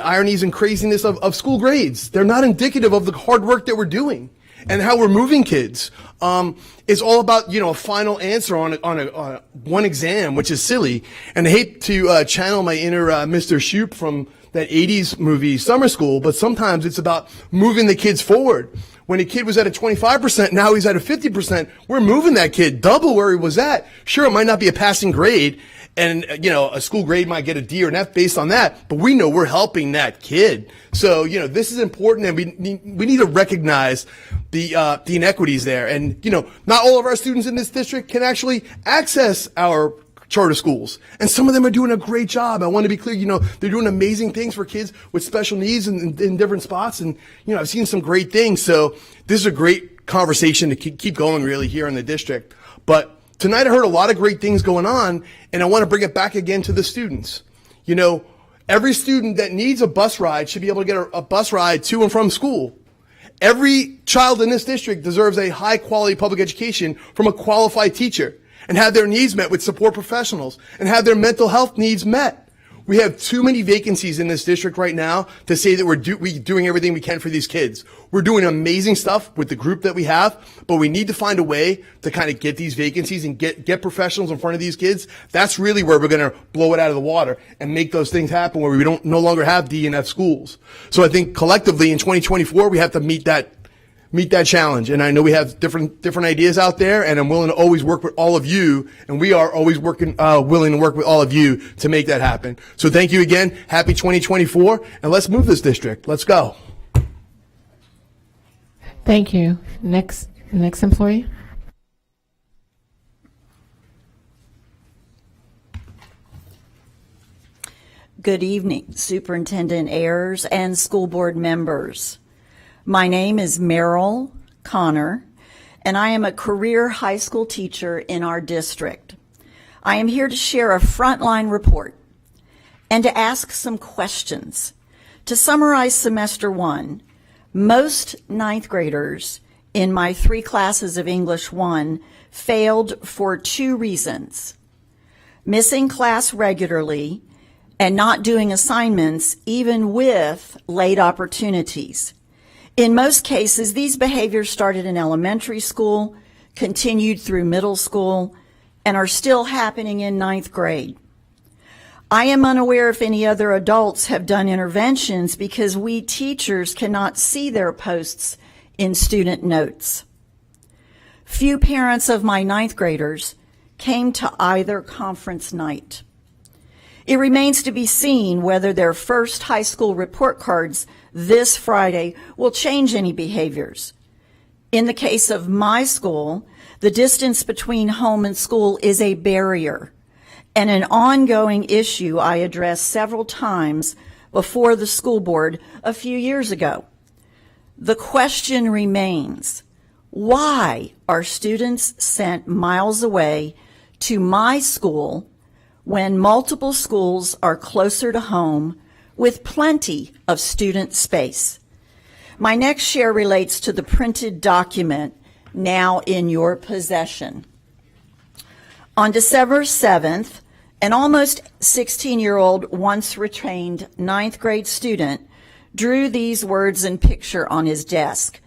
ironies and craziness of school grades. They're not indicative of the hard work that we're doing and how we're moving kids. It's all about, a final answer on one exam, which is silly. And I hate to channel my inner Mr. Shoup from that 80s movie Summer School, but sometimes it's about moving the kids forward. When a kid was at a 25%, now he's at a 50%. We're moving that kid double where he was at. Sure, it might not be a passing grade, and a school grade might get a D or an F based on that, but we know we're helping that kid. So this is important, and we need to recognize the inequities there. And not all of our students in this district can actually access our charter schools, and some of them are doing a great job. I want to be clear, they're doing amazing things for kids with special needs in different spots, and I've seen some great things. So this is a great conversation to keep going really here in the district. But tonight I heard a lot of great things going on, and I want to bring it back again to the students. Every student that needs a bus ride should be able to get a bus ride to and from school. Every child in this district deserves a high quality public education from a qualified teacher and have their needs met with support professionals and have their mental health needs met. We have too many vacancies in this district right now to say that we're doing everything we can for these kids. We're doing amazing stuff with the group that we have, but we need to find a way to kind of get these vacancies and get professionals in front of these kids. That's really where we're going to blow it out of the water and make those things happen where we don't no longer have D and F schools. So I think collectively in 2024, we have to meet that challenge. And I know we have different ideas out there, and I'm willing to always work with all of you, and we are always willing to work with all of you to make that happen. So thank you again. Happy 2024, and let's move this district. Let's go. Thank you. Next employee. Good evening, Superintendent Ayers and school board members. My name is Meryl Connor, and I am a career high school teacher in our district. I am here to share a frontline report and to ask some questions. To summarize semester 1, most ninth graders in my 3 classes of English 1 failed for 2 reasons: missing class regularly and not doing assignments even with late opportunities. In most cases, these behaviors started in elementary school, continued through middle school, and are still happening in 9th grade. I am unaware if any other adults have done interventions because we teachers cannot see their posts in student notes. Few parents of my 9th graders came to either conference night. It remains to be seen whether their first high school report cards this Friday will change any behaviors. In the case of my school, the distance between home and school is a barrier and an ongoing issue I addressed several times before the school board a few years ago. The question remains, why are students sent miles away to my school when multiple schools are closer to home with plenty of student space? My next share relates to the printed document now in your possession. On December 7th, an almost 16-year-old, once retrained 9th grade student drew these words and picture on his desk,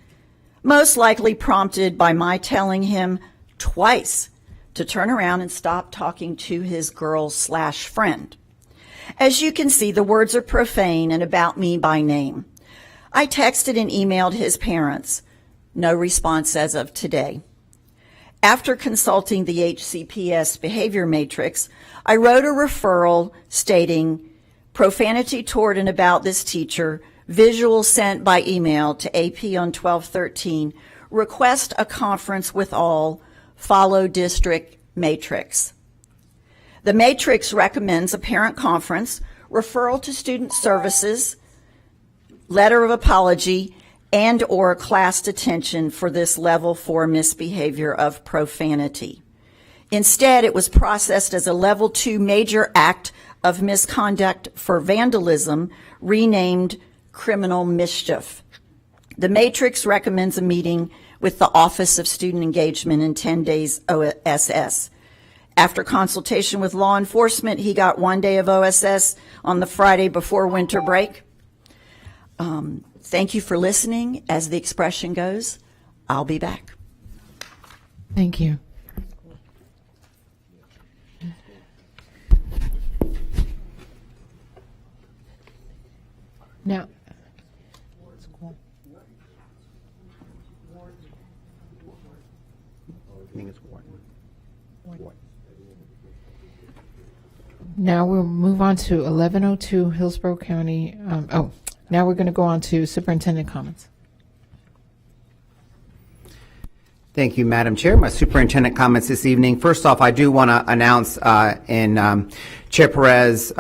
most likely prompted by my telling him twice to turn around and stop talking to his girl/friend. As you can see, the words are profane and about me by name. I texted and emailed his parents. No response as of today. After consulting the HCPS behavior matrix, I wrote a referral stating profanity toward and about this teacher, visual sent by email to AP on 12/13, request a conference with all, follow district matrix. The matrix recommends a parent conference, referral to student services, letter of apology, and or class detention for this level 4 misbehavior of profanity. Instead, it was processed as a level 2 major act of misconduct for vandalism, renamed criminal mischief. The matrix recommends a meeting with the Office of Student Engagement in 10 days OSS. After consultation with law enforcement, he got 1 day of OSS on the Friday before winter break. Thank you for listening. As the expression goes, I'll be back. Thank you. Now, now we'll move on to 1102 Hillsborough County. Now we're going to go on to superintendent comments. Thank you, Madam Chair. My superintendent comments this evening. First off, I do want to announce Chair Perez,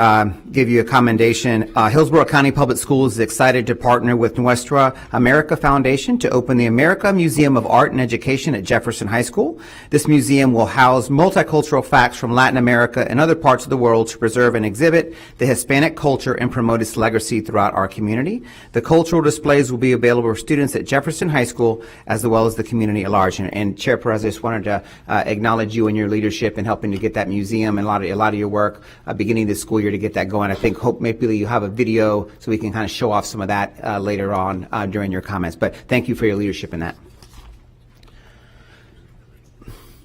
give you a commendation. Hillsborough County Public Schools is excited to partner with Nuestra America Foundation to open the America Museum of Art and Education at Jefferson High School. This museum will house multicultural facts from Latin America and other parts of the world to preserve and exhibit the Hispanic culture and promote its legacy throughout our community. The cultural displays will be available for students at Jefferson High School as well as the community at large. And Chair Perez, I just wanted to acknowledge you and your leadership in helping to get that museum and a lot of your work beginning this school year to get that going. I think maybe you have a video so we can kind of show off some of that later on during your comments. But thank you for your leadership in that.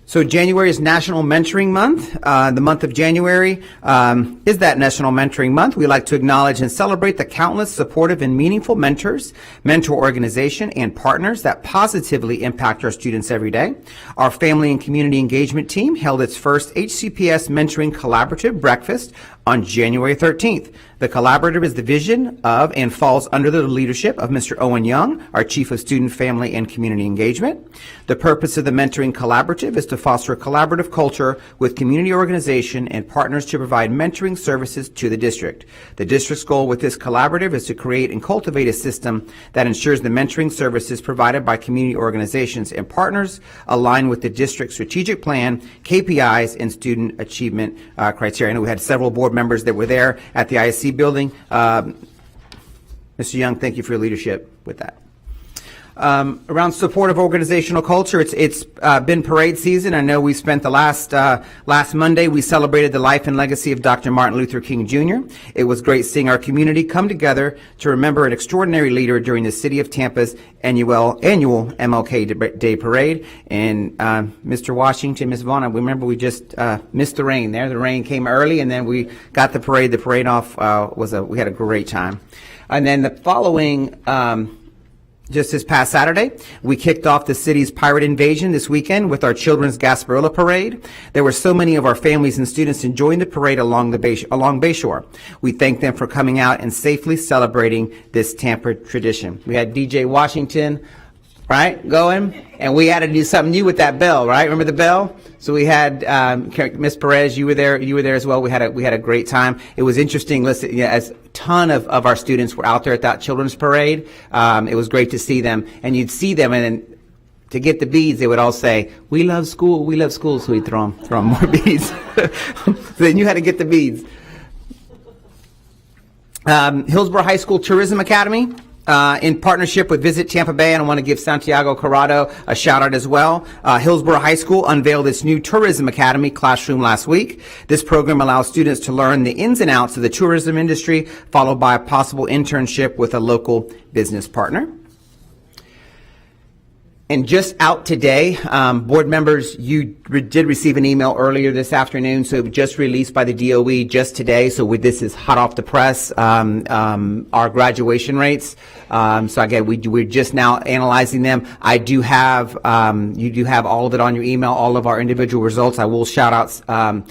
So January is National Mentoring Month. The month of January is that National Mentoring Month. We like to acknowledge and celebrate the countless supportive and meaningful mentors, mentor organization, and partners that positively impact our students every day. Our Family and Community Engagement Team held its first HCPS Mentoring Collaborative Breakfast on January 13th. The collaborative is the vision of and falls under the leadership of Mr. Owen Young, our Chief of Student, Family, and Community Engagement. The purpose of the Mentoring Collaborative is to foster a collaborative culture with community organization and partners to provide mentoring services to the district. The district's goal with this collaborative is to create and cultivate a system that ensures the mentoring services provided by community organizations and partners align with the district's strategic plan, KPIs, and student achievement criteria. I know we had several board members that were there at the ISC building. Mr. Young, thank you for your leadership with that. Around supportive organizational culture, it's been parade season. I know we spent the last Monday, we celebrated the life and legacy of Dr. Martin Luther King Jr. It was great seeing our community come together to remember an extraordinary leader during the City of Tampa's annual MLK Day Parade. And Mr. Washington, Ms. Vaughn, remember we just missed the rain there. The rain came early, and then we got the parade. The parade off we had a great time. And then the following just this past Saturday, we kicked off the city's pirate invasion this weekend with our Children's Gasparilla Parade. There were so many of our families and students enjoying the parade along Bayshore. We thank them for coming out and safely celebrating this Tampa tradition. We had DJ Washington, right, going, and we had to do something new with that bell, right? Remember the bell? So we had Ms. Perez, you were there as well. We had a great time. It was interesting. Listen, as a ton of our students were out there at that children's parade. It was great to see them, and you'd see them, and then to get the beads, they would all say, "We love school, we love school." So we'd throw them more beads. So then you had to get the beads. Hillsborough High School Tourism Academy. In partnership with Visit Tampa Bay, and I want to give Santiago Corrado a shout out as well. Hillsborough High School unveiled its new Tourism Academy classroom last week. This program allows students to learn the ins and outs of the tourism industry, followed by a possible internship with a local business partner. And just out today, board members, you did receive an email earlier this afternoon, so just released by the DOE just today. So this is hot off the press, our graduation rates. So again, we're just now analyzing them. I do have, you do have all of it on your email, all of our individual results. I will shout out,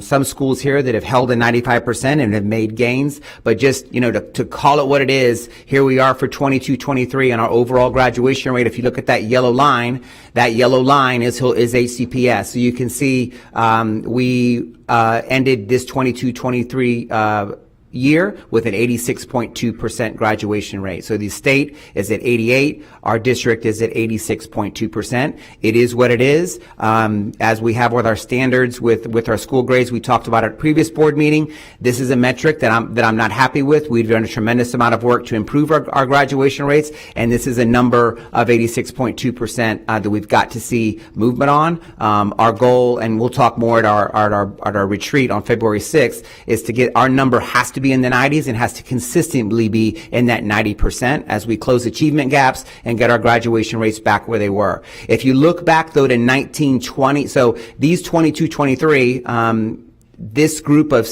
some schools here that have held a 95% and have made gains, but just, to call it what it is, here we are for 22-23 and our overall graduation rate. If you look at that yellow line is HCPS. So you can see, we, ended this 22-23, year with an 86.2% graduation rate. So the state is at 88. Our district is at 86.2%. It is what it is. As we have with our standards with our school grades, we talked about at a previous board meeting. This is a metric that I'm not happy with. We've done a tremendous amount of work to improve our graduation rates, and this is a number of 86.2% that we've got to see movement on. Our goal, and we'll talk more at our retreat on February 6th, is to get our number has to be in the 90s and has to consistently be in that 90% as we close achievement gaps and get our graduation rates back where they were. If you look back though to 1920, so these 22-23, this group of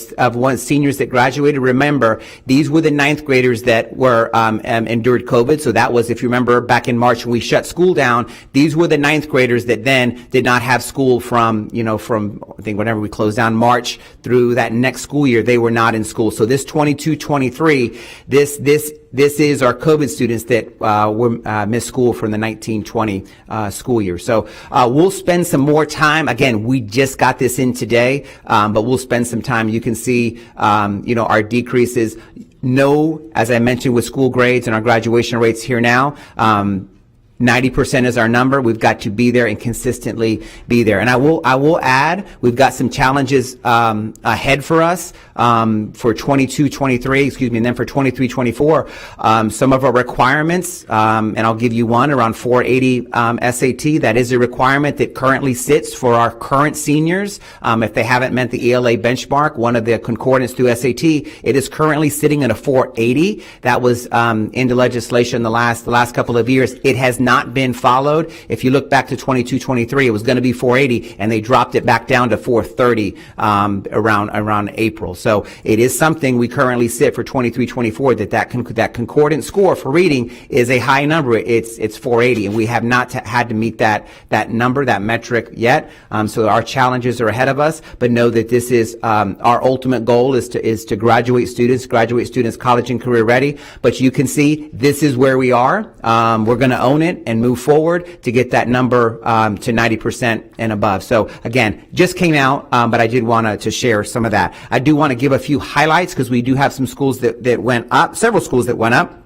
seniors that graduated, remember, these were the ninth graders that were endured COVID. So that was, if you remember, back in March when we shut school down, these were the ninth graders that then did not have school from I think whenever we closed down March through that next school year, they were not in school. So this 22-23, this this is our COVID students that missed school from the 1920 school year. So we'll spend some more time. Again, we just got this in today, but we'll spend some time. You can see, our decreases. No, as I mentioned with school grades and our graduation rates here now, 90% is our number. We've got to be there and consistently be there. And I will add, we've got some challenges ahead for us for 22-23, and then for 23-24. Some of our requirements, and I'll give you one, around 480 SAT. That is a requirement that currently sits for our current seniors. If they haven't met the ELA benchmark, one of the concordance through SAT, it is currently sitting at a 480. That was into legislation the last couple of years. It has not been followed. If you look back to 22-23, it was going to be 480, and they dropped it back down to 430 around April. So it is something we currently sit for 23-24 that concordant score for reading is a high number. It's 480, and we have not had to meet that number, that metric yet. So our challenges are ahead of us. But know that this is our ultimate goal is to graduate students, college and career ready. But you can see this is where we are. We're going to own it and move forward to get that number to 90% and above. So again, just came out, but I did want to share some of that. I do want to give a few highlights because we do have some schools that went up, several schools that went up.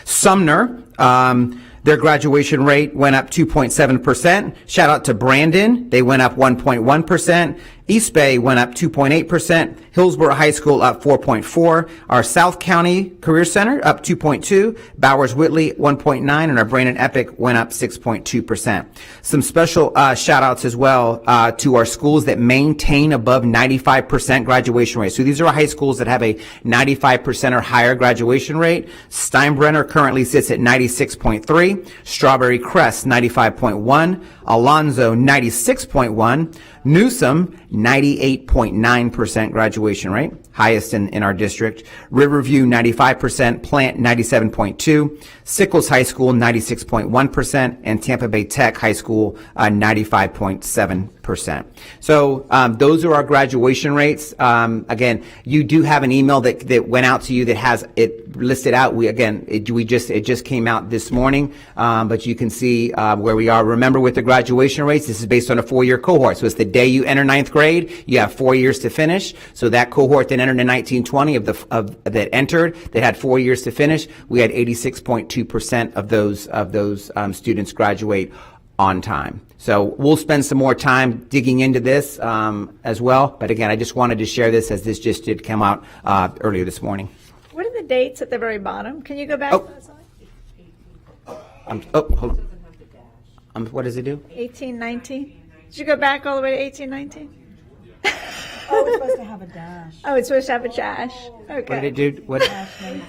Sumner, their graduation rate went up 2.7%. Shout out to Brandon. They went up 1.1%. East Bay went up 2.8%. Hillsborough High School up 4.4%. Our South County Career Center up 2.2%. Bowers Whitley 1.9%. And our Brandon Epic went up 6.2%. Some special shout outs as well to our schools that maintain above 95% graduation rate. So these are our high schools that have a 95% or higher graduation rate. Steinbrenner currently sits at 96.3%. Strawberry Crest 95.1%. Alonzo 96.1%. Newsom 98.9% graduation rate, highest in our district. Riverview 95%, Plant 97.2%, Sickles High School 96.1%, and Tampa Bay Tech High School 95.7%. So those are our graduation rates. Again, you do have an email that went out to you that has it listed out. It just came out this morning, but you can see where we are. Remember, with the graduation rates, this is based on a 4-year cohort. So it's the day you enter 9th grade, you have 4 years to finish. So that cohort that entered in 1920 that entered, that had 4 years to finish, we had 86.2% of those students graduate on time. So we'll spend some more time digging into this as well. But again, I just wanted to share this as this just did come out earlier this morning. What are the dates at the very bottom? Can you go back? Hold on. What does it do? 1819. Did you go back all the way to 1819? Oh, it's supposed to have a dash. Oh, it's supposed to have a dash. Okay. What did it do? What? 19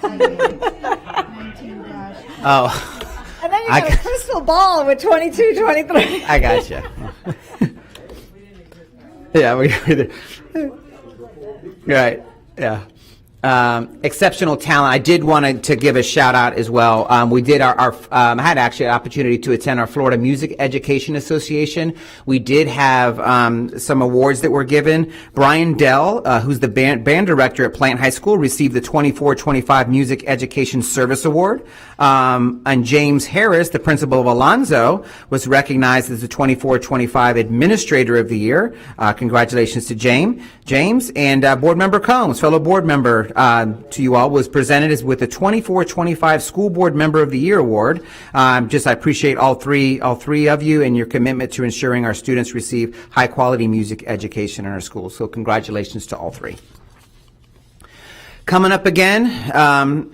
dash. Oh. And then you got a crystal ball with 22, 23. I gotcha. Yeah, right. Yeah. Exceptional talent. I did want to give a shout out as well. We did I had actually an opportunity to attend our Florida Music Education Association. We did have some awards that were given. Brian Dell, who's the band director at Plant High School, received the 24-25 Music Education Service Award. And James Harris, the principal of Alonzo, was recognized as the 24-25 Administrator of the Year. Congratulations to James. And Board Member Combs, fellow board member, to you all, was presented as with the 24-25 School Board Member of the Year Award. I appreciate all three of you and your commitment to ensuring our students receive high quality music education in our schools. So congratulations to all three. Coming up again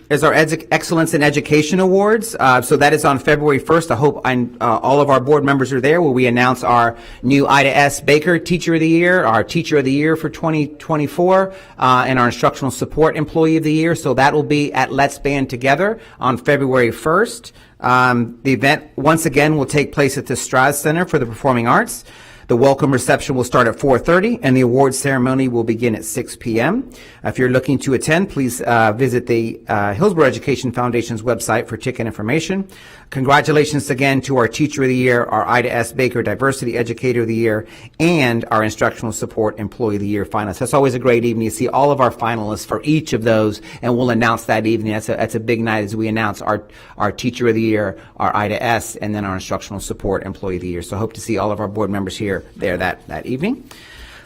is our Excellence in Education Awards. So that is on February 1st. I hope all of our board members are there, where we announce our new Ida S. Baker Teacher of the Year, our Teacher of the Year for 2024, and our Instructional Support Employee of the Year. So that will be at Let's Band Together on February 1st. The event, once again, will take place at the Strauss Center for the Performing Arts. The welcome reception will start at 4:30, and the awards ceremony will begin at 6 p.m. If you're looking to attend, please visit the Hillsborough Education Foundation's website for ticket information. Congratulations again to our Teacher of the Year, our Ida S. Baker Diversity Educator of the Year, and our Instructional Support Employee of the Year finalists. That's always a great evening to see all of our finalists for each of those, and we'll announce that evening. That's a big night as we announce our Teacher of the Year, our Ida S., and then our Instructional Support Employee of the Year. So I hope to see all of our board members here there that evening.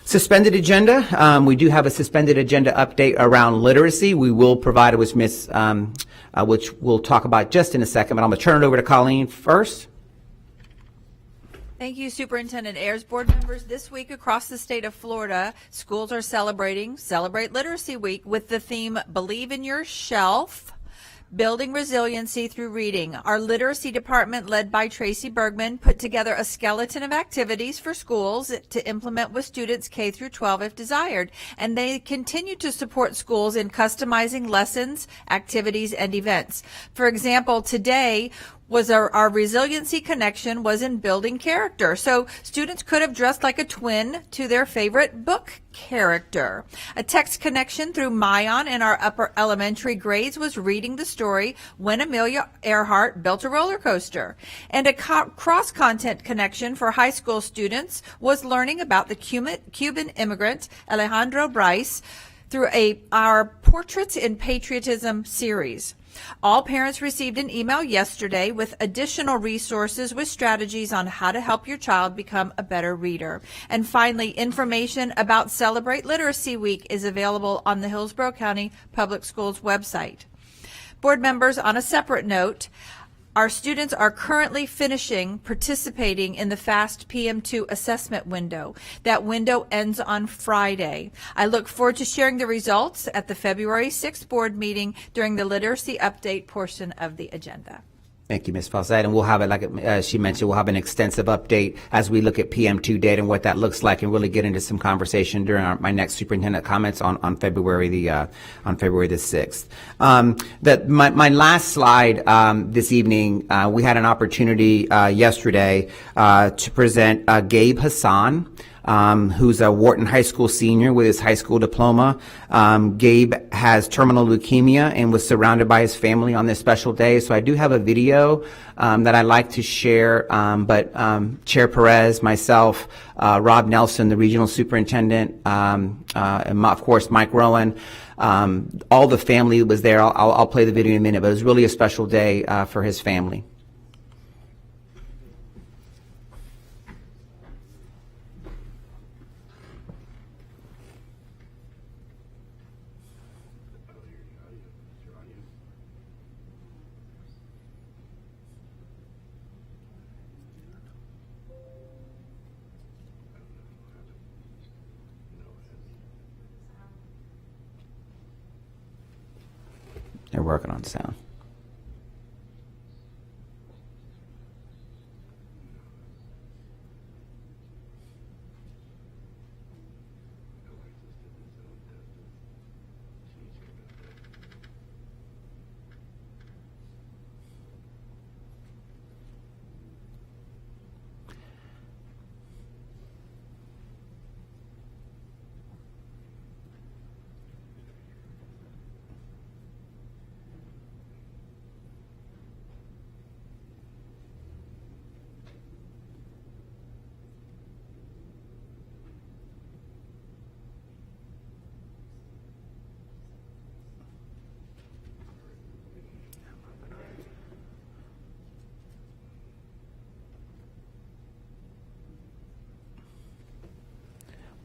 Suspended agenda. We do have a suspended agenda update around literacy. We will provide it with Ms. Which we'll talk about just in a second, but I'm going to turn it over to Colleen first. Thank you, Superintendent Ayers. Board members, this week across the state of Florida, schools are celebrating Celebrate Literacy Week with the theme Believe in Your Shelf, Building Resiliency Through Reading. Our literacy department, led by Tracy Bergman, put together a skeleton of activities for schools to implement with students K through 12 if desired. And they continue to support schools in customizing lessons, activities, and events. For example, today was our resiliency connection was in building character. So students could have dressed like a twin to their favorite book character. A text connection through Mayan in our upper elementary grades was reading the story When Amelia Earhart Built a Roller Coaster. And a cross-content connection for high school students was learning about the Cuban immigrant Alejandro Bryce through our Portraits in Patriotism series. All parents received an email yesterday with additional resources with strategies on how to help your child become a better reader. And finally, information about Celebrate Literacy Week is available on the Hillsborough County Public Schools website. Board members, on a separate note, our students are currently participating in the FAST PM2 assessment window. That window ends on Friday. I look forward to sharing the results at the February 6th board meeting during the literacy update portion of the agenda. Thank you, Ms. Fawcett. And we'll have it, like she mentioned, we'll have an extensive update as we look at PM2 data and what that looks like, and really get into some conversation during my next superintendent comments on February the 6th. My last slide this evening, we had an opportunity yesterday to present Gabe Hassan. Who's a Wharton High School senior with his high school diploma. Gabe has terminal leukemia and was surrounded by his family on this special day. So I do have a video that I'd like to share, but Chair Perez, myself, Rob Nelson, the regional superintendent, and of course Mike Rowan, all the family was there. I'll play the video in a minute, but it was really a special day for his family. They're working on sound.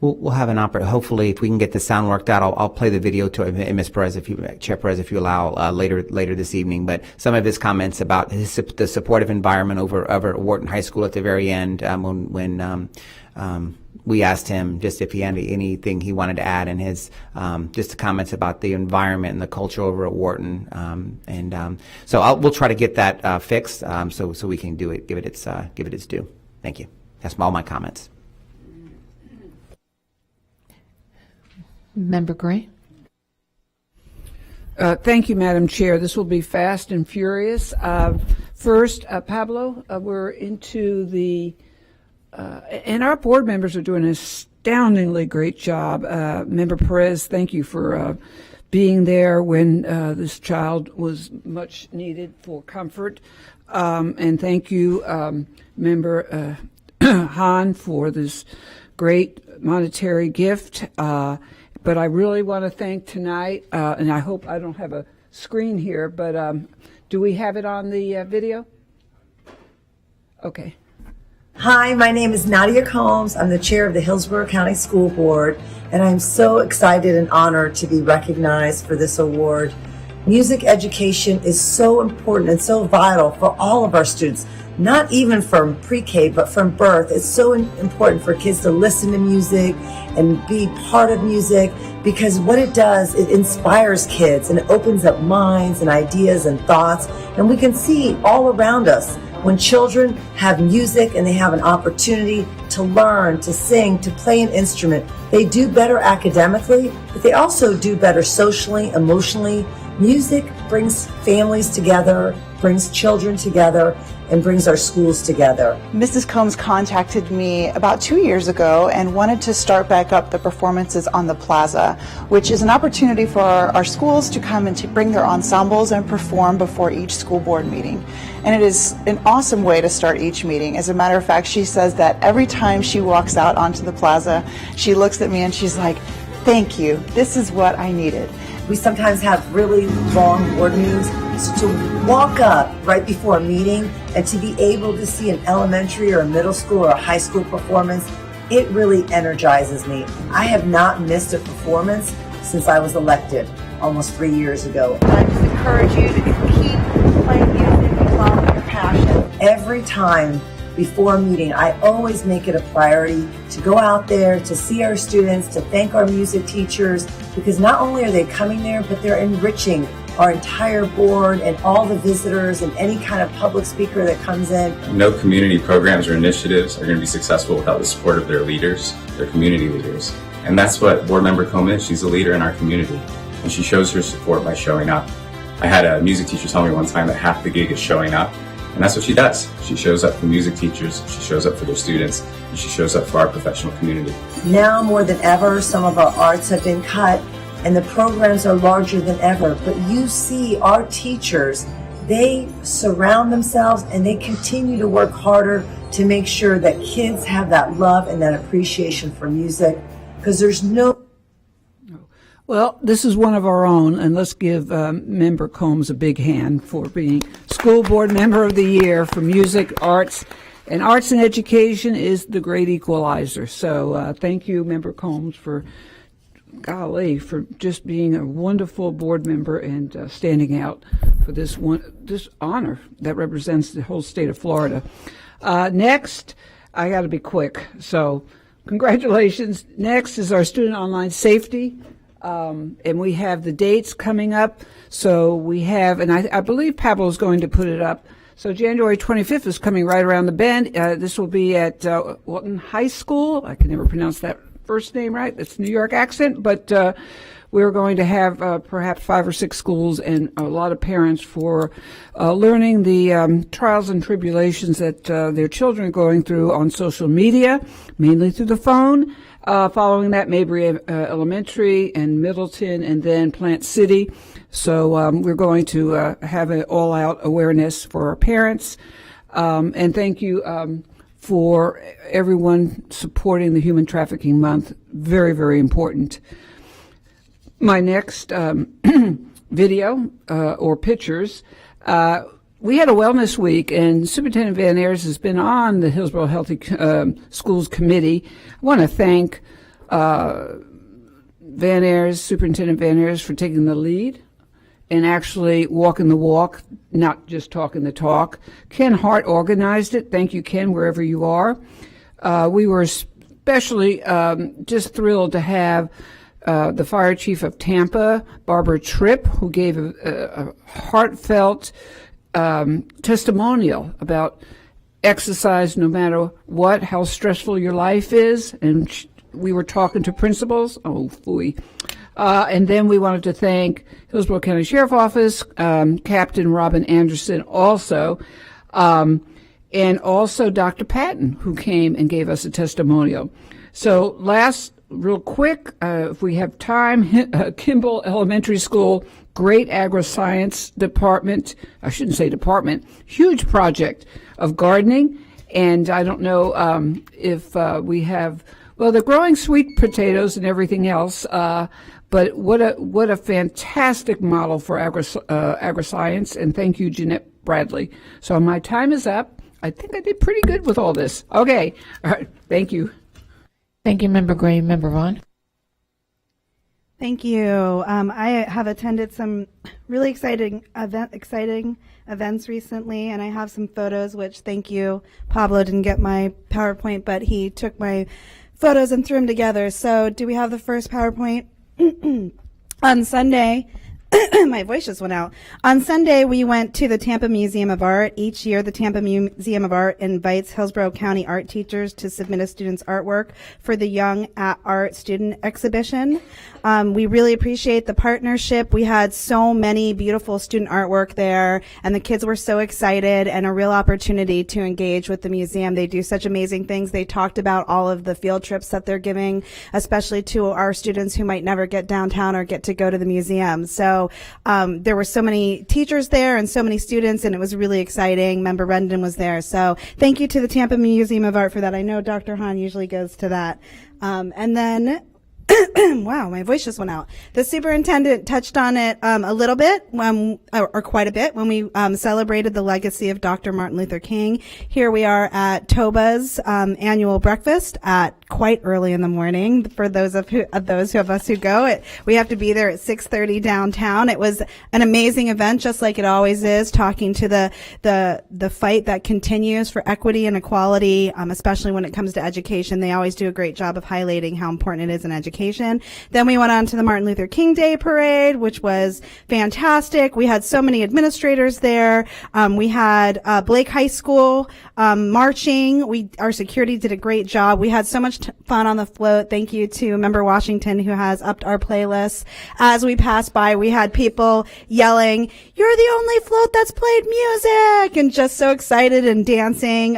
We'll have an opportunity. Hopefully, if we can get the sound worked out, I'll play the video to Ms. Perez, Chair Perez, if you allow, later this evening. But some of his comments about the supportive environment over at Wharton High School at the very end, when we asked him just if he had anything he wanted to add, and his just the comments about the environment and the culture over at Wharton. So we'll try to get that fixed, so we can do it, give it its due. Thank you. That's all my comments. Member Gray. Thank you, Madam Chair. This will be fast and furious. First, Pablo, we're into the and our board members are doing an astoundingly great job. Member Perez, thank you for being there when this child was much needed for comfort. And thank you, Member Hahn, for this great monetary gift. But I really want to thank tonight, and I hope I don't have a screen here, but do we have it on the video? Okay. Hi, my name is Nadia Combs. I'm the chair of the Hillsborough County School Board, and I'm so excited and honored to be recognized for this award. Music education is so important and so vital for all of our students, not even from pre-K, but from birth. It's so important for kids to listen to music and be part of music, because what it does, it inspires kids and it opens up minds and ideas and thoughts. And we can see all around us when children have music and they have an opportunity to learn, to sing, to play an instrument, they do better academically, but they also do better socially, emotionally. Music brings families together, brings children together, and brings our schools together. Mrs. Combs contacted me about 2 years ago and wanted to start back up the performances on the plaza, which is an opportunity for our schools to come and to bring their ensembles and perform before each school board meeting. And it is an awesome way to start each meeting. As a matter of fact, she says that every time she walks out onto the plaza, she looks at me and she's like, "Thank you, this is what I needed." We sometimes have really long board meetings, so to walk up right before a meeting and to be able to see an elementary or a middle school or a high school performance, it really energizes me. I have not missed a performance since I was elected almost 3 years ago. And I just encourage you to keep playing music and following your passion. Every time before a meeting, I always make it a priority to go out there, to see our students, to thank our music teachers, because not only are they coming there, but they're enriching our entire board and all the visitors and any kind of public speaker that comes in. No community programs or initiatives are going to be successful without the support of their leaders, their community leaders. And that's what Board Member Comb is. She's a leader in our community, and she shows her support by showing up. I had a music teacher tell me one time that half the gig is showing up. And that's what she does. She shows up for music teachers, she shows up for their students, and she shows up for our professional community. Now more than ever, some of our arts have been cut and the programs are larger than ever. But you see our teachers, they surround themselves and they continue to work harder to make sure that kids have that love and that appreciation for music, because there's no... Well, this is one of our own, and let's give Member Combs a big hand for being School Board Member of the Year for Music, Arts, and Arts and Education is the great equalizer. So thank you, Member Combs, for, golly, for just being a wonderful board member and standing out for this honor that represents the whole state of Florida. Next, I got to be quick, so congratulations. Next is our student online safety. And we have the dates coming up. So we have, and I believe Pablo is going to put it up. So January 25th is coming right around the bend. This will be at Walton High School. I can never pronounce that first name right. That's New York accent. But we're going to have perhaps 5 or 6 schools and a lot of parents for learning the trials and tribulations that their children are going through on social media, mainly through the phone. Following that, Mabry Elementary and Middleton, and then Plant City. So we're going to have an all-out awareness for our parents. And thank you for everyone supporting the Human Trafficking Month. Very, very important. My next video or pictures, we had a wellness week, and Superintendent Van Ayers has been on the Hillsborough Healthy Schools Committee. I want to thank Van Ayers, Superintendent Van Ayers, for taking the lead and actually walking the walk, not just talking the talk. Ken Hart organized it. Thank you, Ken, wherever you are. We were especially just thrilled to have the Fire Chief of Tampa, Barbara Tripp, who gave a heartfelt testimonial about exercise no matter what, how stressful your life is. And we were talking to principals. Oh, phooey. And then we wanted to thank Hillsborough County Sheriff Office, Captain Robin Anderson also. and also Dr. Patton, who came and gave us a testimonial. So real quick, if we have time, Kimball Elementary School, great agri-science department, I shouldn't say department, huge project of gardening. And I don't know if we have, well, they're growing sweet potatoes and everything else, but what a fantastic model for agri-science. And thank you, Jeanette Bradley. So my time is up. I think I did pretty good with all this. Okay. All right. Thank you. Thank you, Member Gray. Member Vaughn. Thank you. I have attended some really exciting events recently, and I have some photos, which thank you. Pablo didn't get my PowerPoint, but he took my photos and threw them together. So do we have the first PowerPoint? On Sunday, my voice just went out. On Sunday, we went to the Tampa Museum of Art. Each year, the Tampa Museum of Art invites Hillsborough County art teachers to submit a student's artwork for the Young at Art student exhibition. We really appreciate the partnership. We had so many beautiful student artwork there, and the kids were so excited, and a real opportunity to engage with the museum. They do such amazing things. They talked about all of the field trips that they're giving, especially to our students who might never get downtown or get to go to the museum. So there were so many teachers there and so many students, and it was really exciting. Member Rendon was there. So thank you to the Tampa Museum of Art for that. I know Dr. Hahn usually goes to that. And then wow, my voice just went out. The superintendent touched on it a little bit, or quite a bit, when we celebrated the legacy of Dr. Martin Luther King. Here we are at Toba's annual breakfast at quite early in the morning. For those of us who go, we have to be there at 6:30 downtown. It was an amazing event, just like it always is, talking to the fight that continues for equity and equality, especially when it comes to education. They always do a great job of highlighting how important it is in education. Then we went on to the Martin Luther King Day Parade, which was fantastic. We had so many administrators there. We had Blake High School marching. Our security did a great job. We had so much fun on the float. Thank you to Member Washington, who has upped our playlist. As we passed by, we had people yelling, "You're the only float that's played music!" and just so excited and dancing.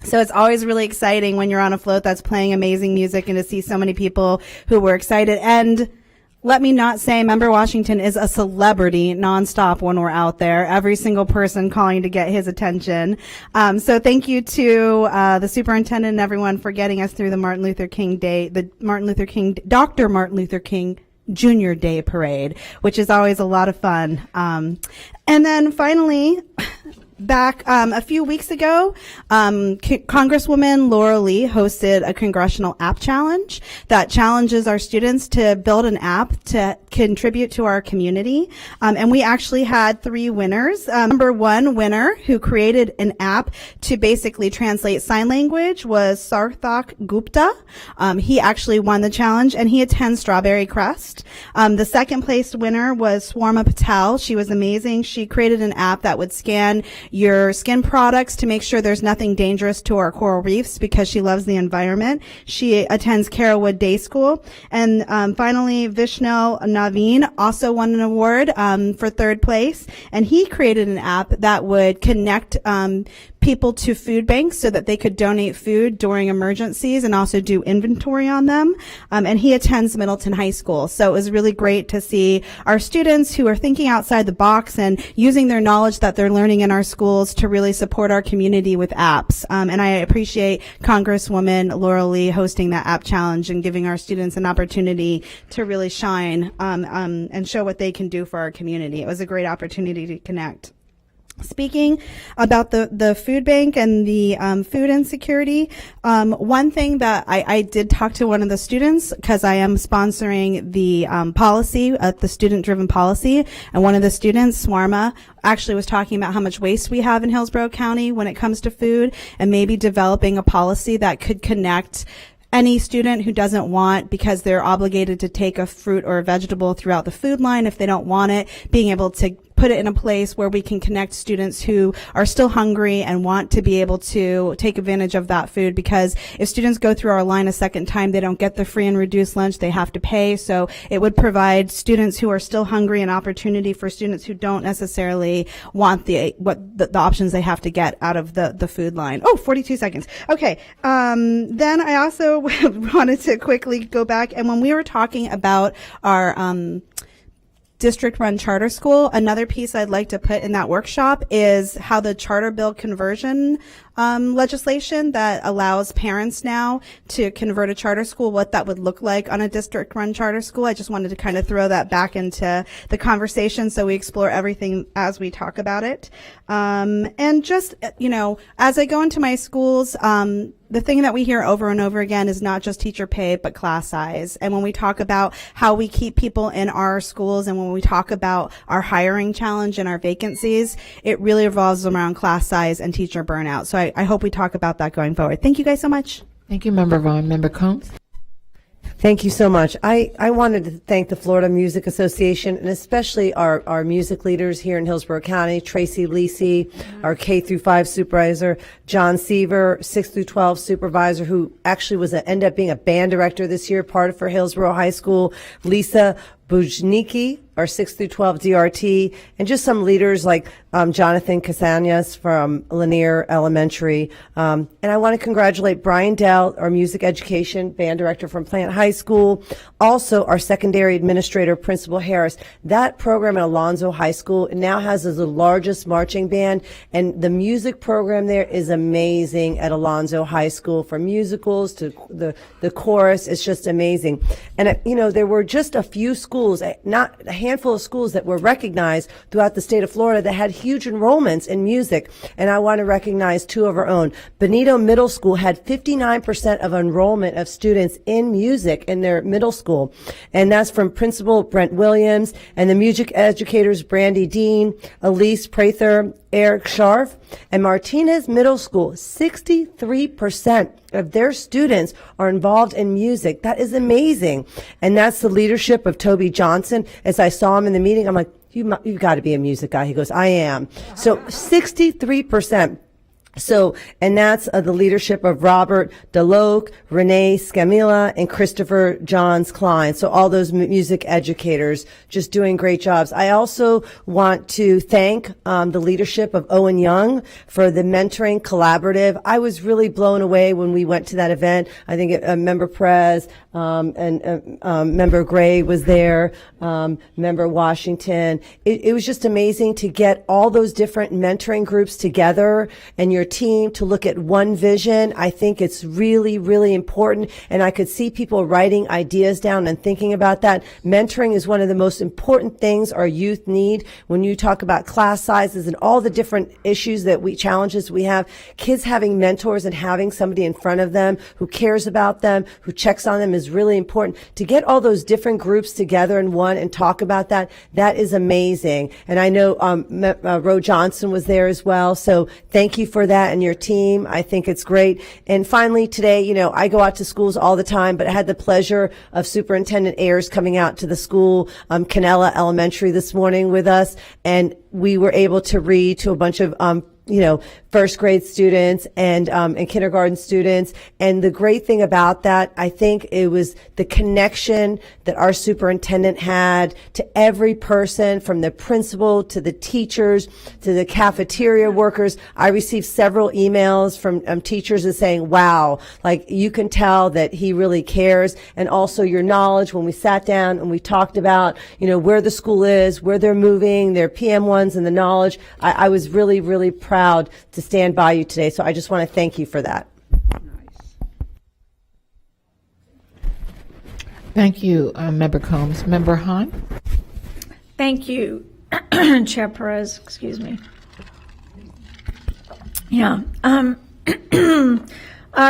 So it's always really exciting when you're on a float that's playing amazing music and to see so many people who were excited. And let me not say, Member Washington is a celebrity nonstop when we're out there. Every single person calling to get his attention. So thank you to the superintendent and everyone for getting us through the Martin Luther King Day, Dr. Martin Luther King Jr. Day Parade, which is always a lot of fun. And then finally, back a few weeks ago, Congresswoman Laura Lee hosted a congressional app challenge that challenges our students to build an app to contribute to our community. And we actually had 3 winners. Number 1 winner who created an app to basically translate sign language was Sarthak Gupta. He actually won the challenge, and he attends Strawberry Crest. The second place winner was Swarma Patel. She was amazing. She created an app that would scan your skin products to make sure there's nothing dangerous to our coral reefs because she loves the environment. She attends Carrollwood Day School. And finally, Vishnel Naveen also won an award for 3rd place. And he created an app that would connect people to food banks so that they could donate food during emergencies and also do inventory on them. And he attends Middleton High School. So it was really great to see our students who are thinking outside the box and using their knowledge that they're learning in our schools to really support our community with apps. And I appreciate Congresswoman Laura Lee hosting that app challenge and giving our students an opportunity to really shine and show what they can do for our community. It was a great opportunity to connect. Speaking about the food bank and the food insecurity, one thing that I did talk to one of the students because I am sponsoring the policy, the student-driven policy, and one of the students, Swarma, actually was talking about how much waste we have in Hillsborough County when it comes to food, and maybe developing a policy that could connect any student who doesn't want, because they're obligated to take a fruit or a vegetable throughout the food line if they don't want it, being able to put it in a place where we can connect students who are still hungry and want to be able to take advantage of that food, because if students go through our line a second time, they don't get the free and reduced lunch, they have to pay. So it would provide students who are still hungry an opportunity for students who don't necessarily want the options they have to get out of the food line. Oh, 42 seconds. Okay. Then I also wanted to quickly go back, and when we were talking about our district-run charter school, another piece I'd like to put in that workshop is how the charter bill conversion legislation that allows parents now to convert a charter school, what that would look like on a district-run charter school. I just wanted to kind of throw that back into the conversation so we explore everything as we talk about it. And just, as I go into my schools, the thing that we hear over and over again is not just teacher pay, but class size. And when we talk about how we keep people in our schools, and when we talk about our hiring challenge and our vacancies, it really revolves around class size and teacher burnout. So I hope we talk about that going forward. Thank you guys so much. Thank you, Member Vaughn. Member Combs? Thank you so much. I wanted to thank the Florida Music Association, and especially our music leaders here in Hillsborough County, Tracy Lisi, our K through 5 supervisor, John Seaver, 6 through 12 supervisor, who actually ended up being a band director this year, part of for Hillsborough High School, Lisa Bujnicki, our 6 through 12 DRT, and just some leaders like Jonathan Casanyas from Lanier Elementary. And I want to congratulate Brian Dell, our music education band director from Plant High School. Also, our secondary administrator, Principal Harris. That program at Alonzo High School now has the largest marching band, and the music program there is amazing at Alonzo High School, from musicals to the chorus. It's just amazing. And, there were just a few schools, not a handful of schools, that were recognized throughout the state of Florida that had huge enrollments in music. And I want to recognize two of our own. Benito Middle School had 59% of enrollment of students in music in their middle school. And that's from Principal Brent Williams and the music educators Brandy Dean, Elise Prather, Eric Scharf, and Martinez Middle School. 63% of their students are involved in music. That is amazing. And that's the leadership of Toby Johnson. As I saw him in the meeting, I'm like, you've got to be a music guy. He goes, I am. So 63%. So, and that's the leadership of Robert DeLoke, Renee Scamilla, and Christopher Johns Klein. So all those music educators just doing great jobs. I also want to thank the leadership of Owen Young for the mentoring collaborative. I was really blown away when we went to that event. I think Member Perez and Member Gray was there, Member Washington. It was just amazing to get all those different mentoring groups together and your team to look at one vision. I think it's really, really important. And I could see people writing ideas down and thinking about that. Mentoring is one of the most important things our youth need. When you talk about class sizes and all the different challenges we have, kids having mentors and having somebody in front of them who cares about them, who checks on them, is really important. To get all those different groups together in one and talk about that is amazing. And I know Ro Johnson was there as well. So thank you for that and your team. I think it's great. And finally today, I go out to schools all the time, but I had the pleasure of Superintendent Ayers coming out to the school, Canella Elementary this morning with us, and we were able to read to a bunch of first grade students and kindergarten students. And the great thing about that, I think it was the connection that our superintendent had to every person, from the principal to the teachers to the cafeteria workers. I received several emails from teachers that saying, wow, like you can tell that he really cares. And also your knowledge when we sat down and we talked about, where the school is, where they're moving, their PM1s and the knowledge. I was really, really proud to stand by you today. So I just want to thank you for that. Thank you, Member Combs. Member Hahn? Thank you, Chair Perez. Excuse me. Yeah.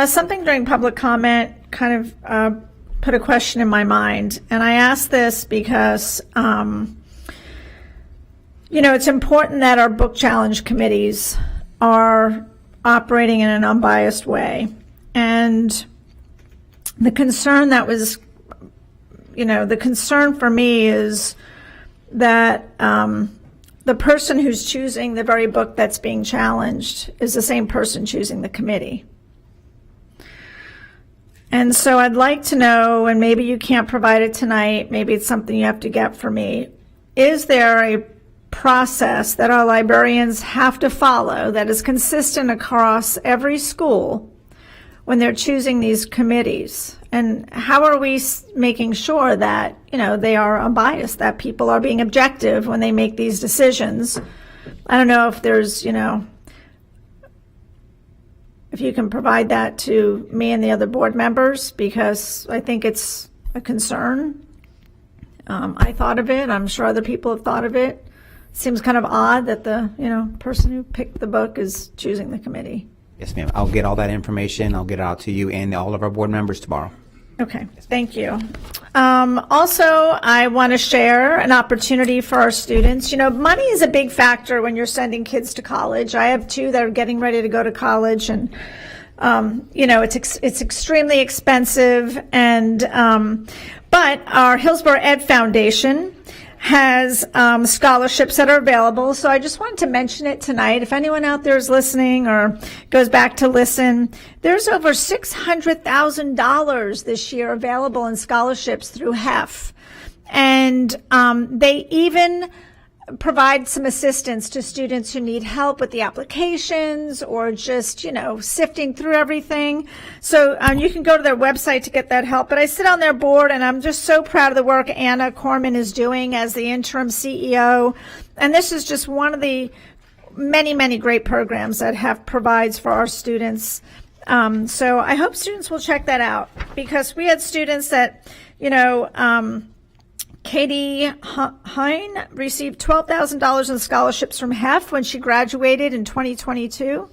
Something during public comment kind of put a question in my mind. And I ask this because, it's important that our book challenge committees are operating in an unbiased way. And the concern the concern for me is that the person who's choosing the very book that's being challenged is the same person choosing the committee. And so I'd like to know, and maybe you can't provide it tonight, maybe it's something you have to get for me, is there a process that our librarians have to follow that is consistent across every school when they're choosing these committees? And how are we making sure that, they are unbiased, that people are being objective when they make these decisions? I don't know if there's, if you can provide that to me and the other board members, because I think it's a concern. I thought of it. I'm sure other people have thought of it. Seems kind of odd that the, person who picked the book is choosing the committee. Yes, ma'am. I'll get all that information. I'll get it out to you and all of our board members tomorrow. Okay, thank you. Also, I want to share an opportunity for our students. Money is a big factor when you're sending kids to college. I have 2 that are getting ready to go to college, and it's extremely expensive. And but our Hillsborough Ed Foundation has scholarships that are available. So I just wanted to mention it tonight. If anyone out there is listening or goes back to listen, there's over $600,000 this year available in scholarships through HEF. And they even provide some assistance to students who need help with the applications or just, sifting through everything. So you can go to their website to get that help. But I sit on their board, and I'm just so proud of the work Anna Corman is doing as the interim CEO. And this is just one of the many, many great programs that HEF provides for our students. So I hope students will check that out, because we had students that, Katie Hine received $12,000 in scholarships from HEF when she graduated in 2022,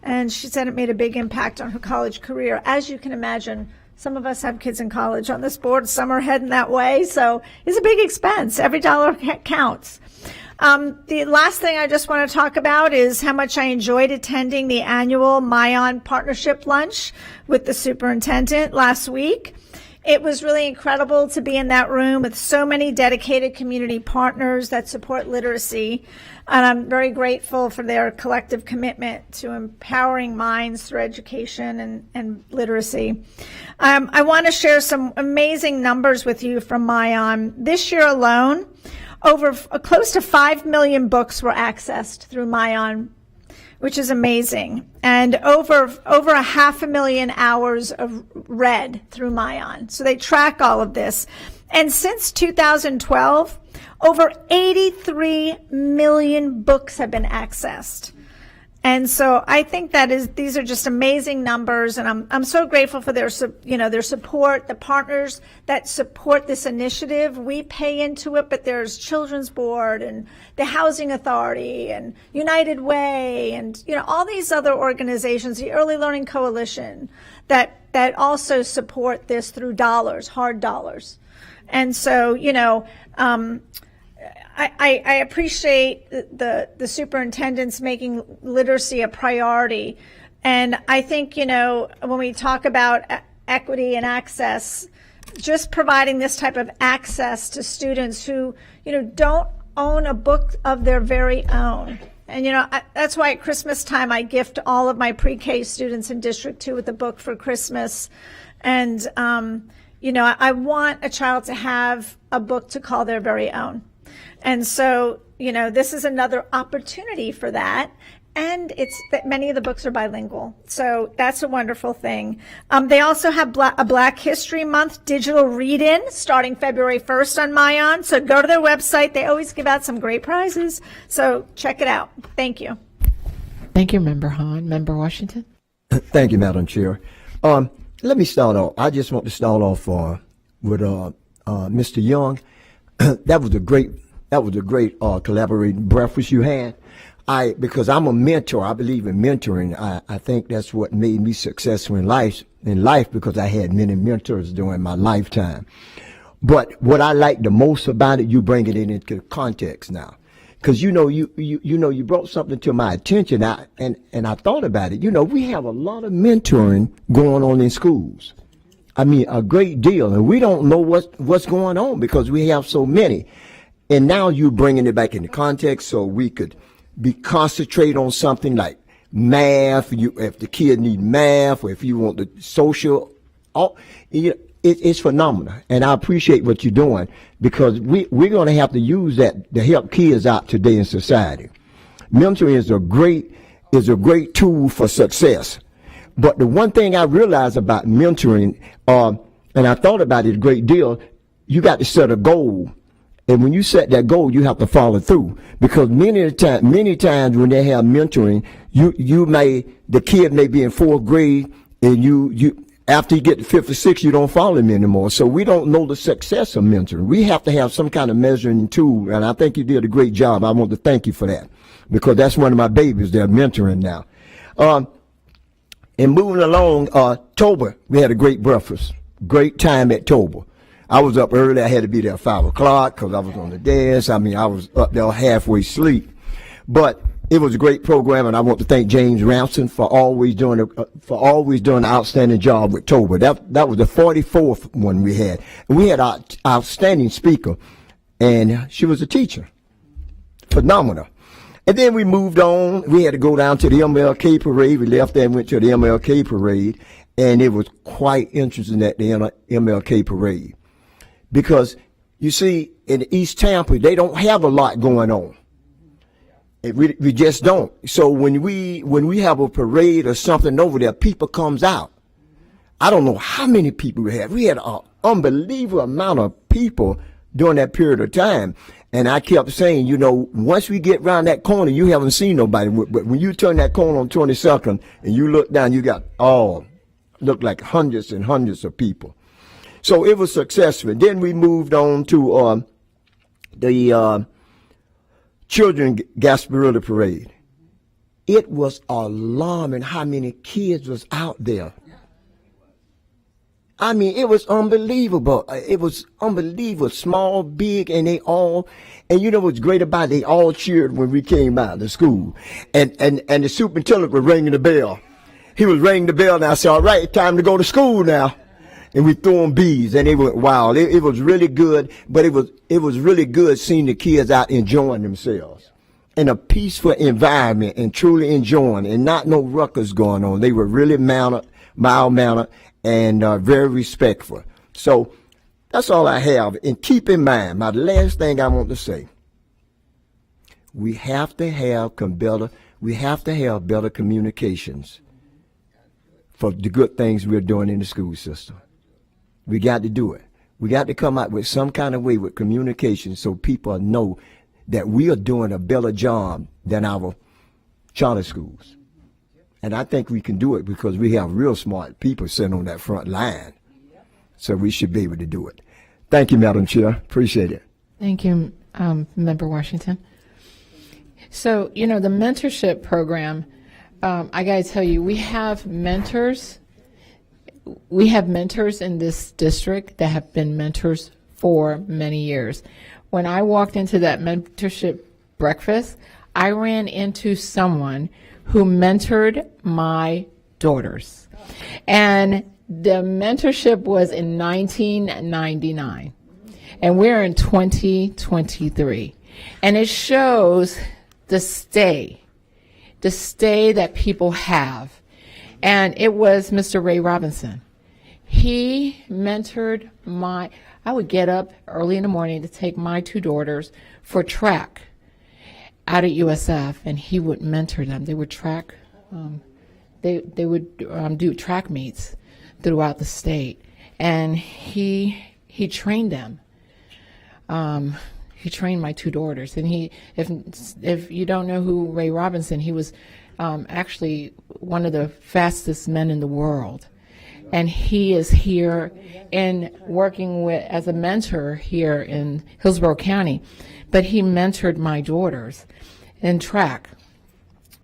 and she said it made a big impact on her college career. As you can imagine, some of us have kids in college on this board, some are heading that way, so it's a big expense. Every dollar counts. The last thing I just want to talk about is how much I enjoyed attending the annual Mayan Partnership Lunch with the superintendent last week. It was really incredible to be in that room with so many dedicated community partners that support literacy. And I'm very grateful for their collective commitment to empowering minds through education and literacy. I want to share some amazing numbers with you from Mayan. This year alone, close to 5 million books were accessed through Mayan, which is amazing. And over 500,000 hours of read through Mayan. So they track all of this. And since 2012, over 83 million books have been accessed. And so I think these are just amazing numbers, and I'm so grateful for their support, the partners that support this initiative. We pay into it, but there's Children's Board and the Housing Authority and United Way and all these other organizations, the Early Learning Coalition, that also support this through dollars, hard dollars. And so I appreciate the superintendents making literacy a priority. And I think, when we talk about equity and access, just providing this type of access to students who, don't own a book of their very own. And, that's why at Christmas time I gift all of my pre-K students in District 2 with a book for Christmas. And, I want a child to have a book to call their very own. And so, this is another opportunity for that. And it's that many of the books are bilingual. So that's a wonderful thing. They also have a Black History Month digital read-in starting February 1st on Mayan. So go to their website. They always give out some great prizes. So check it out. Thank you. Thank you, Member Hahn. Member Washington? Thank you, Madam Chair. Let me start off. I just want to start off with Mr. Young. That was a great collaborating breakfast you had. Because I'm a mentor, I believe in mentoring. I think that's what made me successful in life because I had many mentors during my lifetime. But what I like the most about it, you bring it into context now. Because you brought something to my attention, and I thought about it. We have a lot of mentoring going on in schools. I mean, a great deal, and we don't know what's going on because we have so many. And now you're bringing it back into context so we could be concentrate on something like math. If the kid need math, or if you want the social, it's phenomenal. And I appreciate what you're doing, because we're going to have to use that to help kids out today in society. Mentoring is a great tool for success. But the one thing I realized about mentoring, and I thought about it a great deal, you got to set a goal. And when you set that goal, you have to follow through, because many times when they have mentoring, the kid may be in 4th grade, and you after you get to 5th or 6th, you don't follow him anymore. So we don't know the success of mentoring. We have to have some kind of measuring tool, and I think you did a great job. I want to thank you for that, because that's one of my babies they're mentoring now. And moving along, Toba, we had a great breakfast, great time at Toba. I was up early. I had to be there at 5 o'clock because I was on the dance. I was up there halfway asleep. But it was a great program, and I want to thank James Ramson for always doing an outstanding job with Toba. That was the 44th one we had. And we had our outstanding speaker, and she was a teacher. Phenomenal. And then we moved on. We had to go down to the MLK parade. We left there and went to the MLK parade, and it was quite interesting at the MLK parade. Because, you see, in East Tampa, they don't have a lot going on. We just don't. So when we have a parade or something over there, people comes out. I don't know how many people we had. We had an unbelievable amount of people during that period of time. And I kept saying, once we get around that corner, you haven't seen nobody. But when you turn that corner on 22nd and you look down, you got look like hundreds and hundreds of people. So it was successful. Then we moved on to the Children Gasparilla Parade. It was alarming how many kids was out there. I mean, it was unbelievable. It was unbelievable, small, big, and and what's great about it? They all cheered when we came out of the school. And the superintendent was ringing the bell. He was ringing the bell, and I said, all right, it's time to go to school now. And we threw them bees, and they went wild. It was really good, but it was really good seeing the kids out enjoying themselves in a peaceful environment and truly enjoying, and not no ruckus going on. They were really mild-mannered, and very respectful. So that's all I have. And keep in mind, my last thing I want to say, we have to have better communications for the good things we're doing in the school system. We got to do it. We got to come out with some kind of way with communication so people know that we are doing a better job than our charter schools. And I think we can do it because we have real smart people sitting on that front line. So we should be able to do it. Thank you, Madam Chair. Appreciate it. Thank you, Member Washington. So, the mentorship program, I got to tell you, we have mentors. We have mentors in this district that have been mentors for many years. When I walked into that mentorship breakfast, I ran into someone who mentored my daughters. And the mentorship was in 1999. And we're in 2023. And it shows the stay that people have. And it was Mr. Ray Robinson. He mentored I would get up early in the morning to take my 2 daughters for track out at USF, and he would mentor them. They would track, they would do track meets throughout the state, and he trained them. He trained my 2 daughters, and if you don't know who Ray Robinson, he was actually one of the fastest men in the world. And he is here and working as a mentor here in Hillsborough County. But he mentored my daughters in track.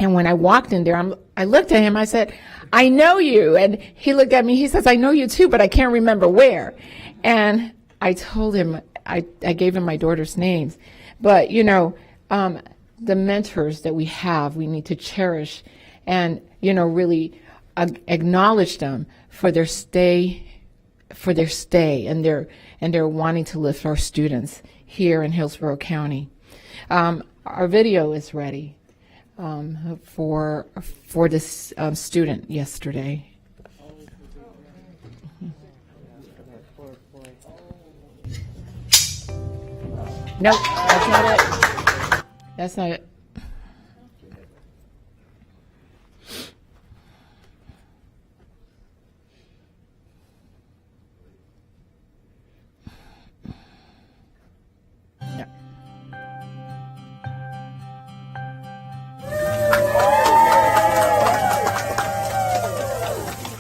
And when I walked in there, I looked at him, I said, I know you. And he looked at me, he says, I know you too, but I can't remember where. And I told him, I gave him my daughters' names. But, the mentors that we have, we need to cherish and, really acknowledge them for their stay for their stay and their wanting to lift our students here in Hillsborough County. Our video is ready for this student yesterday. Nope, that's not it. That's not it.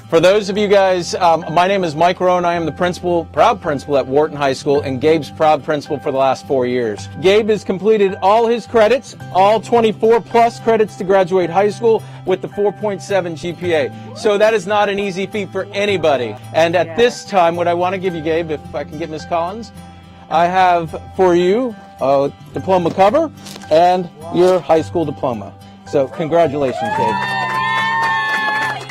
For those of you guys, my name is Mike Rohn. I am the proud principal at Wharton High School, and Gabe's proud principal for the last 4 years. Gabe has completed all his credits, all 24 plus credits to graduate high school with the 4.7 GPA. So that is not an easy feat for anybody. And at this time, what I want to give you, Gabe, if I can get Ms. Collins, I have for you a diploma cover and your high school diploma. So congratulations, Gabe.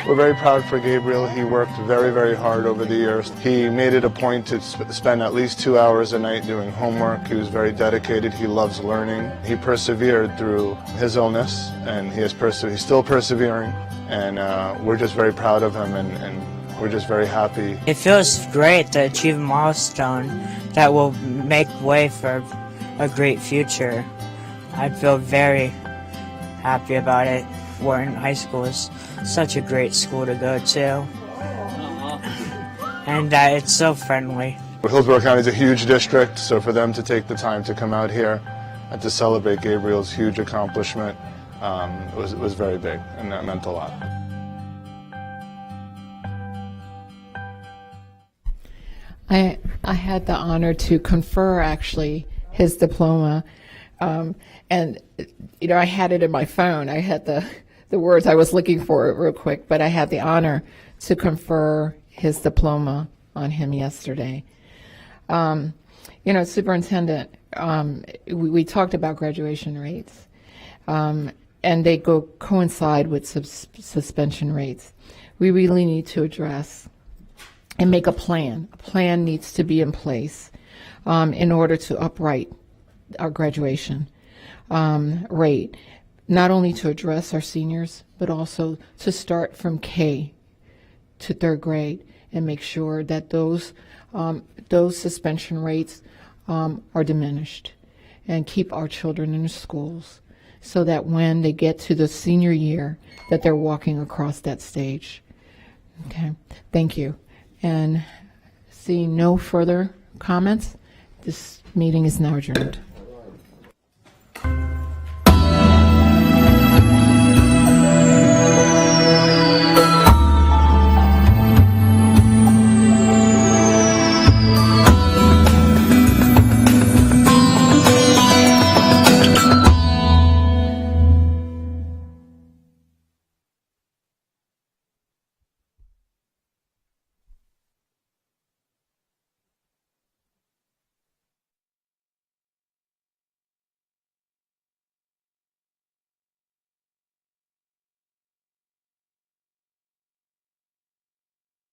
We're very proud for Gabriel. He worked very, very hard over the years. He made it a point to spend at least 2 hours a night doing homework. He was very dedicated. He loves learning. He persevered through his illness, and he's still persevering. And we're just very proud of him, and we're just very happy. It feels great to achieve a milestone that will make way for a great future. I feel very happy about it. Wharton High School is such a great school to go to, and it's so friendly. Hillsborough County is a huge district, so for them to take the time to come out here and to celebrate Gabriel's huge accomplishment was very big, and that meant a lot. I had the honor to confer actually his diploma, and I had it in my phone. I had the words I was looking for real quick, but I had the honor to confer his diploma on him yesterday. Superintendent, we talked about graduation rates, and they coincide with suspension rates. We really need to address and make a plan. A plan needs to be in place in order to upright our graduation rate, not only to address our seniors, but also to start from K to third grade and make sure that those suspension rates are diminished, and keep our children in the schools so that when they get to the senior year that they're walking across that stage. Okay, thank you. And seeing no further comments, this meeting is now adjourned.